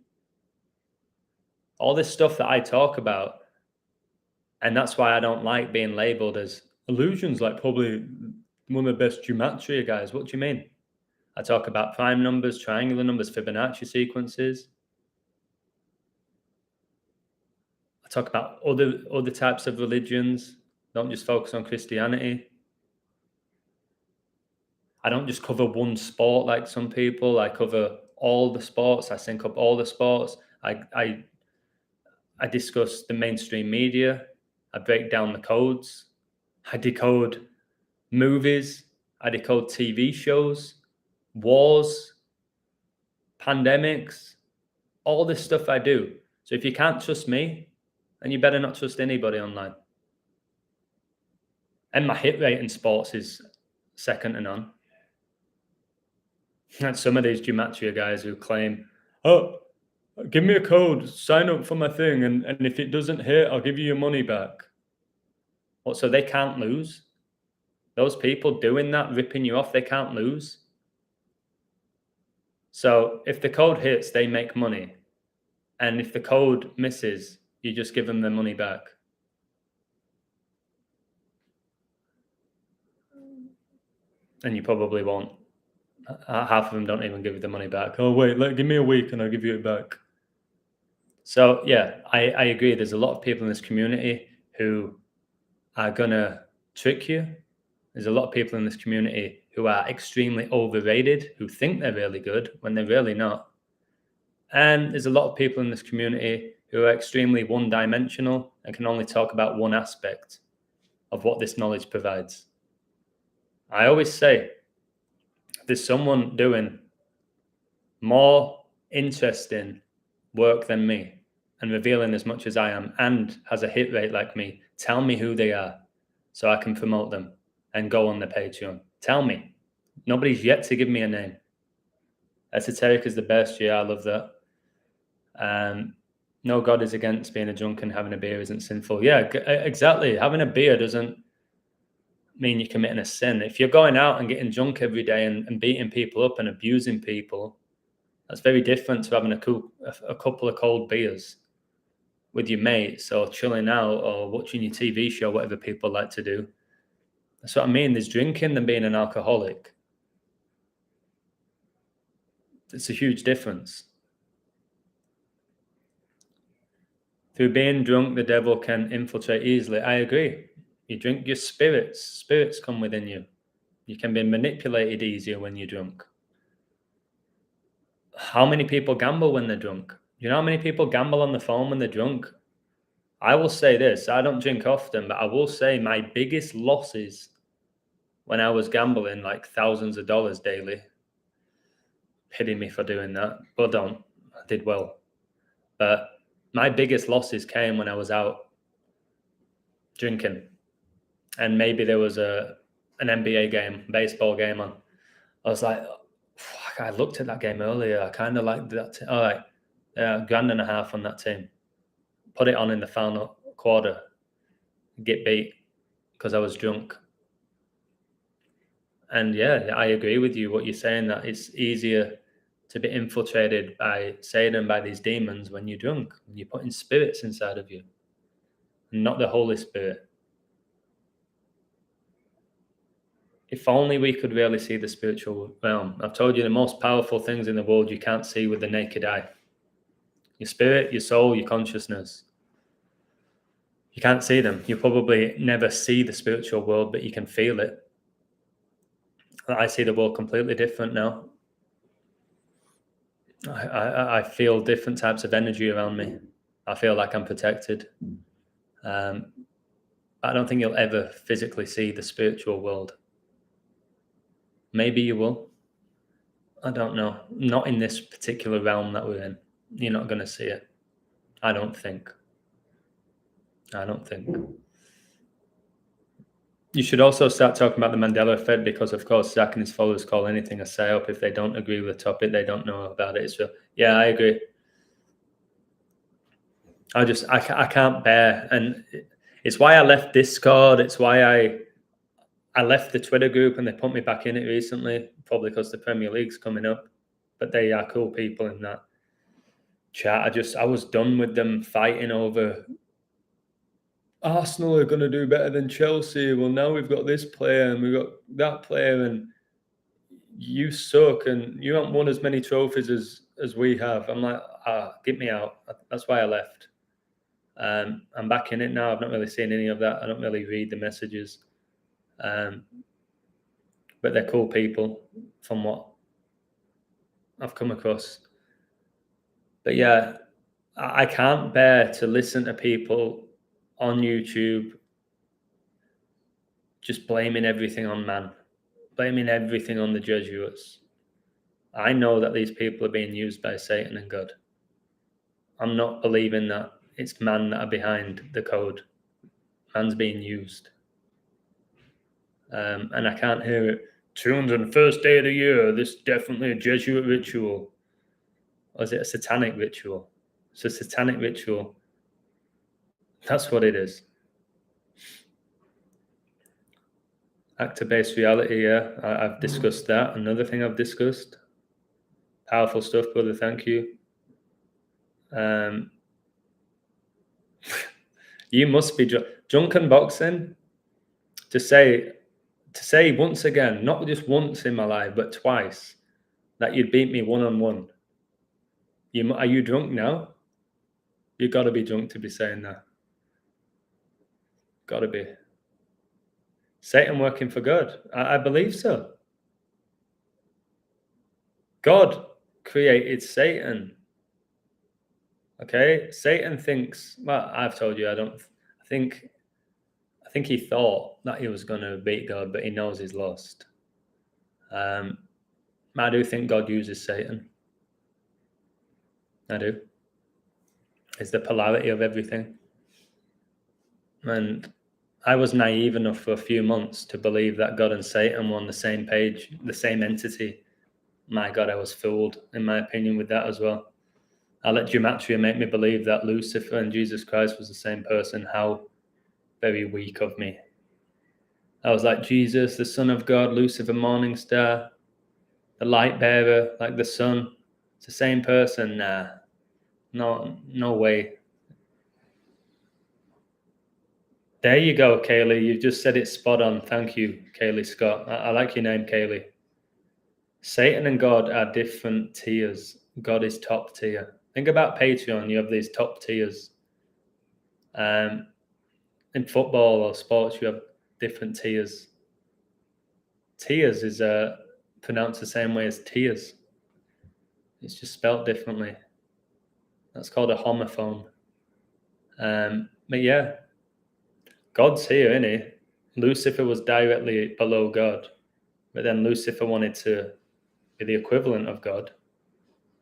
all this stuff that I talk about. And that's why I don't like being labeled as illusions, like probably one of the best gematria guys. What do you mean? I talk about prime numbers, triangular numbers, Fibonacci sequences. I talk about other types of religions. Don't just focus on Christianity. I don't just cover one sport like some people. I cover all the sports. I sync up all the sports. I discuss the mainstream media. I break down the codes. I decode movies. I decode TV shows, wars, pandemics, all this stuff I do. So if you can't trust me, then you better not trust anybody online. And my hit rate in sports is second to none. And some of these gematria guys who claim, oh, give me a code, sign up for my thing, and if it doesn't hit, I'll give you your money back. What, so they can't lose? Those people doing that, ripping you off, they can't lose? So if the code hits, they make money. And if the code misses, you just give them their money back. And you probably won't. Half of them don't even give you the money back. Oh, wait, give me a week and I'll give you it back. So, yeah, I agree. There's a lot of people in this community who are going to trick you. There's a lot of people in this community who are extremely overrated, who think they're really good when they're really not. And there's a lot of people in this community who are extremely one-dimensional and can only talk about one aspect of what this knowledge provides. I always say, there's someone doing more interesting work than me and revealing as much as I am and has a hit rate like me, tell me who they are so I can promote them and go on the Patreon. Tell me. Nobody's yet to give me a name. Esoteric is the best. Yeah, I love that. No, God is against being a drunk and having a beer isn't sinful. Yeah, exactly. Having a beer doesn't mean you're committing a sin. If you're going out and getting drunk every day and beating people up and abusing people, that's very different to having a couple of cold beers with your mates or chilling out or watching your TV show, whatever people like to do. That's what I mean. There's drinking than being an alcoholic. It's a huge difference. Through being drunk, the devil can infiltrate easily. I agree. You drink your spirits. Spirits come within you. You can be manipulated easier when you're drunk. How many people gamble when they're drunk? You know how many people gamble on the phone when they're drunk? I will say this. I don't drink often, but I will say my biggest losses when I was gambling, like thousands of dollars daily. Pity me for doing that, but I did well. But my biggest losses came when I was out drinking. And maybe there was an NBA game, baseball game on. I was like, fuck, I looked at that game earlier. I kind of liked that. All right, $1,500 on that team. Put it on in the final quarter. Get beat because I was drunk. And yeah, I agree with you. What you're saying, that it's easier to be infiltrated by Satan, by these demons when you're drunk, when you're putting spirits inside of you, not the Holy Spirit. If only we could really see the spiritual realm. I've told you the most powerful things in the world you can't see with the naked eye. Your spirit, your soul, your consciousness. You can't see them. You probably never see the spiritual world, but you can feel it. I see the world completely different now. I feel different types of energy around me. I feel like I'm protected. I don't think you'll ever physically see the spiritual world. Maybe you will. I don't know. Not in this particular realm that we're in. You're not going to see it. I don't think. You should also start talking about the Mandela effect because, of course, Zach and his followers call anything a psyop. If they don't agree with the topic, they don't know about it. So, yeah, I agree. I can't bear. And it's why I left Discord. It's why I left the Twitter group and they put me back in it recently, probably because the Premier League's coming up. But they are cool people in that chat. I was done with them fighting over Arsenal are going to do better than Chelsea. Well, now we've got this player and we've got that player, and you suck and you haven't won as many trophies as we have. I'm like, get me out. That's why I left. I'm back in it now. I've not really seen any of that. I don't really read the messages. But they're cool people from what I've come across. But yeah, I can't bear to listen to people on YouTube just blaming everything on man. blaming everything on the Jesuits. I know that these people are being used by Satan and God. I'm not believing that it's man that are behind the code. Man's being used. And I can't hear it. 201st day of the year, this is definitely a Jesuit ritual. Or is it a satanic ritual? It's a satanic ritual. That's what it is. Actor-based reality, yeah. I've discussed that. Another thing I've discussed. Powerful stuff, brother. Thank you. You must be drunk and boxing. To say once again, not just once in my life, but twice, that you'd beat me one-on-one. Are you drunk now? You got to be drunk to be saying that. Got to be. Satan working for God. I believe so. God created Satan. Okay? Satan thinks, well, I've told you, I think he thought that he was going to beat God, but he knows he's lost. I do think God uses Satan. I do. It's the polarity of everything. And I was naive enough for a few months to believe that God and Satan were on the same page, the same entity. My God, I was fooled, in my opinion, with that as well. I let gematria make me believe that Lucifer and Jesus Christ was the same person. How very weak of me. I was like, Jesus, the Son of God, Lucifer, morning star, the light bearer, like the sun. It's the same person. Nah, no way. There you go, Kaylee. You've just said it spot on. Thank you, Kaylee Scott. I like your name, Kaylee. Satan and God are different tiers. God is top tier. Think about Patreon. You have these top tiers. In football or sports, you have different tiers. Tiers is pronounced the same way as tears. It's just spelt differently. That's called a homophone. But yeah, God's here, isn't he? Lucifer was directly below God, but then Lucifer wanted to be the equivalent of God.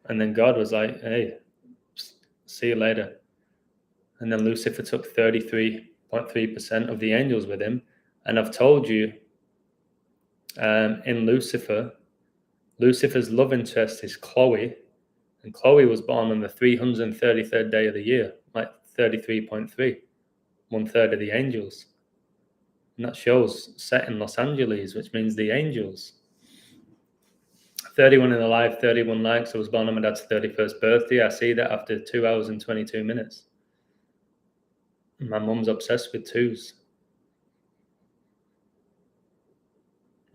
And then God was like, hey, see you later. And then Lucifer took 33.3% of the angels with him. And I've told you, in Lucifer's love interest is Chloe. And Chloe was born on the 333rd day of the year, like 33.3, 1/3 of the angels. And that shows set in Los Angeles, which means the angels. 31 in the live, 31 likes. I was born on my dad's 31st birthday. I see that after 2 hours and 22 minutes. My mum's obsessed with twos.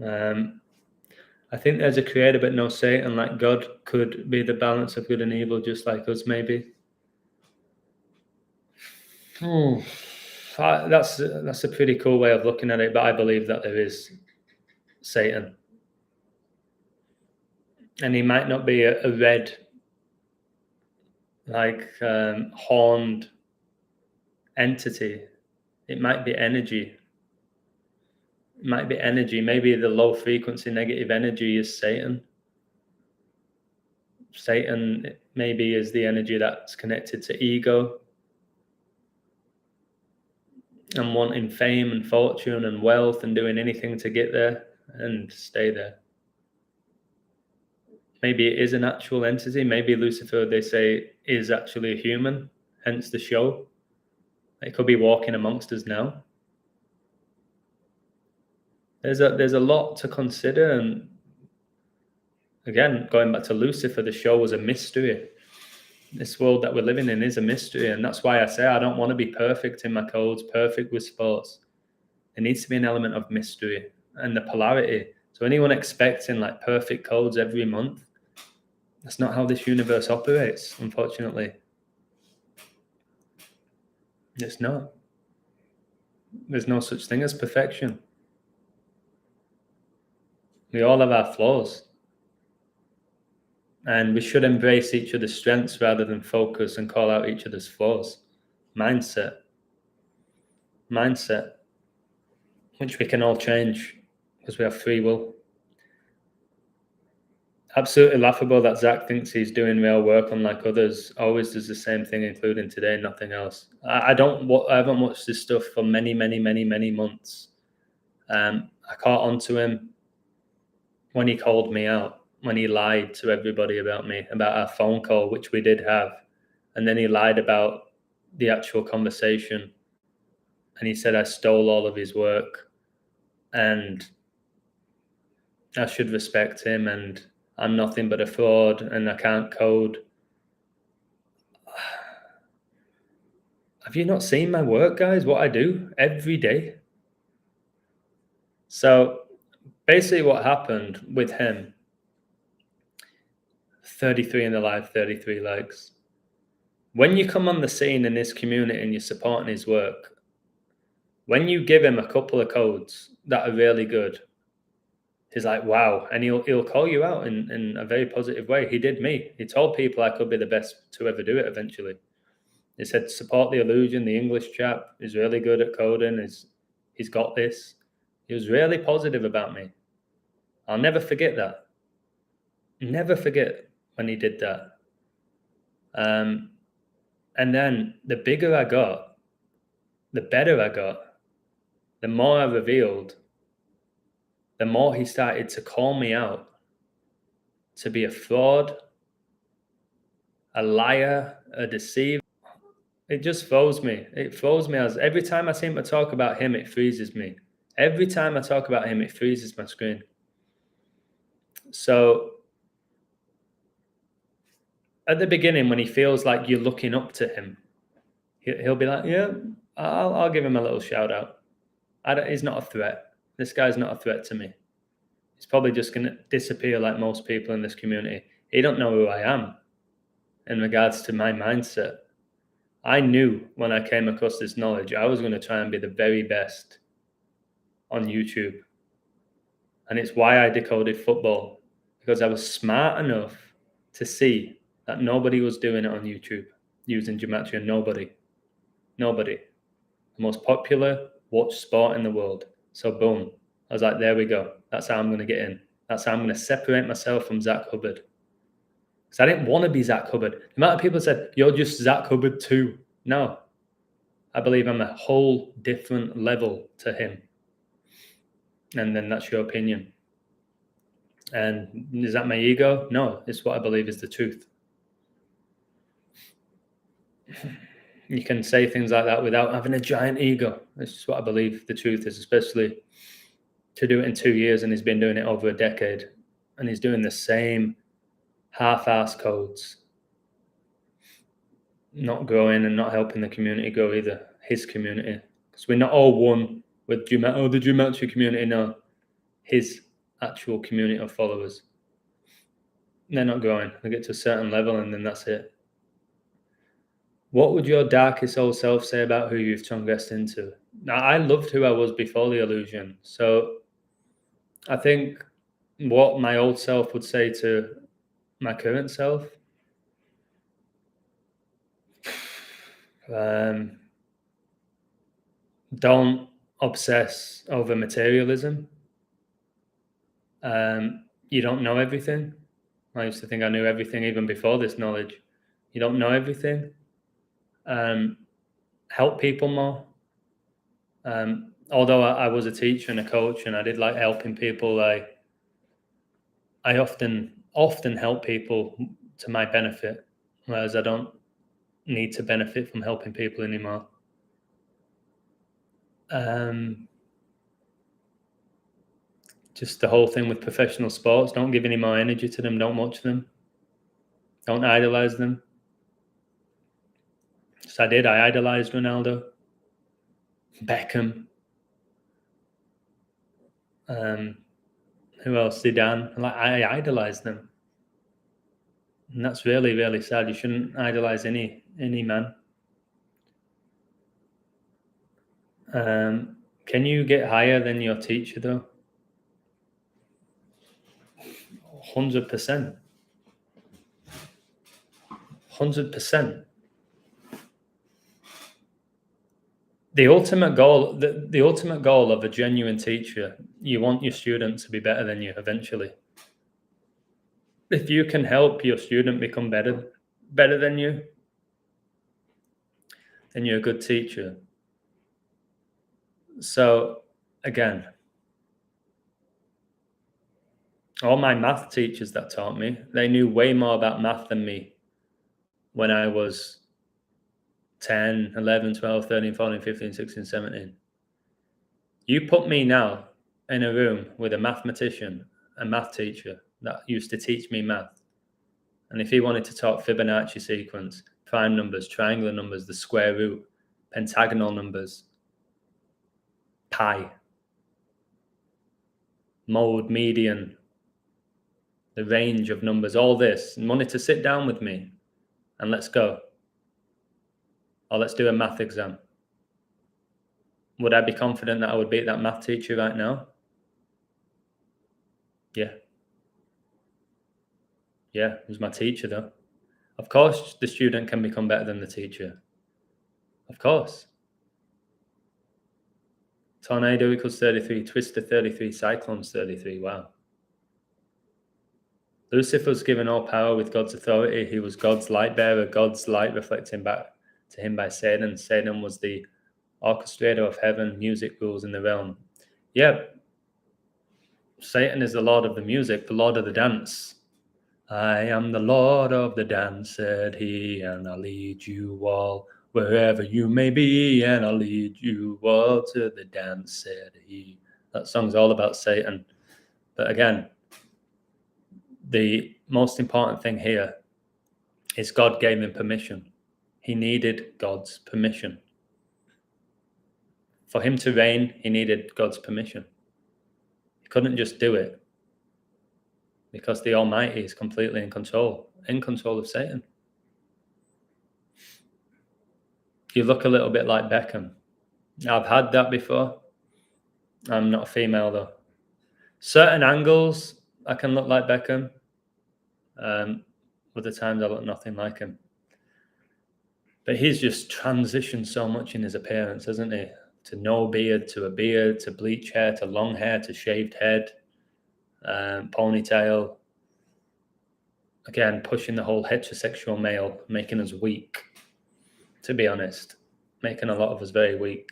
I think there's a creator but no Satan, like God could be the balance of good and evil, just like us, maybe. That's a pretty cool way of looking at it, but I believe that there is Satan. And he might not be a red, like horned entity. It might be energy. It might be energy. Maybe the low frequency negative energy is Satan. Satan maybe is the energy that's connected to ego and wanting fame and fortune and wealth and doing anything to get there and stay there. Maybe it is an actual entity. Maybe Lucifer, they say, is actually a human, hence the show. It could be walking amongst us now. There's a lot to consider, and again, going back to Lucifer, the show was a mystery. This world that we're living in is a mystery, and that's why I say I don't want to be perfect in my codes, perfect with sports. There needs to be an element of mystery and the polarity. So anyone expecting like perfect codes every month, that's not how this universe operates, unfortunately. It's not. There's no such thing as perfection. We all have our flaws. And we should embrace each other's strengths rather than focus and call out each other's flaws. Mindset, which we can all change because we have free will. Absolutely laughable that Zach thinks he's doing real work, unlike others. Always does the same thing, including today, nothing else. I haven't watched this stuff for many, many, many, many months. I caught on to him when he called me out, when he lied to everybody about me, about our phone call, which we did have. And then he lied about the actual conversation. And he said I stole all of his work. And I should respect him, and I'm nothing but a fraud, and I can't code. Have you not seen my work, guys? What I do every day? So basically what happened with him, 33 in the live, 33 likes. When you come on the scene in this community and you're supporting his work, when you give him a couple of codes that are really good, he's like, wow. And he'll call you out in a very positive way. He did me. He told people I could be the best to ever do it eventually. He said, support the illusion. The English chap is really good at coding. He's got this. He was really positive about me. I'll never forget that. Never forget when he did that. And then the bigger I got, the better I got, the more I revealed, the more he started to call me out to be a fraud, a liar, a deceiver. It just froze me. It froze me as every time I seem to talk about him, it freezes me. Every time I talk about him, it freezes my screen. So at the beginning, when he feels like you're looking up to him, he'll be like, yeah, I'll give him a little shout out. He's not a threat. This guy's not a threat to me. He's probably just going to disappear like most people in this community. He don't know who I am in regards to my mindset. I knew when I came across this knowledge, I was going to try and be the very best on YouTube. And it's why I decoded football, because I was smart enough to see that nobody was doing it on YouTube using gematria. Nobody. The most popular watched sport in the world. So boom, I was like, there we go. That's how I'm going to get in. That's how I'm going to separate myself from Zach Hubbard. Because I didn't want to be Zach Hubbard. The amount of people said, you're just Zach Hubbard too. No, I believe I'm a whole different level to him. And then that's your opinion. And is that my ego? No, it's what I believe is the truth. You can say things like that without having a giant ego. It's just what I believe the truth is, especially to do it in 2 years, and he's been doing it over a decade. And he's doing the same half-ass codes. Not growing and not helping the community grow either, his community. Because we're not all one with the gematria community, no. His actual community of followers. They're not growing. They get to a certain level and then that's it. What would your darkest old self say about who you've transgressed into? Now, I loved who I was before the illusion. So I think what my old self would say to my current self, don't obsess over materialism. You don't know everything. I used to think I knew everything even before this knowledge. You don't know everything. Help people more. Although I was a teacher and a coach and I did like helping people, I often help people to my benefit, whereas I don't need to benefit from helping people anymore. Just the whole thing with professional sports, don't give any more energy to them, don't watch them, don't idolize them. So I idolized Ronaldo, Beckham, who else? Zidane. Like, I idolized them. And that's really, really sad. You shouldn't idolize any man. Can you get higher than your teacher though? 100%. 100%. The ultimate goal of a genuine teacher, you want your student to be better than you eventually. if you can help your student become better than you, then you're a good teacher. So again, all my math teachers that taught me, they knew way more about math than me when I was 10, 11, 12, 13, 14, 15, 16, 17. You put me now in a room with a mathematician, a math teacher that used to teach me math. And if he wanted to talk Fibonacci sequence, prime numbers, triangular numbers, the square root, pentagonal numbers, pi, mode, median, the range of numbers, all this, and wanted to sit down with me and let's go. Or let's do a math exam. Would I be confident that I would beat that math teacher right now? Yeah. Yeah, he was my teacher though. Of course, the student can become better than the teacher. Of course. Tornado equals 33, twister 33, cyclones 33. Wow. Lucifer was given all power with God's authority. He was God's light bearer, God's light reflecting back to him by Satan. Satan was the orchestrator of heaven, music rules in the realm. Yeah, Satan is the Lord of the music, the Lord of the dance. I am the Lord of the dance, said he, and I'll lead you all wherever you may be, and I'll lead you all to the dance, said he. That song's all about Satan. But again, the most important thing here is God gave him permission. He needed God's permission. For him to reign, he needed God's permission. He couldn't just do it because the Almighty is completely in control of Satan. You look a little bit like Beckham. I've had that before. I'm not a female though. Certain angles, I can look like Beckham. Other times I look nothing like him. But he's just transitioned so much in his appearance, hasn't he? To no beard, to a beard, to bleach hair, to long hair, to shaved head, ponytail. Again, pushing the whole heterosexual male, making us weak, to be honest. Making a lot of us very weak.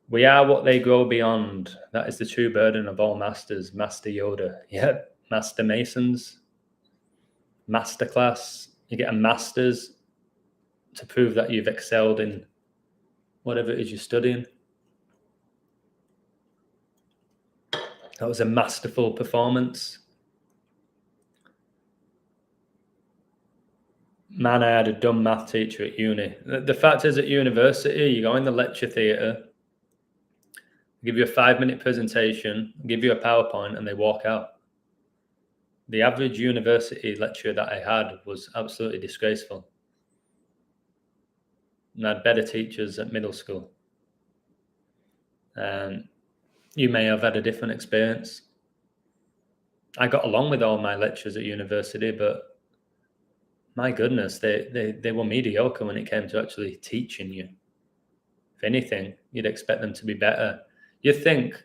We are what they grow beyond. That is the true burden of all masters. Master Yoda. Yep. Master Masons. Masterclass. You get a master's to prove that you've excelled in whatever it is you're studying. That was a masterful performance. Man, I had a dumb math teacher at uni. The fact is, at university, you go in the lecture theatre, give you a 5-minute presentation, give you a PowerPoint, and they walk out. The average university lecturer that I had was absolutely disgraceful. And I had better teachers at middle school. You may have had a different experience. I got along with all my lecturers at university, but my goodness, they were mediocre when it came to actually teaching you. If anything, you'd expect them to be better. You'd think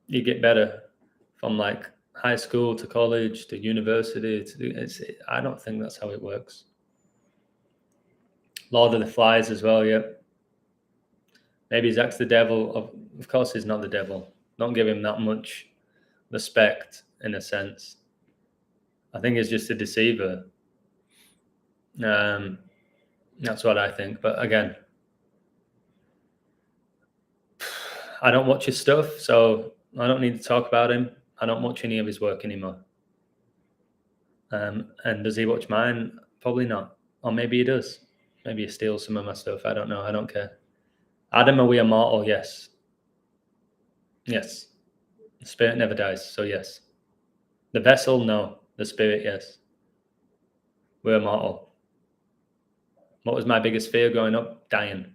you get better from like high school to college to university. I don't think that's how it works. Lord of the Flies as well, yeah. Maybe Zach's the devil. Of course he's not the devil. Don't give him that much respect, in a sense. I think he's just a deceiver. That's what I think. But again, I don't watch his stuff, so I don't need to talk about him. I don't watch any of his work anymore. And does he watch mine? Probably not. Or maybe he does. Maybe he steals some of my stuff. I don't know. I don't care. Adam, are we immortal? Yes. Yes. The spirit never dies, so yes. The vessel, no. The spirit, yes. We're immortal. What was my biggest fear growing up? Dying.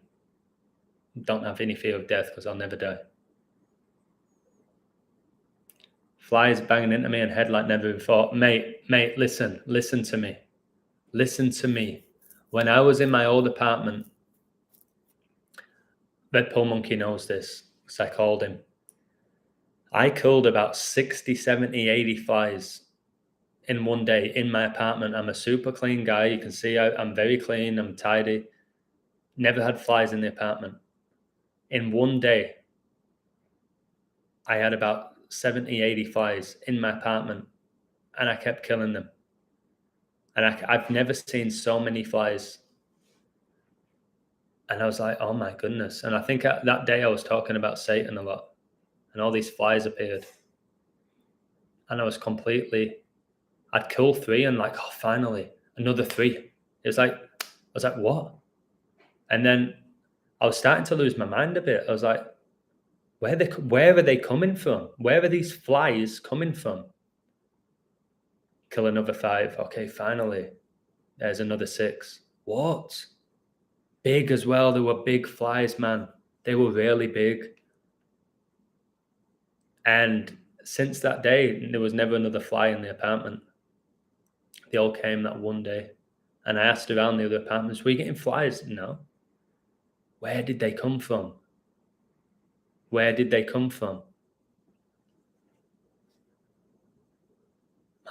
Don't have any fear of death because I'll never die. Flies banging into me and head like never before. Mate, listen to me. Listen to me. When I was in my old apartment, Red Pill Monkey knows this because I called him. I killed about 60, 70, 80 flies in one day in my apartment. I'm a super clean guy. You can see I'm very clean. I'm tidy. Never had flies in the apartment. In one day, I had about 70, 80 flies in my apartment, and I kept killing them. And I've never seen so many flies. And I was like, oh my goodness. And I think that day I was talking about Satan a lot, and all these flies appeared. And I was I'd kill 3 and like, oh, finally, another 3. It was like, I was like, what? And then I was starting to lose my mind a bit. I was like, where are they coming from? Where are these flies coming from? Kill another 5. Okay, finally, there's another 6. What? Big as well. They were big flies, man. They were really big. And since that day, there was never another fly in the apartment. They all came that one day. And I asked around the other apartments, were you getting flies? No. Where did they come from? Where did they come from?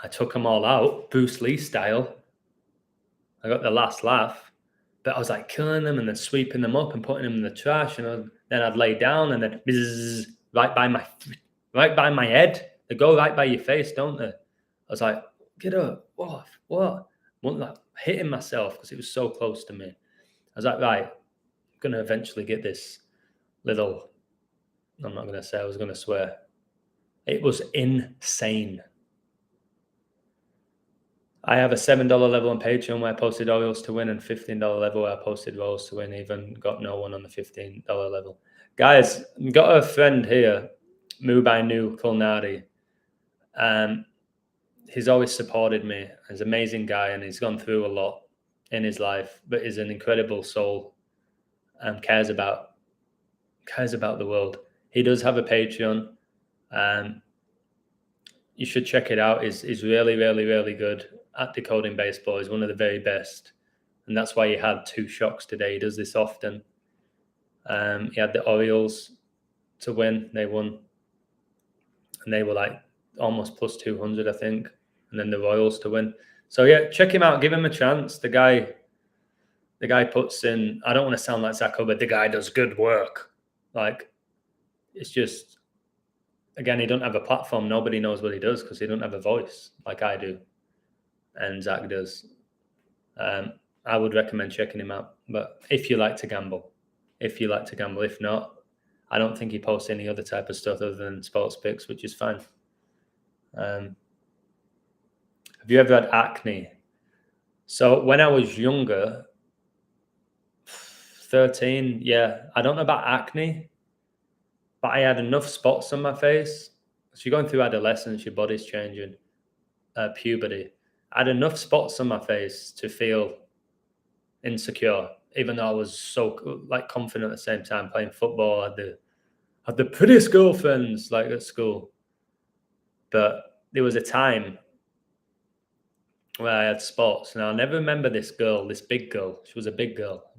I took them all out, Bruce Lee style. I got the last laugh. But I was like killing them and then sweeping them up and putting them in the trash. And then I'd lay down and then bzzz, right by my head. They go right by your face, don't they? I was like, get up. What? Wasn't like hitting myself because it was so close to me. I was like, right, I'm going to eventually get this little, I'm not going to say, I was going to swear. It was insane. I have a $7 level on Patreon where I posted Orioles to win, and $15 level where I posted Royals to win. Even got no one on the $15 level. Guys, got a friend here, Mubainu Kulnadi. He's always supported me. He's an amazing guy, and he's gone through a lot in his life, but is an incredible soul and cares about the world. He does have a Patreon. You should check it out. He's really, really, really good at decoding baseball. He's one of the very best. And that's why he had 2 shocks today. He does this often. He had the Orioles to win. They won. And they were like almost plus 200, I think. And then the Royals to win. So yeah, check him out. Give him a chance. The guy puts in, I don't want to sound like Zacko, but the guy does good work. Like, it's just, again, he don't have a platform. Nobody knows what he does because he don't have a voice like I do and Zach does. I would recommend checking him out. But if you like to gamble. If not, I don't think he posts any other type of stuff other than sports picks, which is fine. Have you ever had acne? So when I was younger, 13, yeah, I don't know about acne, but I had enough spots on my face. So you're going through adolescence, your body's changing, puberty. I had enough spots on my face to feel insecure, even though I was so like confident at the same time playing football. I had the prettiest girlfriends like at school. But there was a time where I had spots, and I'll never remember this girl, this big girl. She was a big girl,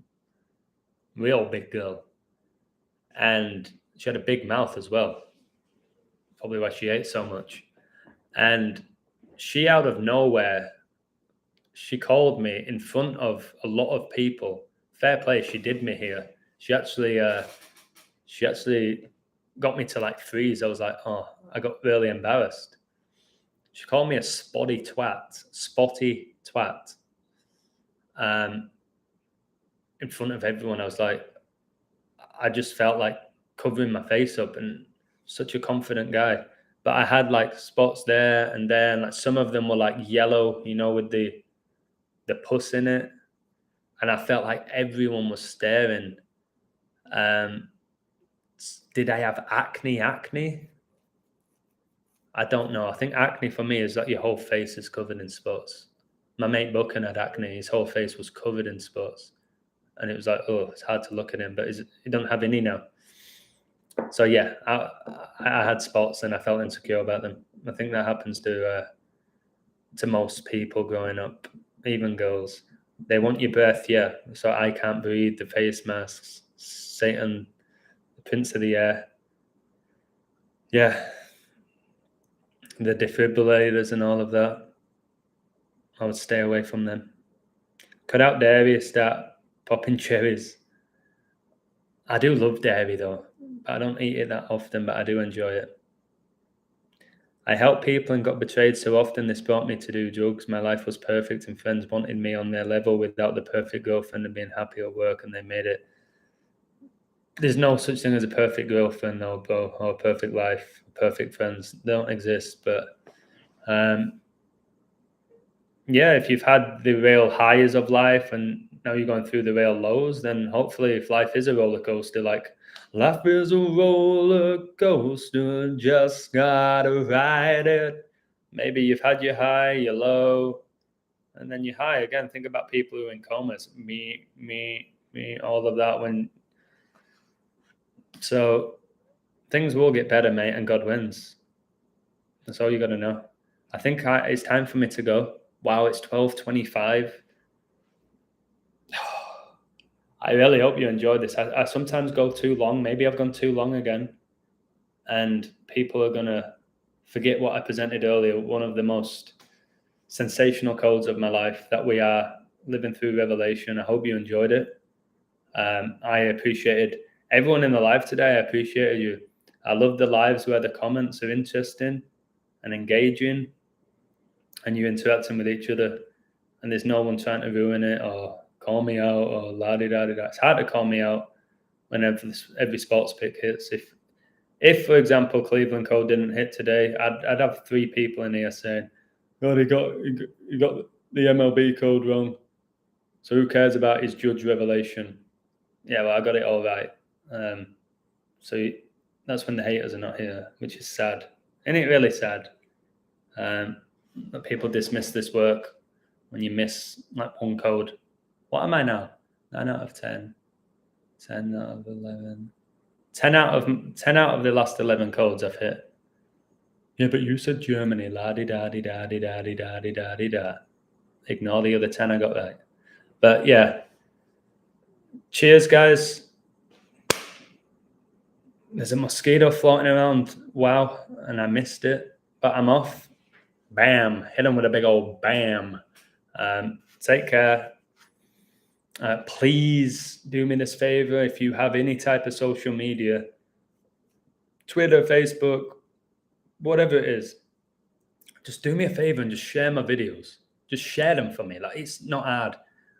real big girl. And she had a big mouth as well. Probably why she ate so much. And she, out of nowhere, she called me in front of a lot of people. Fair play, she did me here. She actually got me to like freeze. I was like, oh, I got really embarrassed. She called me a spotty twat. In front of everyone. I was like, I just felt like covering my face up, and such a confident guy. But I had like spots there and there, and like some of them were like yellow, with the pus in it. And I felt like everyone was staring. Did I have acne? I don't know. I think acne for me is that your whole face is covered in spots. My mate Buchan had acne. His whole face was covered in spots. And it was like, oh, it's hard to look at him, but he don't have any now. So yeah, I had spots and I felt insecure about them. I think that happens to most people growing up, even girls. They want your breath, yeah. So I can't breathe, the face masks, Satan, the prince of the air. Yeah. The defibrillators and all of that. I would stay away from them. Cut out dairy, start popping cherries. I do love dairy though. I don't eat it that often, but I do enjoy it. I helped people and got betrayed so often this brought me to do drugs. My life was perfect and friends wanted me on their level without the perfect girlfriend and being happy at work, and they made it. There's no such thing as a perfect girlfriend or bro or a perfect life, perfect friends. They don't exist. But yeah, if you've had the real highs of life and now you're going through the real lows, then hopefully if life is a roller coaster, like life is a roller coaster, just gotta ride it. Maybe you've had your high, your low, and then your high again. Think about people who are in comas, me, all of that. So things will get better, mate, and God wins. That's all you got to know. I think it's time for me to go. Wow, it's 12:25. I really hope you enjoyed this. I sometimes go too long. Maybe I've gone too long again. And people are going to forget what I presented earlier. One of the most sensational codes of my life, that we are living through revelation. I hope you enjoyed it. I appreciated everyone in the live today. I appreciated you. I love the lives where the comments are interesting and engaging and you're interacting with each other. And there's no one trying to ruin it or call me out or la-di-da-di-da. It's hard to call me out when every sports pick hits. If for example, Cleveland code didn't hit today, I'd have 3 people in here saying, "God, he got the MLB code wrong. So who cares about his judge revelation?" Yeah, well, I got it all right. So that's when the haters are not here, which is sad. Isn't it really sad that people dismiss this work when you miss like one code? What am I now? 9 out of 10. 10 out of 11. 10 out of the last 11 codes I've hit. Yeah, but you said Germany. La-di-da-di-da-di-da-di-da-di-da-di-da. Ignore the other 10 I got right. But yeah. Cheers, guys. There's a mosquito floating around. Wow. And I missed it. But I'm off. Bam. Hit him with a big old bam. Take care. Please do me this favor. If you have any type of social media, Twitter, Facebook, whatever it is, just do me a favor and just share my videos. Just share them for me. Like, it's not hard.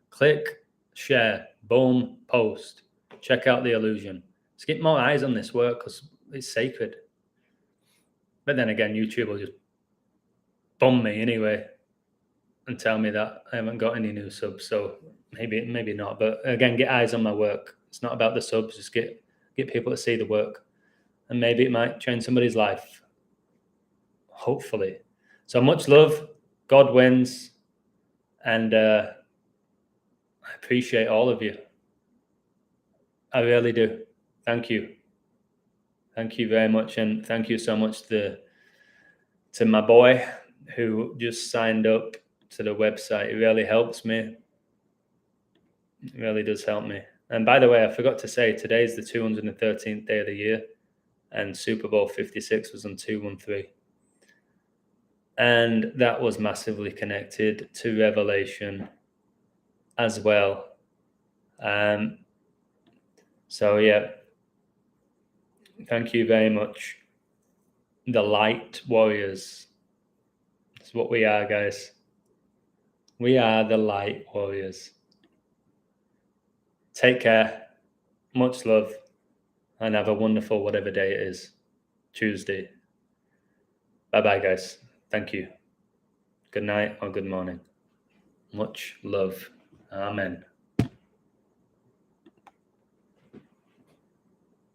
Click, share, boom, post. Check out the illusion. Let's get more eyes on this work because it's sacred. But then again, YouTube will just bum me anyway and tell me that I haven't got any new subs. So maybe not. But again, get eyes on my work. It's not about the subs. Just get people to see the work. And maybe it might change somebody's life. Hopefully. So much love. God wins. And I appreciate all of you. I really do. Thank you. Thank you very much. And thank you so much to my boy who just signed up to the website. It really helps me. It really does help me. And by the way, I forgot to say, today's the 213th day of the year. And Super Bowl 56 was on 213. And that was massively connected to Revelation as well. So yeah, thank you very much. The Light Warriors. That's what we are, guys. We are the Light Warriors. Take care. Much love. And have a wonderful whatever day it is. Tuesday. Bye-bye, guys. Thank you. Good night or good morning. Much love. Amen.